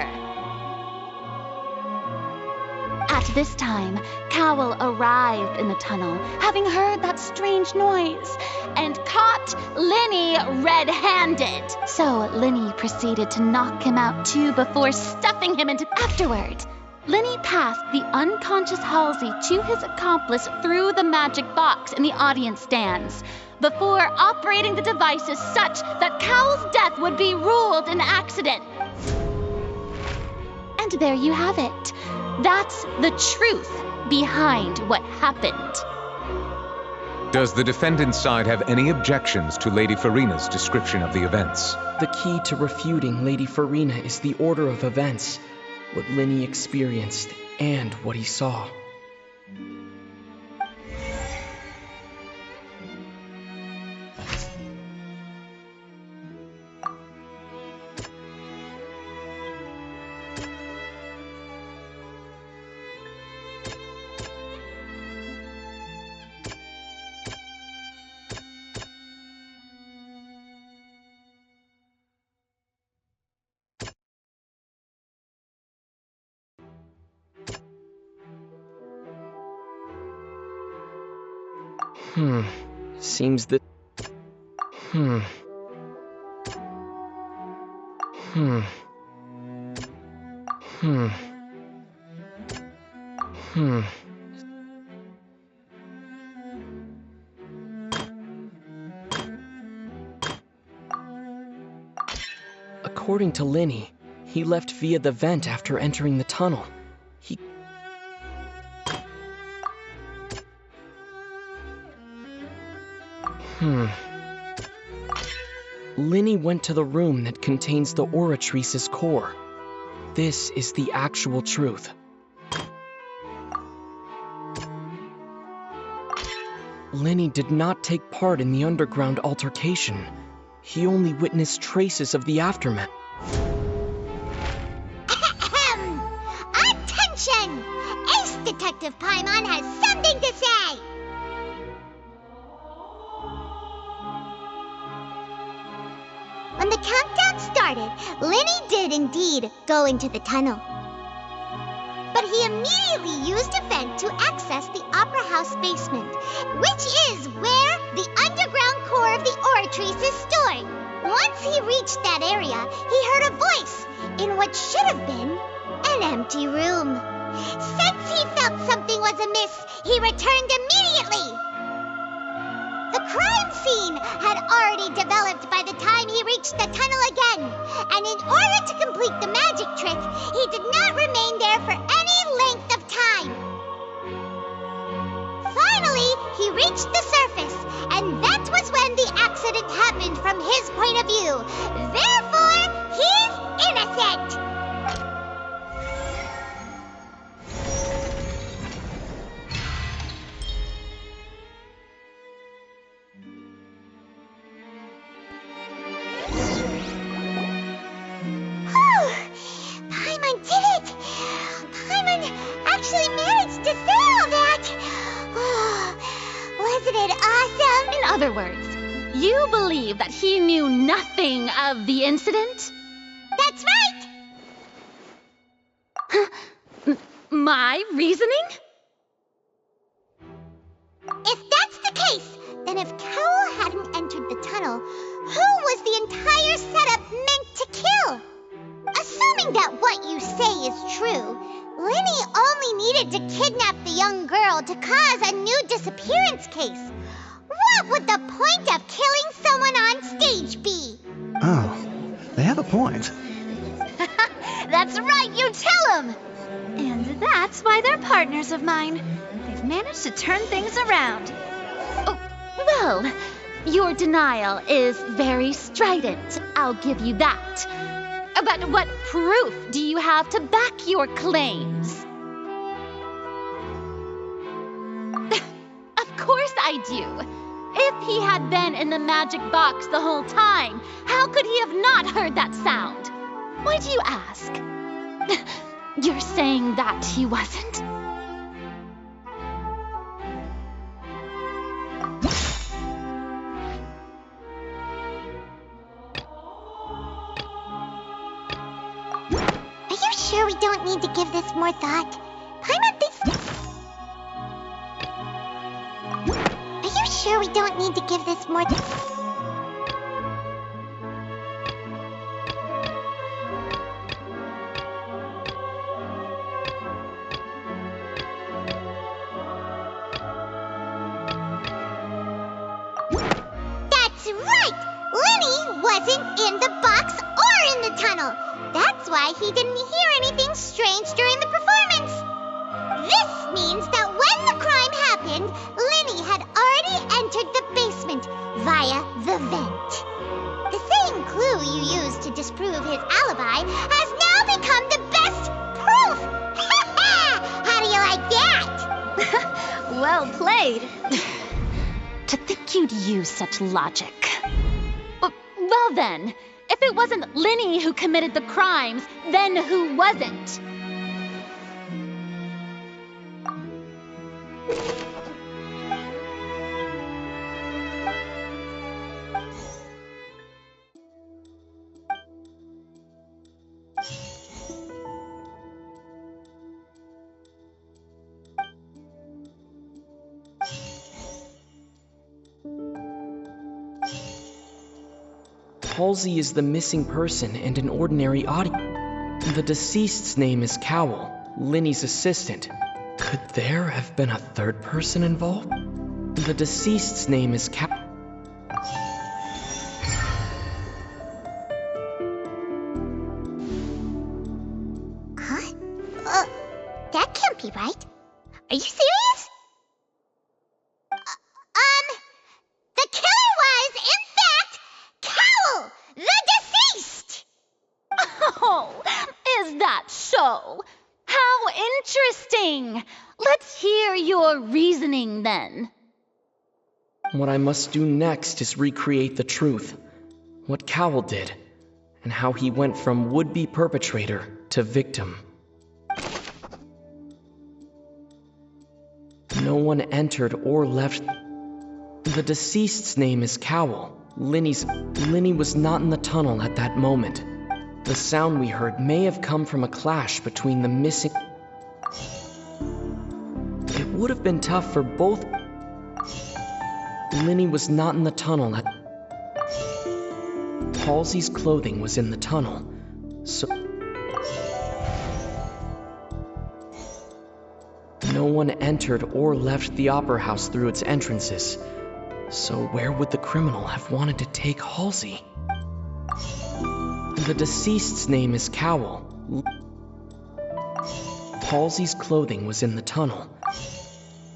[SPEAKER 7] At this time, Cowell arrived in the tunnel, having heard that strange noise, and caught Linney red-handed. So Linney proceeded to knock him out too before stuffing him into afterward. Linney passed the unconscious Halsey to his accomplice through the magic box in the audience stands, before operating the devices such that Cowell's death would be ruled an accident. And there you have it. That's the truth behind what happened.
[SPEAKER 18] Does the defendant's side have any objections to Lady Farina's description of the events?
[SPEAKER 13] The key to refuting Lady Farina is the order of events, what Linney experienced, and what he saw. Seems that... According to Linney, he left via the vent after entering the tunnel. Linney went to the room that contains the Oratrice's core. This is the actual truth. Linney did not take part in the underground altercation. He only witnessed traces of the aftermath.
[SPEAKER 1] Attention! Ace Detective Paimon has something to say! When the countdown started, Linney did indeed go into the tunnel. But he he immediately used a vent to access the Opera House basement, which is where the underground core of the Oratrice is stored. Once he reached that area, he heard a voice in what should have been an empty room. Since he felt something was amiss, he returned immediately. The crime scene had already developed by the time he reached the tunnel again, and in order to complete the magic trick, he did not remain there for any length of time. Finally, he reached the surface, and that was when the accident happened from his point of view. Therefore, he's innocent! Paimon did it! Paimon actually managed to say all that! Oh, wasn't it awesome?
[SPEAKER 7] In other words, you believe that he knew nothing of the incident?
[SPEAKER 1] That's right!
[SPEAKER 7] My reasoning?
[SPEAKER 1] If that's the case, then if Cowell hadn't entered the tunnel, who was the entire setup meant to kill? Assuming that what you say is true, Linny only needed to kidnap the young girl to cause a new disappearance case. What would the point of killing someone on stage be?
[SPEAKER 2] Oh, they have a point.
[SPEAKER 14] That's right, you tell them! And that's why they're partners of mine. They've managed to turn things around.
[SPEAKER 7] Oh, well, your denial is very strident, I'll give you that. But what proof do you have to back your claims? Of course I do. If he had been in the magic box the whole time, how could he have not heard that sound? Why do you ask? You're saying that he wasn't?
[SPEAKER 1] Are you sure we don't need to give this more thought? Paimon thinks... Are you sure we don't need to give this more thought? That's right! Linny wasn't in the box or in the tunnel. That's why he didn't hear anything strange during the performance. This means that when the crime happened, Linny had already entered the basement via the vent. The same clue you used to disprove his alibi has now become the best proof! How do you like that?
[SPEAKER 14] Well played.
[SPEAKER 7] To think you'd use such logic. Well then, if it wasn't Linny who committed the crimes, then who wasn't?
[SPEAKER 13] Halsey is the missing person and an ordinary audience. The deceased's name is Cowell, Linny's assistant. Could there have been a third person involved? The deceased's name is Cowell.
[SPEAKER 1] Huh? That can't be right. Are you serious? The killer was, in fact, Cowell, the deceased!
[SPEAKER 7] Oh, is that so? How interesting! Let's hear your reasoning then.
[SPEAKER 13] What I must do next is recreate the truth. What Cowell did, and how he went from would-be perpetrator to victim. No one entered or left. The deceased's name is Cowell. Linny was not in the tunnel at that moment. The sound we heard may have come from a clash between the missing... would have been tough for both. Linny was not in the tunnel at... Halsey's clothing was in the tunnel, so... No one entered or left the Opera House through its entrances. So where would the criminal have wanted to take Halsey? The deceased's name is Cowell. Halsey's clothing was in the tunnel.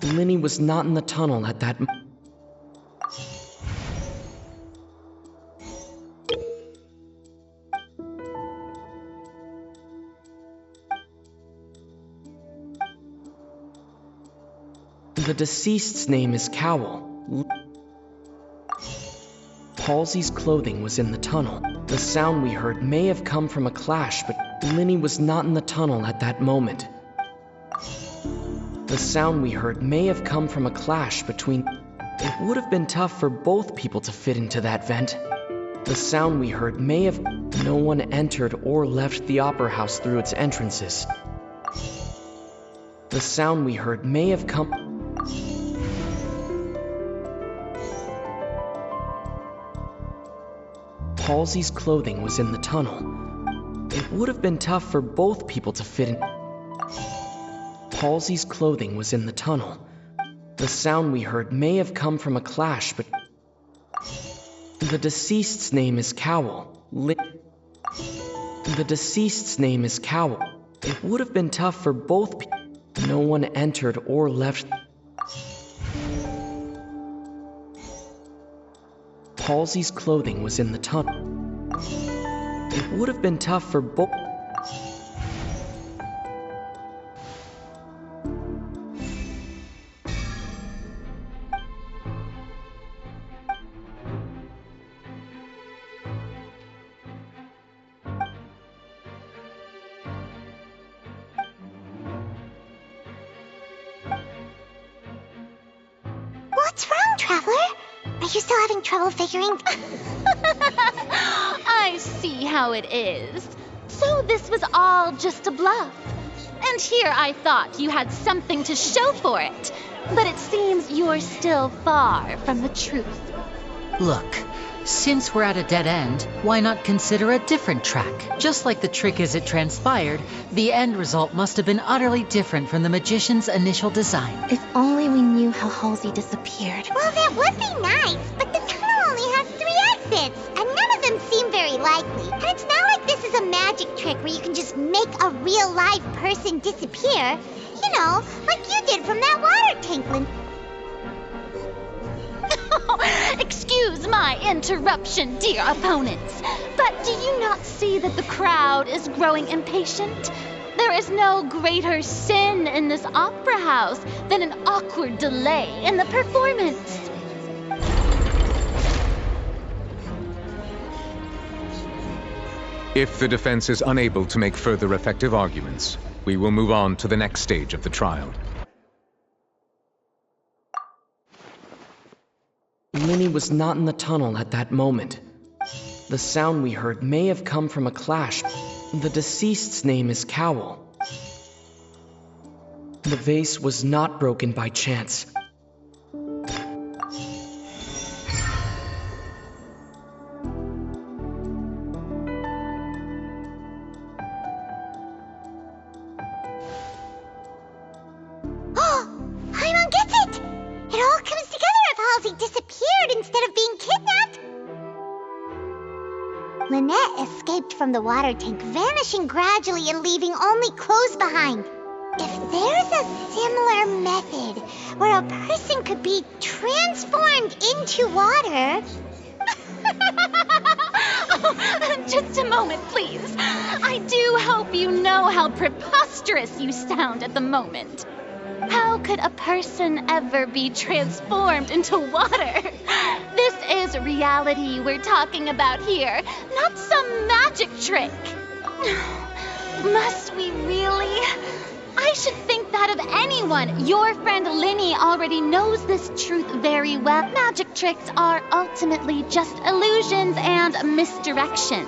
[SPEAKER 13] Linny was not in the tunnel at that moment. The deceased's name is Cowell. Halsey's clothing was in the tunnel. The sound we heard may have come from a clash, but Linny was not in the tunnel at that moment. The sound we heard may have come from a clash between... It would have been tough for both people to fit into that vent. The sound we heard may have... No one entered or left the Opera House through its entrances. The sound we heard may have come... Halsey's clothing was in the tunnel. It would have been tough for both people to fit in. Halsey's clothing was in the tunnel. The sound we heard may have come from a clash, but... The deceased's name is Cowell. The deceased's name is Cowell. It would have been tough for both people. No one entered or left. Halsey's clothing was in the tunnel. It would have been tough for both.
[SPEAKER 1] What's wrong, Traveler? Are you still having trouble figuring?
[SPEAKER 7] I see how it is. So this was all just a bluff. And here I thought you had something to show for it. But it seems you're still far from the truth.
[SPEAKER 6] Look, since we're at a dead end, why not consider a different track? Just like the trick as it transpired, the end result must have been utterly different from the magician's initial design.
[SPEAKER 5] If only we knew how Halsey disappeared.
[SPEAKER 1] Well, that would be nice, but the tunnel only has 3 exits, and none of them seem very likely. And it's not like this is a magic trick where you can just make a real live person disappear. You know, like you did from that water tank.
[SPEAKER 7] Excuse my interruption, dear opponents, but do you not see that the crowd is growing impatient? There is no greater sin in this opera house than an awkward delay in the performance.
[SPEAKER 18] If the defense is unable to make further effective arguments, we will move on to the next stage of the trial.
[SPEAKER 13] Linny was not in the tunnel at that moment. The sound we heard may have come from a clash. The deceased's name is Cowell. The vase was not broken by chance.
[SPEAKER 1] Paimon gets it! It all comes together if Halsey disappeared instead of being kidnapped. Lynette escaped from the water tank, vanishing gradually and leaving only clothes behind. If there's a similar method where a person could be transformed into water...
[SPEAKER 7] Just a moment, please. I do hope you know how preposterous you sound at the moment. How could a person ever be transformed into water? This is reality we're talking about here, not some magic trick. Must we really? I should think that of anyone. Your friend Linny already knows this truth very well. Magic tricks are ultimately just illusions and misdirection.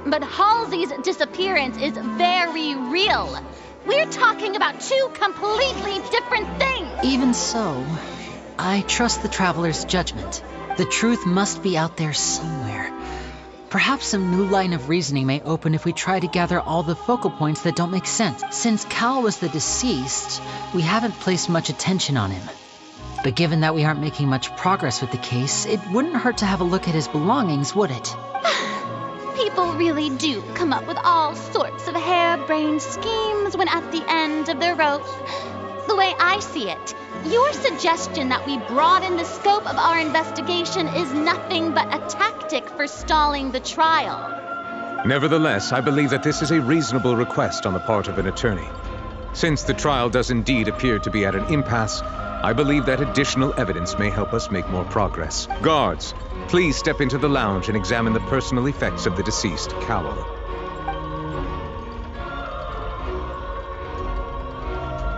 [SPEAKER 7] But Halsey's disappearance is very real. We're talking about 2 completely different things.
[SPEAKER 6] Even so, I trust the traveler's judgment. The truth must be out there somewhere. Perhaps some new line of reasoning may open if we try to gather all the focal points that don't make sense. Since Cal was the deceased, we haven't placed much attention on him. But given that we aren't making much progress with the case, it wouldn't hurt to have a look at his belongings, would it?
[SPEAKER 7] People really do come up with all sorts of harebrained schemes when at the end of the rope. The way I see it, your suggestion that we broaden the scope of our investigation is nothing but a tactic for stalling the trial.
[SPEAKER 18] Nevertheless, I believe that this is a reasonable request on the part of an attorney. Since the trial does indeed appear to be at an impasse, I believe that additional evidence may help us make more progress. Guards, please step into the lounge and examine the personal effects of the deceased, Cowell.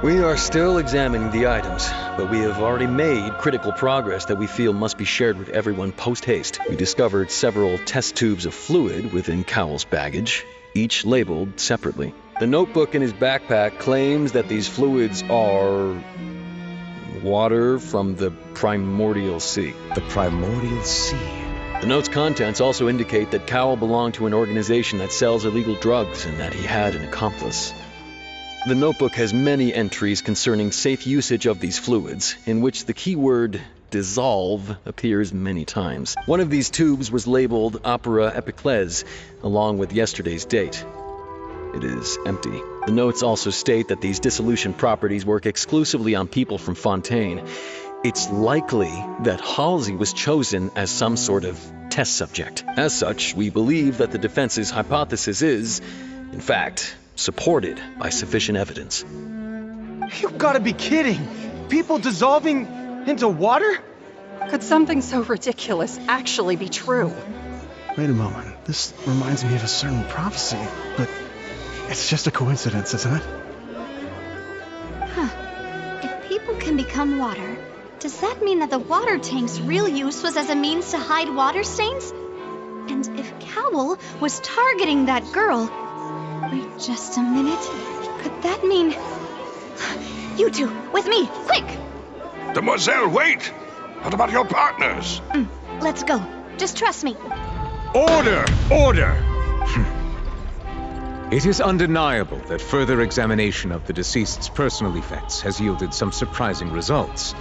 [SPEAKER 21] We are still examining the items, but we have already made critical progress that we feel must be shared with everyone post-haste. We discovered several test tubes of fluid within Cowell's baggage, each labeled separately. The notebook in his backpack claims that these fluids are water from the primordial sea.
[SPEAKER 18] The primordial sea?
[SPEAKER 21] The note's contents also indicate that Cowell belonged to an organization that sells illegal drugs and that he had an accomplice. The notebook has many entries concerning safe usage of these fluids, in which the keyword dissolve appears many times. One of these tubes was labeled Opera Epiclese, along with yesterday's date. It is empty. The notes also state that these dissolution properties work exclusively on people from Fontaine. It's likely that Halsey was chosen as some sort of test subject. As such, we believe that the defense's hypothesis is, in fact, supported by sufficient evidence.
[SPEAKER 15] You've got to be kidding! People dissolving into water?
[SPEAKER 11] Could something so ridiculous actually be true?
[SPEAKER 2] Wait a moment. This reminds me of a certain prophecy, but it's just a coincidence, isn't it?
[SPEAKER 4] Huh. If people can become water, does that mean that the water tank's real use was as a means to hide water stains? And if Cowell was targeting that girl... Wait just a minute. Could that mean... You two, with me, quick!
[SPEAKER 3] Demoiselle, wait! What about your partners?
[SPEAKER 4] Let's go. Just trust me.
[SPEAKER 18] Order! Order! It is undeniable that further examination of the deceased's personal effects has yielded some surprising results.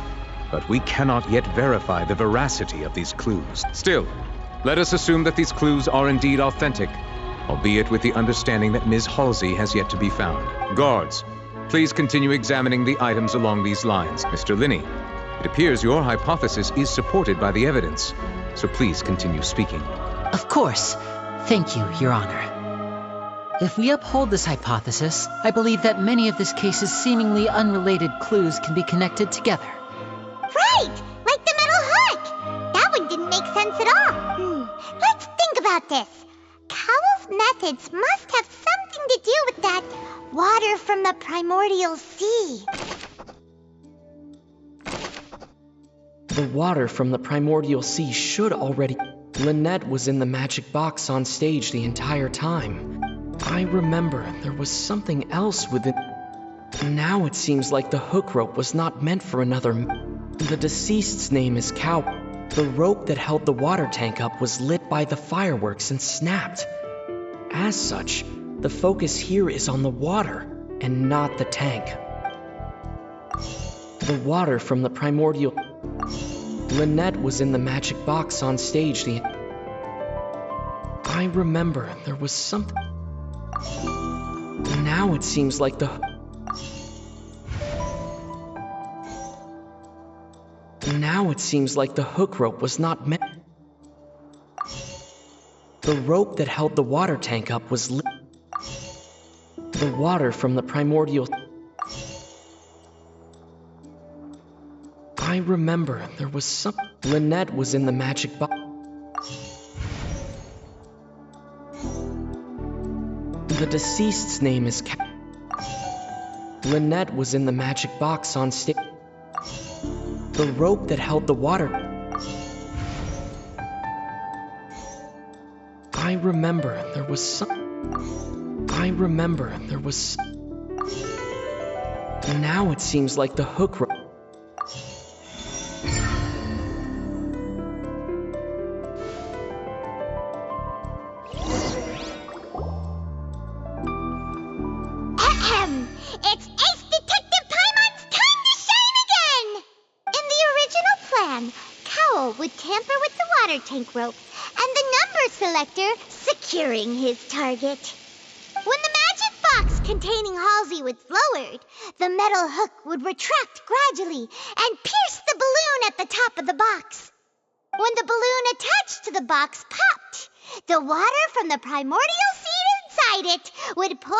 [SPEAKER 18] But we cannot yet verify the veracity of these clues. Still, let us assume that these clues are indeed authentic, albeit with the understanding that Ms. Halsey has yet to be found. Guards, please continue examining the items along these lines. Mr. Linney, it appears your hypothesis is supported by the evidence, so please continue speaking.
[SPEAKER 6] Of course. Thank you, Your Honor. If we uphold this hypothesis, I believe that many of this case's seemingly unrelated clues can be connected together.
[SPEAKER 1] Right! Like the metal hook! That one didn't make sense at all. Let's think about this. Cowell's methods must have something to do with that water from the primordial sea.
[SPEAKER 13] The water from the primordial sea should already... Lynette was in the magic box on stage the entire time. I remember there was something else within... Now it seems like the hook rope was not meant for another... The deceased's name is Cow. The rope that held the water tank up was lit by the fireworks and snapped. As such, the focus here is on the water and not the tank. The water from the primordial... Lynette was in the magic box on stage the... I remember there was something... Now it seems like the... Now it seems like the hook rope was not meant... The rope that held the water tank up was lit... The water from the primordial... I remember there was some... Lynette was in the magic box... The deceased's name is Lynette was in the magic box on stage. The rope that held the water... I remember there was some... I remember there was... Now it seems like the hook rope...
[SPEAKER 1] water tank rope and the number selector securing his target. When the magic box containing Halsey was lowered, the metal hook would retract gradually and pierce the balloon at the top of the box. When the balloon attached to the box popped, the water from the primordial seed inside it would pour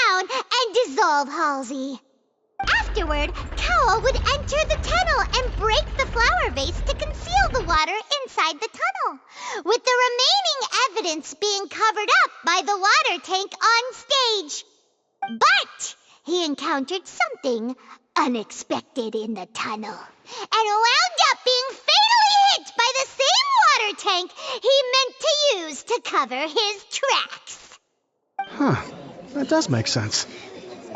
[SPEAKER 1] down and dissolve Halsey. Afterward, Cowl would enter the tunnel and break the flower vase to conceal the water inside the tunnel, with the remaining evidence being covered up by the water tank on stage. But he encountered something unexpected in the tunnel and wound up being fatally hit by the same water tank he meant to use to cover his tracks.
[SPEAKER 2] Huh. That does make sense.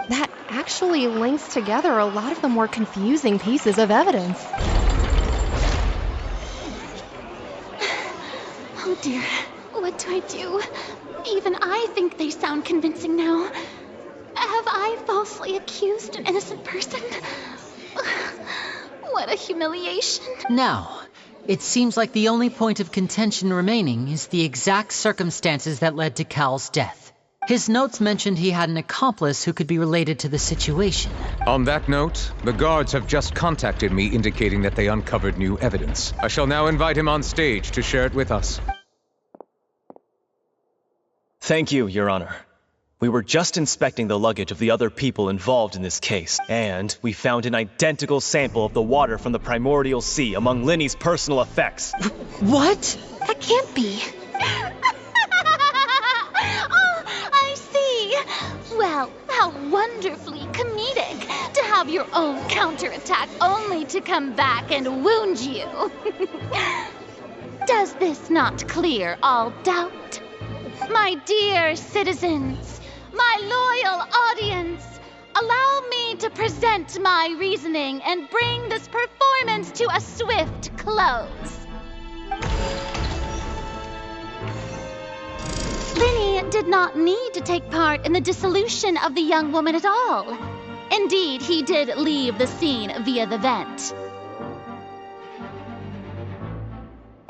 [SPEAKER 23] That actually links together a lot of the more confusing pieces of evidence.
[SPEAKER 7] Oh dear, what do I do? Even I think they sound convincing now. Have I falsely accused an innocent person? What a humiliation.
[SPEAKER 6] Now, it seems like the only point of contention remaining is the exact circumstances that led to Cal's death. His notes mentioned he had an accomplice who could be related to the situation.
[SPEAKER 18] On that note, the guards have just contacted me indicating that they uncovered new evidence. I shall now invite him on stage to share it with us.
[SPEAKER 9] Thank you, Your Honor. We were just inspecting the luggage of the other people involved in this case, and we found an identical sample of the water from the primordial sea among Linny's personal effects.
[SPEAKER 6] What?
[SPEAKER 7] That can't be. Well, how wonderfully comedic to have your own counterattack only to come back and wound you. Does this not clear all doubt? My dear citizens, my loyal audience, allow me to present my reasoning and bring this performance to a swift close. Linny did not need to take part in the dissolution of the young woman at all. Indeed, he did leave the scene via the vent.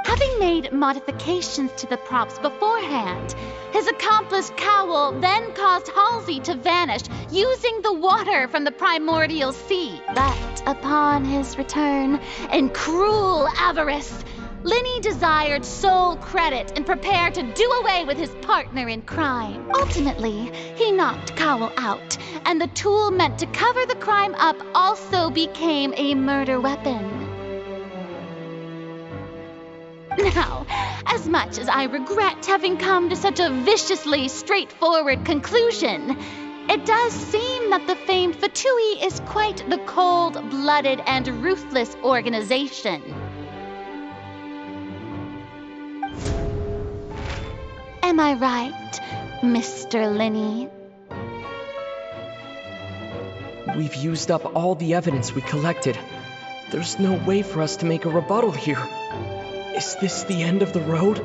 [SPEAKER 7] Having made modifications to the props beforehand, his accomplice Cowl then caused Halsey to vanish using the water from the primordial sea. But upon his return, in cruel avarice, Linny desired sole credit and prepared to do away with his partner in crime. Ultimately, he knocked Cowl out, and the tool meant to cover the crime up also became a murder weapon. Now, as much as I regret having come to such a viciously straightforward conclusion, it does seem that the famed Fatui is quite the cold-blooded and ruthless organization. Am I right, Mr. Linny?
[SPEAKER 13] We've used up all the evidence we collected. There's no way for us to make a rebuttal here. Is this the end of the road?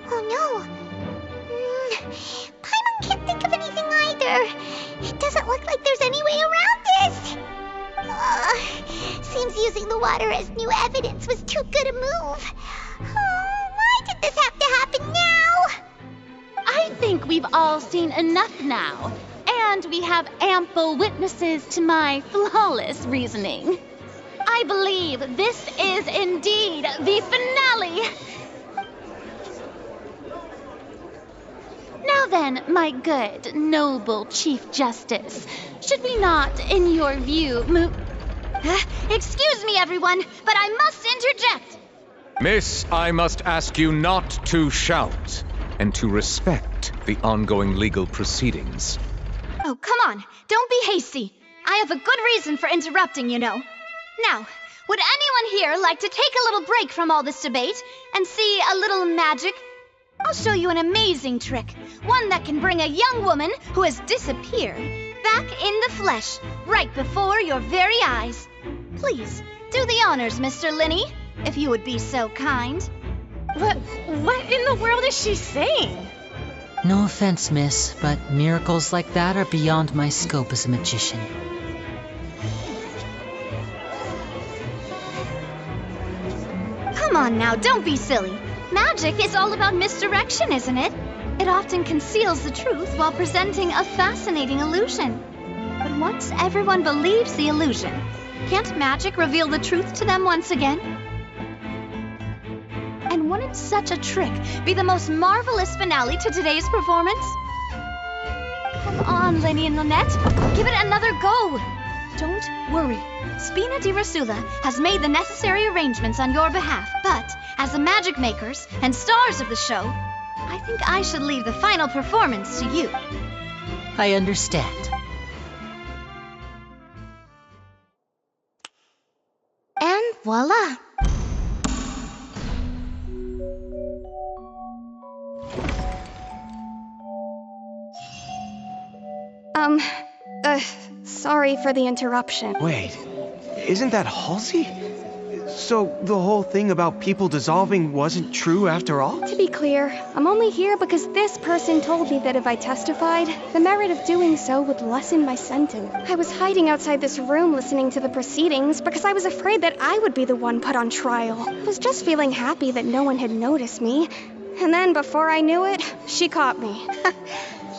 [SPEAKER 1] Oh no! Paimon can't think of anything either. It doesn't look like there's any way around this. Seems using the water as new evidence was too good a move. Why did this have to happen now?
[SPEAKER 7] I think we've all seen enough now. And we have ample witnesses to my flawless reasoning. I believe this is indeed the finale. Now then, my good, noble Chief Justice, should we not, in your view, move...
[SPEAKER 14] Excuse me, everyone, but I must interject.
[SPEAKER 18] Miss, I must ask you not to shout and to respect the ongoing legal proceedings.
[SPEAKER 14] Oh, come on. Don't be hasty. I have a good reason for interrupting, you know. Now, would anyone here like to take a little break from all this debate and see a little magic? I'll show you an amazing trick. One that can bring a young woman who has disappeared back in the flesh, right before your very eyes. Please, do the honors, Mr. Linny, if you would be so kind.
[SPEAKER 8] What in the world is she saying?
[SPEAKER 6] No offense, miss, but miracles like that are beyond my scope as a magician.
[SPEAKER 14] Come on now, don't be silly. Magic is all about misdirection, isn't it? It often conceals the truth while presenting a fascinating illusion. But once everyone believes the illusion, can't magic reveal the truth to them once again? And wouldn't such a trick be the most marvelous finale to today's performance? Come on, Lenny and Lynette, give it another go. Don't worry. Spina di Rasula has made the necessary arrangements on your behalf, but as the magic makers and stars of the show, I think I should leave the final performance to you.
[SPEAKER 6] I understand.
[SPEAKER 5] And voila!
[SPEAKER 16] Sorry for the interruption.
[SPEAKER 15] Wait, isn't that Halsey? So the whole thing about people dissolving wasn't true after all?
[SPEAKER 16] To be clear, I'm only here because this person told me that if I testified, the merit of doing so would lessen my sentence. I was hiding outside this room listening to the proceedings because I was afraid that I would be the one put on trial. I was just feeling happy that no one had noticed me. And then before I knew it, she caught me.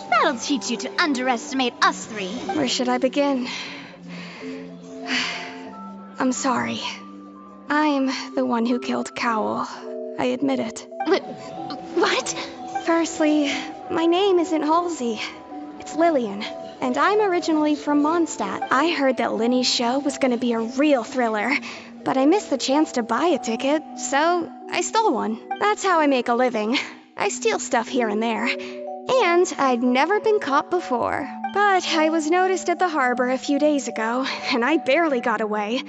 [SPEAKER 14] That'll teach you to underestimate us three.
[SPEAKER 16] Where should I begin? I'm sorry. I'm the one who killed Cowell. I admit it.
[SPEAKER 14] What?
[SPEAKER 16] Firstly, my name isn't Halsey. It's Lillian, and I'm originally from Mondstadt. I heard that Linny's show was going to be a real thriller, but I missed the chance to buy a ticket, so I stole one. That's how I make a living. I steal stuff here and there. And I'd never been caught before. But I was noticed at the harbor a few days ago, and I barely got away.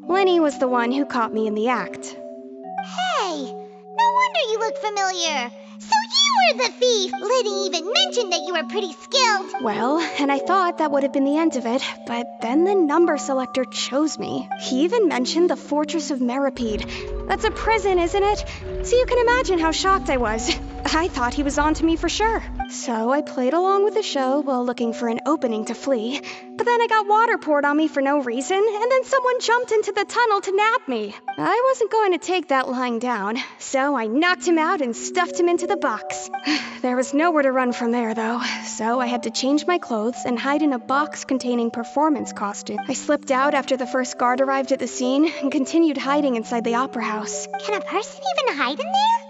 [SPEAKER 16] Lenny was the one who caught me in the act.
[SPEAKER 1] Hey, no wonder you look familiar. So you were the thief! Liddy even mentioned that you were pretty skilled.
[SPEAKER 16] Well, and I thought that would have been the end of it, but then the number selector chose me. He even mentioned the Fortress of Meripede. That's a prison, isn't it? So you can imagine how shocked I was. I thought he was on to me for sure. So I played along with the show while looking for an opening to flee. But then I got water poured on me for no reason, and then someone jumped into the tunnel to nab me. I wasn't going to take that lying down, so I knocked him out and stuffed him into the box. There was nowhere to run from there, though, so I had to change my clothes and hide in a box containing performance costume. I slipped out after the first guard arrived at the scene and continued hiding inside the opera house.
[SPEAKER 1] Can a person even hide in there?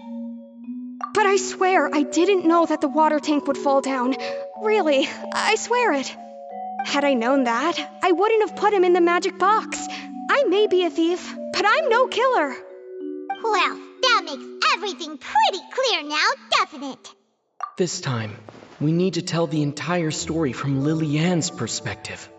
[SPEAKER 16] But I swear I didn't know that the water tank would fall down. Really, I swear it. Had I known that, I wouldn't have put him in the magic box. I may be a thief, but I'm no killer.
[SPEAKER 1] Well, that makes everything pretty clear now, doesn't it?
[SPEAKER 13] This time, we need to tell the entire story from Lily-Ann's perspective.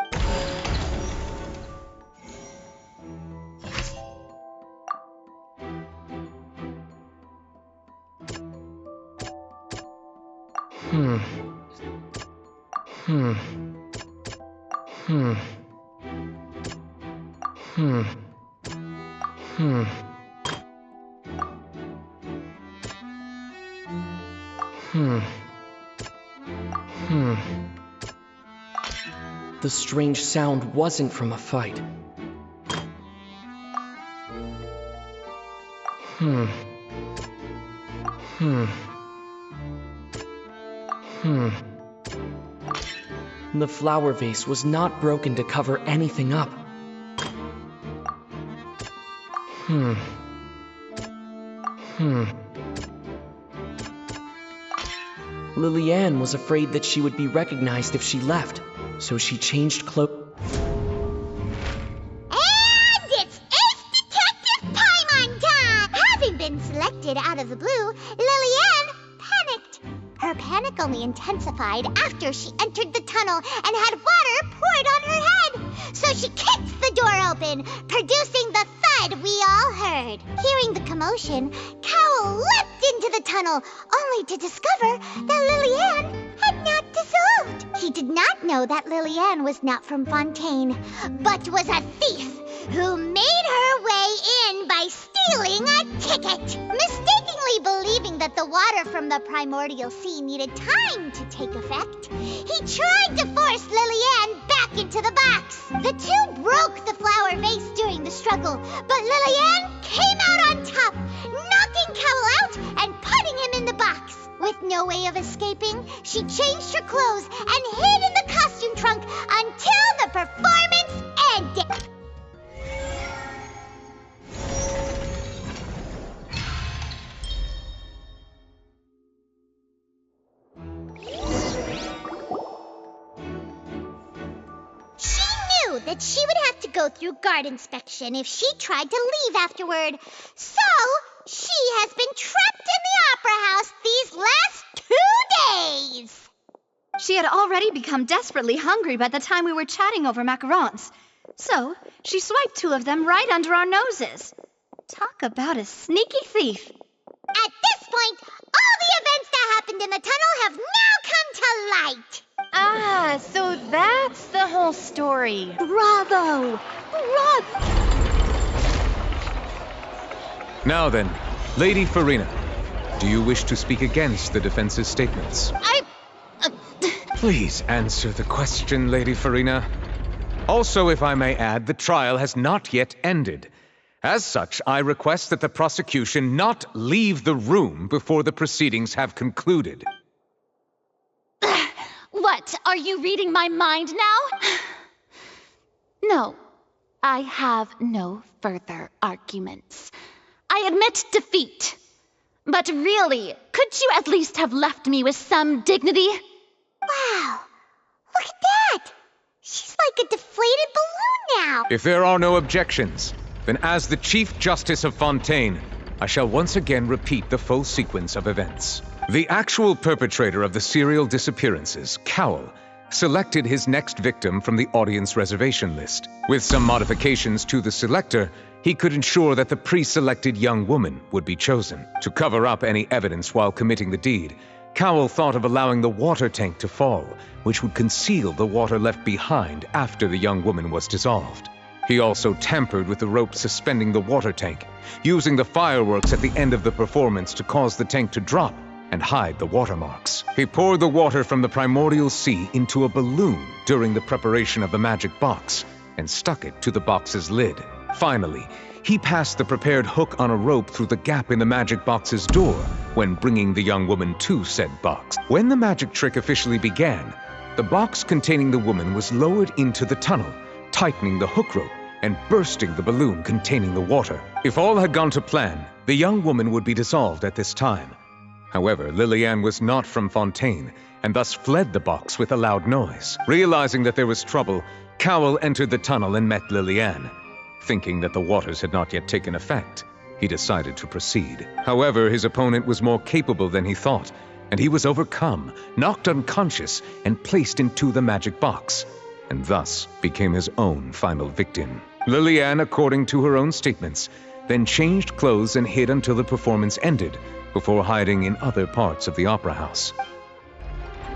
[SPEAKER 13] The strange sound wasn't from a fight. The flower vase was not broken to cover anything up. Lily-Ann was afraid that she would be recognized if she left, so she changed clothes.
[SPEAKER 1] And it's Ace Detective Paimon time! Having been selected out of the blue, Lily-Ann panicked. Her panic only intensified after she entered the tunnel and had water poured on her head. So she kicked the door open, producing the thud we all heard. Hearing the commotion, Cowell leapt into the tunnel, only to discover that Lily-Ann had not dissolved. He did not know that Lily-Ann was not from Fontaine, but was a thief who made her way in by stealing a ticket. Mistakenly believing that the water from the primordial sea needed time to take effect, he tried to force Lillian back into the box. The two broke the flower vase during the struggle, but Lillian came out on top, knocking Cowell out and putting him in the box. With no way of escaping, she changed her clothes and hid in the costume trunk until the performance ended. That she would have to go through guard inspection if she tried to leave afterward. So, she has been trapped in the Opera House these last 2 days.
[SPEAKER 14] She had already become desperately hungry by the time we were chatting over macarons. So, she swiped 2 of them right under our noses. Talk about a sneaky thief.
[SPEAKER 1] At this point, all the events that happened in the tunnel have now come to light.
[SPEAKER 8] Ah, so that's the whole story.
[SPEAKER 14] Bravo! Bravo!
[SPEAKER 18] Now then, Lady Farina, do you wish to speak against the defense's statements? Please answer the question, Lady Farina. Also, if I may add, the trial has not yet ended. As such, I request that the prosecution not leave the room before the proceedings have concluded.
[SPEAKER 7] What? Are you reading my mind now? No, I have no further arguments. I admit defeat. But really, could you at least have left me with some dignity?
[SPEAKER 1] Wow, look at that! She's like a deflated balloon now.
[SPEAKER 18] If there are no objections, then as the Chief Justice of Fontaine, I shall once again repeat the full sequence of events. The actual perpetrator of the serial disappearances, Cowell, selected his next victim from the audience reservation list. With some modifications to the selector, he could ensure that the pre-selected young woman would be chosen. To cover up any evidence while committing the deed, Cowell thought of allowing the water tank to fall, which would conceal the water left behind after the young woman was dissolved. He also tampered with the rope suspending the water tank, using the fireworks at the end of the performance to cause the tank to drop and hide the watermarks. He poured the water from the primordial sea into a balloon during the preparation of the magic box and stuck it to the box's lid. Finally, he passed the prepared hook on a rope through the gap in the magic box's door when bringing the young woman to said box. When the magic trick officially began, the box containing the woman was lowered into the tunnel, tightening the hook rope and bursting the balloon containing the water. If all had gone to plan, the young woman would be dissolved at this time. However, Lillian was not from Fontaine, and thus fled the box with a loud noise. Realizing that there was trouble, Cowell entered the tunnel and met Lillian. Thinking that the waters had not yet taken effect, he decided to proceed. However, his opponent was more capable than he thought, and he was overcome, knocked unconscious, and placed into the magic box, and thus became his own final victim. Lillian, according to her own statements, then changed clothes and hid until the performance ended, before hiding in other parts of the opera house.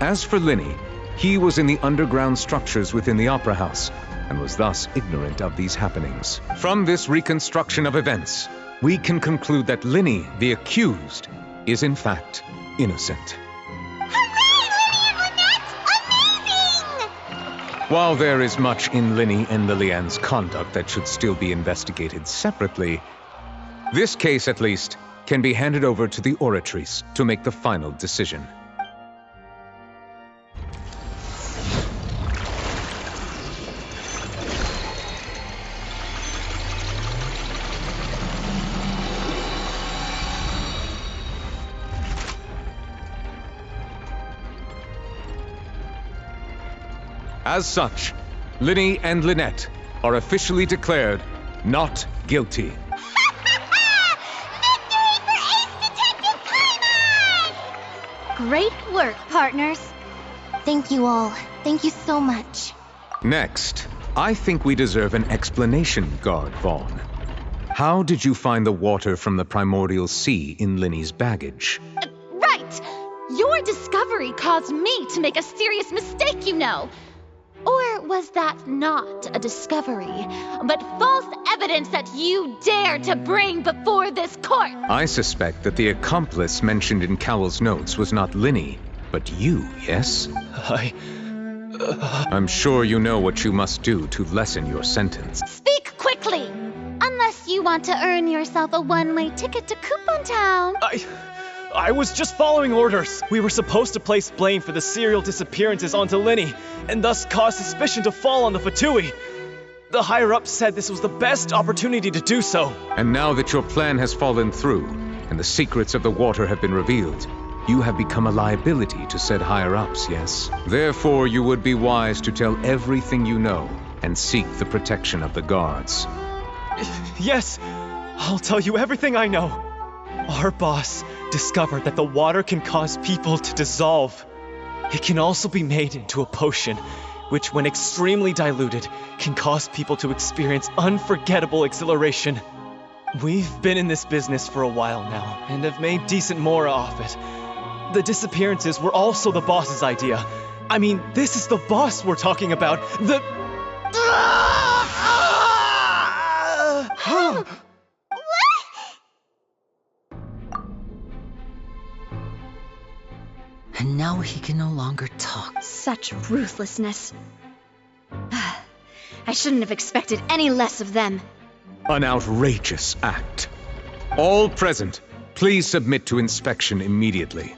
[SPEAKER 18] As for Linny, he was in the underground structures within the opera house, and was thus ignorant of these happenings. From this reconstruction of events, we can conclude that Linny, the accused, is in fact innocent. While there is much in Linny and Lillian's conduct that should still be investigated separately, this case, at least, can be handed over to the Oratrice to make the final decision. As such, Linny and Lynette are officially declared not guilty.
[SPEAKER 14] Great work, partners.
[SPEAKER 5] Thank you all. Thank you so much.
[SPEAKER 18] Next, I think we deserve an explanation, Guard Vaughn. How did you find the water from the primordial sea in Linny's baggage?
[SPEAKER 7] Right! Your discovery caused me to make a serious mistake, you know. Or was that not a discovery, but false evidence that you dare to bring before this court?
[SPEAKER 18] I suspect that the accomplice mentioned in Cowell's notes was not Linny, but you, yes? I'm sure you know what you must do to lessen your sentence.
[SPEAKER 7] Speak quickly! Unless you want to earn yourself a one-way ticket to Coupon Town.
[SPEAKER 9] I was just following orders. We were supposed to place blame for the serial disappearances onto Linny, and thus cause suspicion to fall on the Fatui. The higher-ups said this was the best opportunity to do so.
[SPEAKER 18] And now that your plan has fallen through, and the secrets of the water have been revealed, you have become a liability to said higher-ups, yes? Therefore, you would be wise to tell everything you know, and seek the protection of the guards.
[SPEAKER 9] Yes, I'll tell you everything I know. Our boss discovered that the water can cause people to dissolve. It can also be made into a potion, which when extremely diluted, can cause people to experience unforgettable exhilaration. We've been in this business for a while now, and have made decent mora off it. The disappearances were also the boss's idea. I mean, this is the boss we're talking about.
[SPEAKER 6] And now he can no longer talk.
[SPEAKER 14] Such ruthlessness. I shouldn't have expected any less of them.
[SPEAKER 18] An outrageous act. All present, please submit to inspection immediately.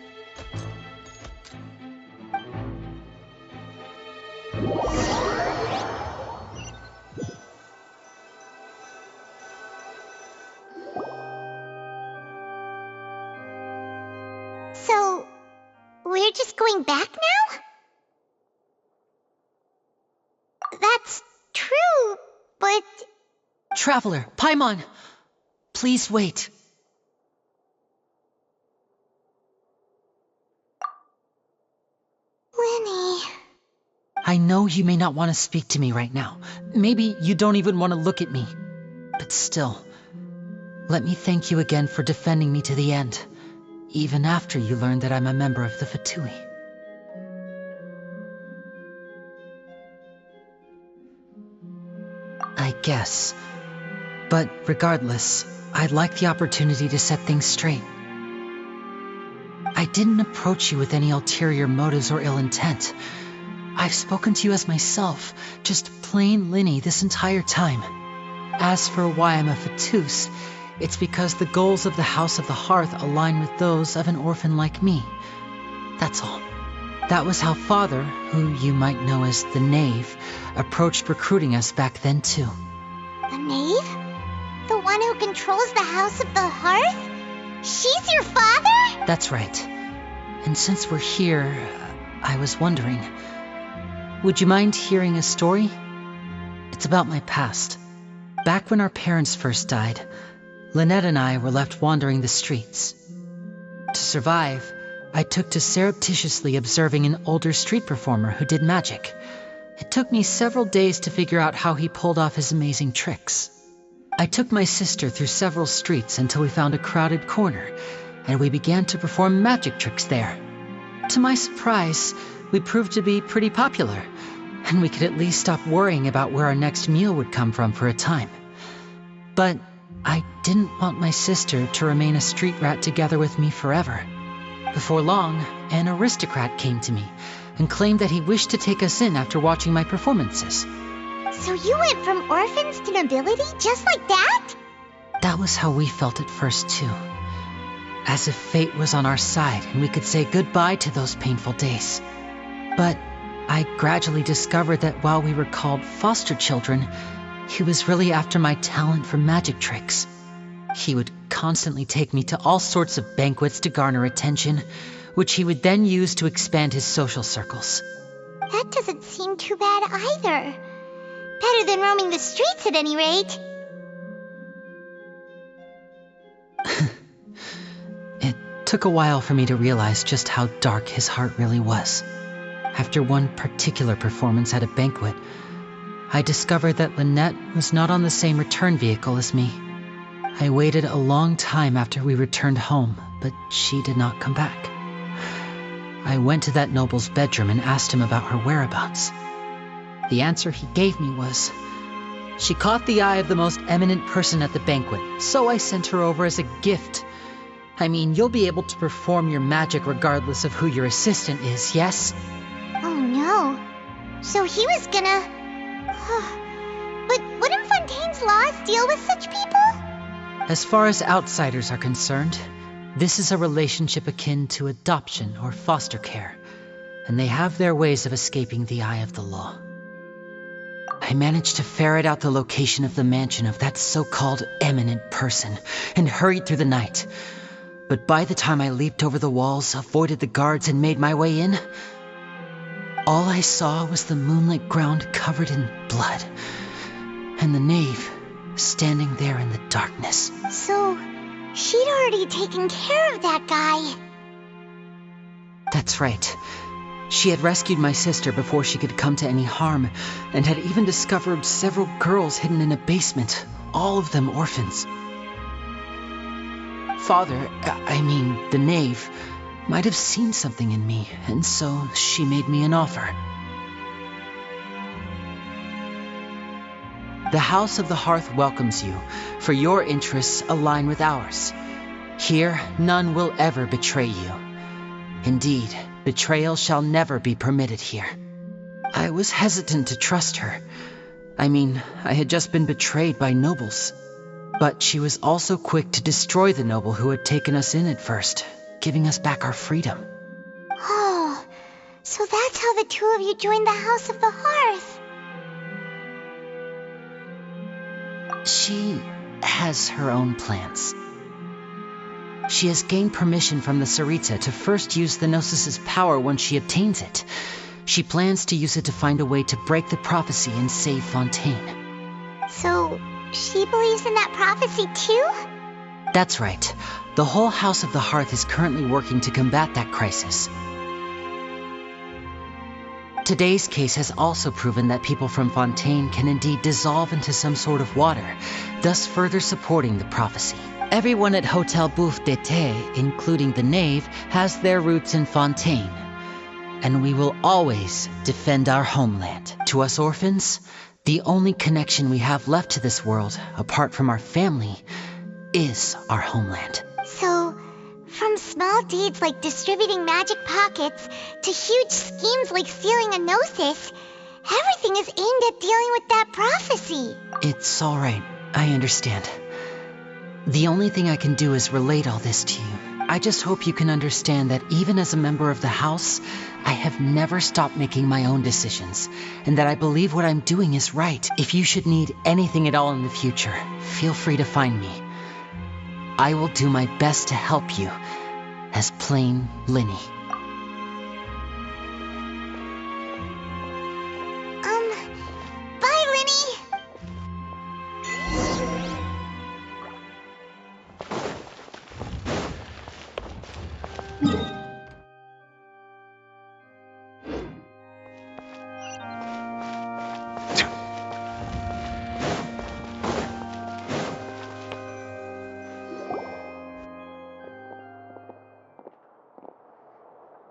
[SPEAKER 1] So, we're just going back now? That's true, but...
[SPEAKER 6] Traveler, Paimon! Please wait.
[SPEAKER 1] Linny...
[SPEAKER 6] I know you may not want to speak to me right now. Maybe you don't even want to look at me. But still, let me thank you again for defending me to the end, even after you learned that I'm a member of the Fatui. I guess. But regardless, I'd like the opportunity to set things straight. I didn't approach you with any ulterior motives or ill intent. I've spoken to you as myself, just plain Linny this entire time. As for why I'm a Fatus, it's because the goals of the House of the Hearth align with those of an orphan like me. That's all. That was how Father, who you might know as the Knave, approached recruiting us back then too.
[SPEAKER 1] The Knave? The one who controls the House of the Hearth? She's your father?
[SPEAKER 6] That's right. And since we're here, I was wondering, would you mind hearing a story? It's about my past. Back when our parents first died, Lynette and I were left wandering the streets. To survive, I took to surreptitiously observing an older street performer who did magic. It took me several days to figure out how he pulled off his amazing tricks. I took my sister through several streets until we found a crowded corner, and we began to perform magic tricks there. To my surprise, we proved to be pretty popular, and we could at least stop worrying about where our next meal would come from for a time. But I didn't want my sister to remain a street rat together with me forever. Before long, an aristocrat came to me and claimed that he wished to take us in after watching my performances.
[SPEAKER 1] So you went from orphans to nobility just like that?
[SPEAKER 6] That was how we felt at first too. As if fate was on our side and we could say goodbye to those painful days. But I gradually discovered that while we were called foster children, he was really after my talent for magic tricks. He would constantly take me to all sorts of banquets to garner attention, which he would then use to expand his social circles.
[SPEAKER 1] That doesn't seem too bad either. Better than roaming the streets at any rate.
[SPEAKER 6] It took a while for me to realize just how dark his heart really was. After one particular performance at a banquet, I discovered that Lynette was not on the same return vehicle as me. I waited a long time after we returned home, but she did not come back. I went to that noble's bedroom and asked him about her whereabouts. The answer he gave me was, she caught the eye of the most eminent person at the banquet, so I sent her over as a gift. I mean, you'll be able to perform your magic regardless of who your assistant is, yes?
[SPEAKER 1] Oh no. So he was gonna... But wouldn't Fontaine's laws deal with such people?
[SPEAKER 6] As far as outsiders are concerned, this is a relationship akin to adoption or foster care, and they have their ways of escaping the eye of the law. I managed to ferret out the location of the mansion of that so-called eminent person and hurried through the night. But by the time I leaped over the walls, avoided the guards, and made my way in, all I saw was the moonlit ground covered in blood, and the knave standing there in the darkness.
[SPEAKER 1] So, she'd already taken care of that guy.
[SPEAKER 6] That's right. She had rescued my sister before she could come to any harm, and had even discovered several girls hidden in a basement, all of them orphans. Father, I mean, the knave, might have seen something in me, and so she made me an offer. The House of the Hearth welcomes you, for your interests align with ours. Here, none will ever betray you. Indeed, betrayal shall never be permitted here. I was hesitant to trust her. I mean, I had just been betrayed by nobles. But she was also quick to destroy the noble who had taken us in at first, giving us back our freedom.
[SPEAKER 1] Oh, so that's how the two of you joined the House of the Hearth.
[SPEAKER 6] She has her own plans. She has gained permission from the Tsaritsa to first use the Gnosis' power when she obtains it. She plans to use it to find a way to break the prophecy and save Fontaine.
[SPEAKER 1] So, she believes in that prophecy too?
[SPEAKER 6] That's right. The whole House of the Hearth is currently working to combat that crisis. Today's case has also proven that people from Fontaine can indeed dissolve into some sort of water, thus further supporting the prophecy. Everyone at Hotel Bouffe d'été, including the knave, has their roots in Fontaine. And we will always defend our homeland. To us orphans, the only connection we have left to this world, apart from our family, is our homeland.
[SPEAKER 1] So, from small deeds like distributing magic pockets to huge schemes like stealing a Gnosis, everything is aimed at dealing with that prophecy.
[SPEAKER 6] It's all right. I understand. The only thing I can do is relate all this to you. I just hope you can understand that even as a member of the House, I have never stopped making my own decisions, and that I believe what I'm doing is right. If you should need anything at all in the future, feel free to find me. I will do my best to help you, as plain Linny.
[SPEAKER 1] Bye, Linny!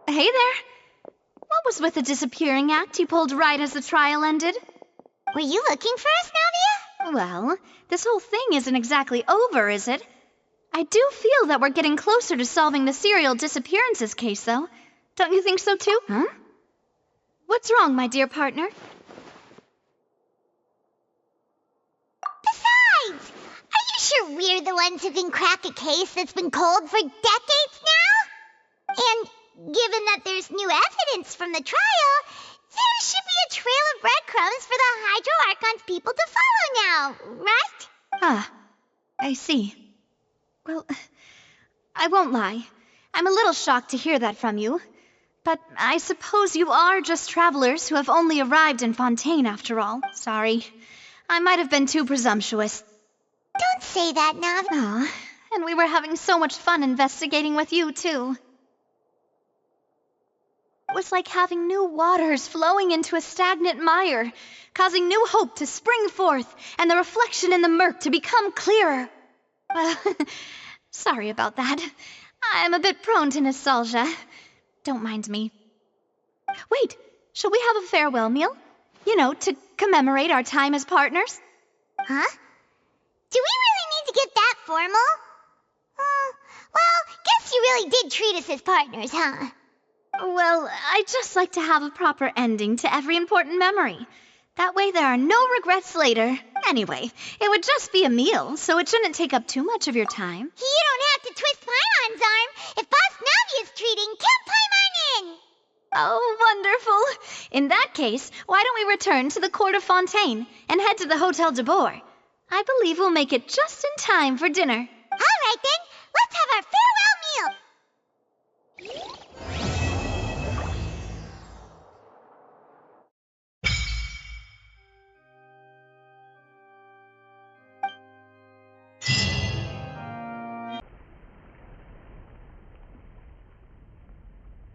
[SPEAKER 14] Hey there. What was with the disappearing act you pulled right as the trial ended?
[SPEAKER 1] Were you looking for us, Navia?
[SPEAKER 14] Well, this whole thing isn't exactly over, is it? I do feel that we're getting closer to solving the serial disappearances case, though. Don't you think so, too? Huh? What's wrong, my dear partner?
[SPEAKER 1] Besides, are you sure we're the ones who can crack a case that's been cold for decades now? And given that there's new evidence from the trial, there should be a trail of breadcrumbs for the Hydro Archon's people to follow now, right?
[SPEAKER 14] Ah, I see. Well, I won't lie. I'm a little shocked to hear that from you. But I suppose you are just travelers who have only arrived in Fontaine after all. Sorry. I might have been too presumptuous.
[SPEAKER 1] Don't say that, Nav.
[SPEAKER 14] Aw, and we were having so much fun investigating with you, too. It was like having new waters flowing into a stagnant mire, causing new hope to spring forth, and the reflection in the murk to become clearer. Well, sorry about that. I'm a bit prone to nostalgia. Don't mind me. Wait, shall we have a farewell meal? You know, to commemorate our time as partners.
[SPEAKER 1] Huh? Do we really need to get that formal? Well, guess you really did treat us as partners, huh?
[SPEAKER 14] Well, I'd just like to have a proper ending to every important memory. That way there are no regrets later. Anyway, it would just be a meal, so it shouldn't take up too much of your time.
[SPEAKER 1] You don't have to twist Paimon's arm. If Boss Navi is treating, count Paimon in!
[SPEAKER 14] Oh, wonderful. In that case, why don't we return to the court of Fontaine and head to the Hotel de Boer? I believe we'll make it just in time for dinner.
[SPEAKER 1] All right, then.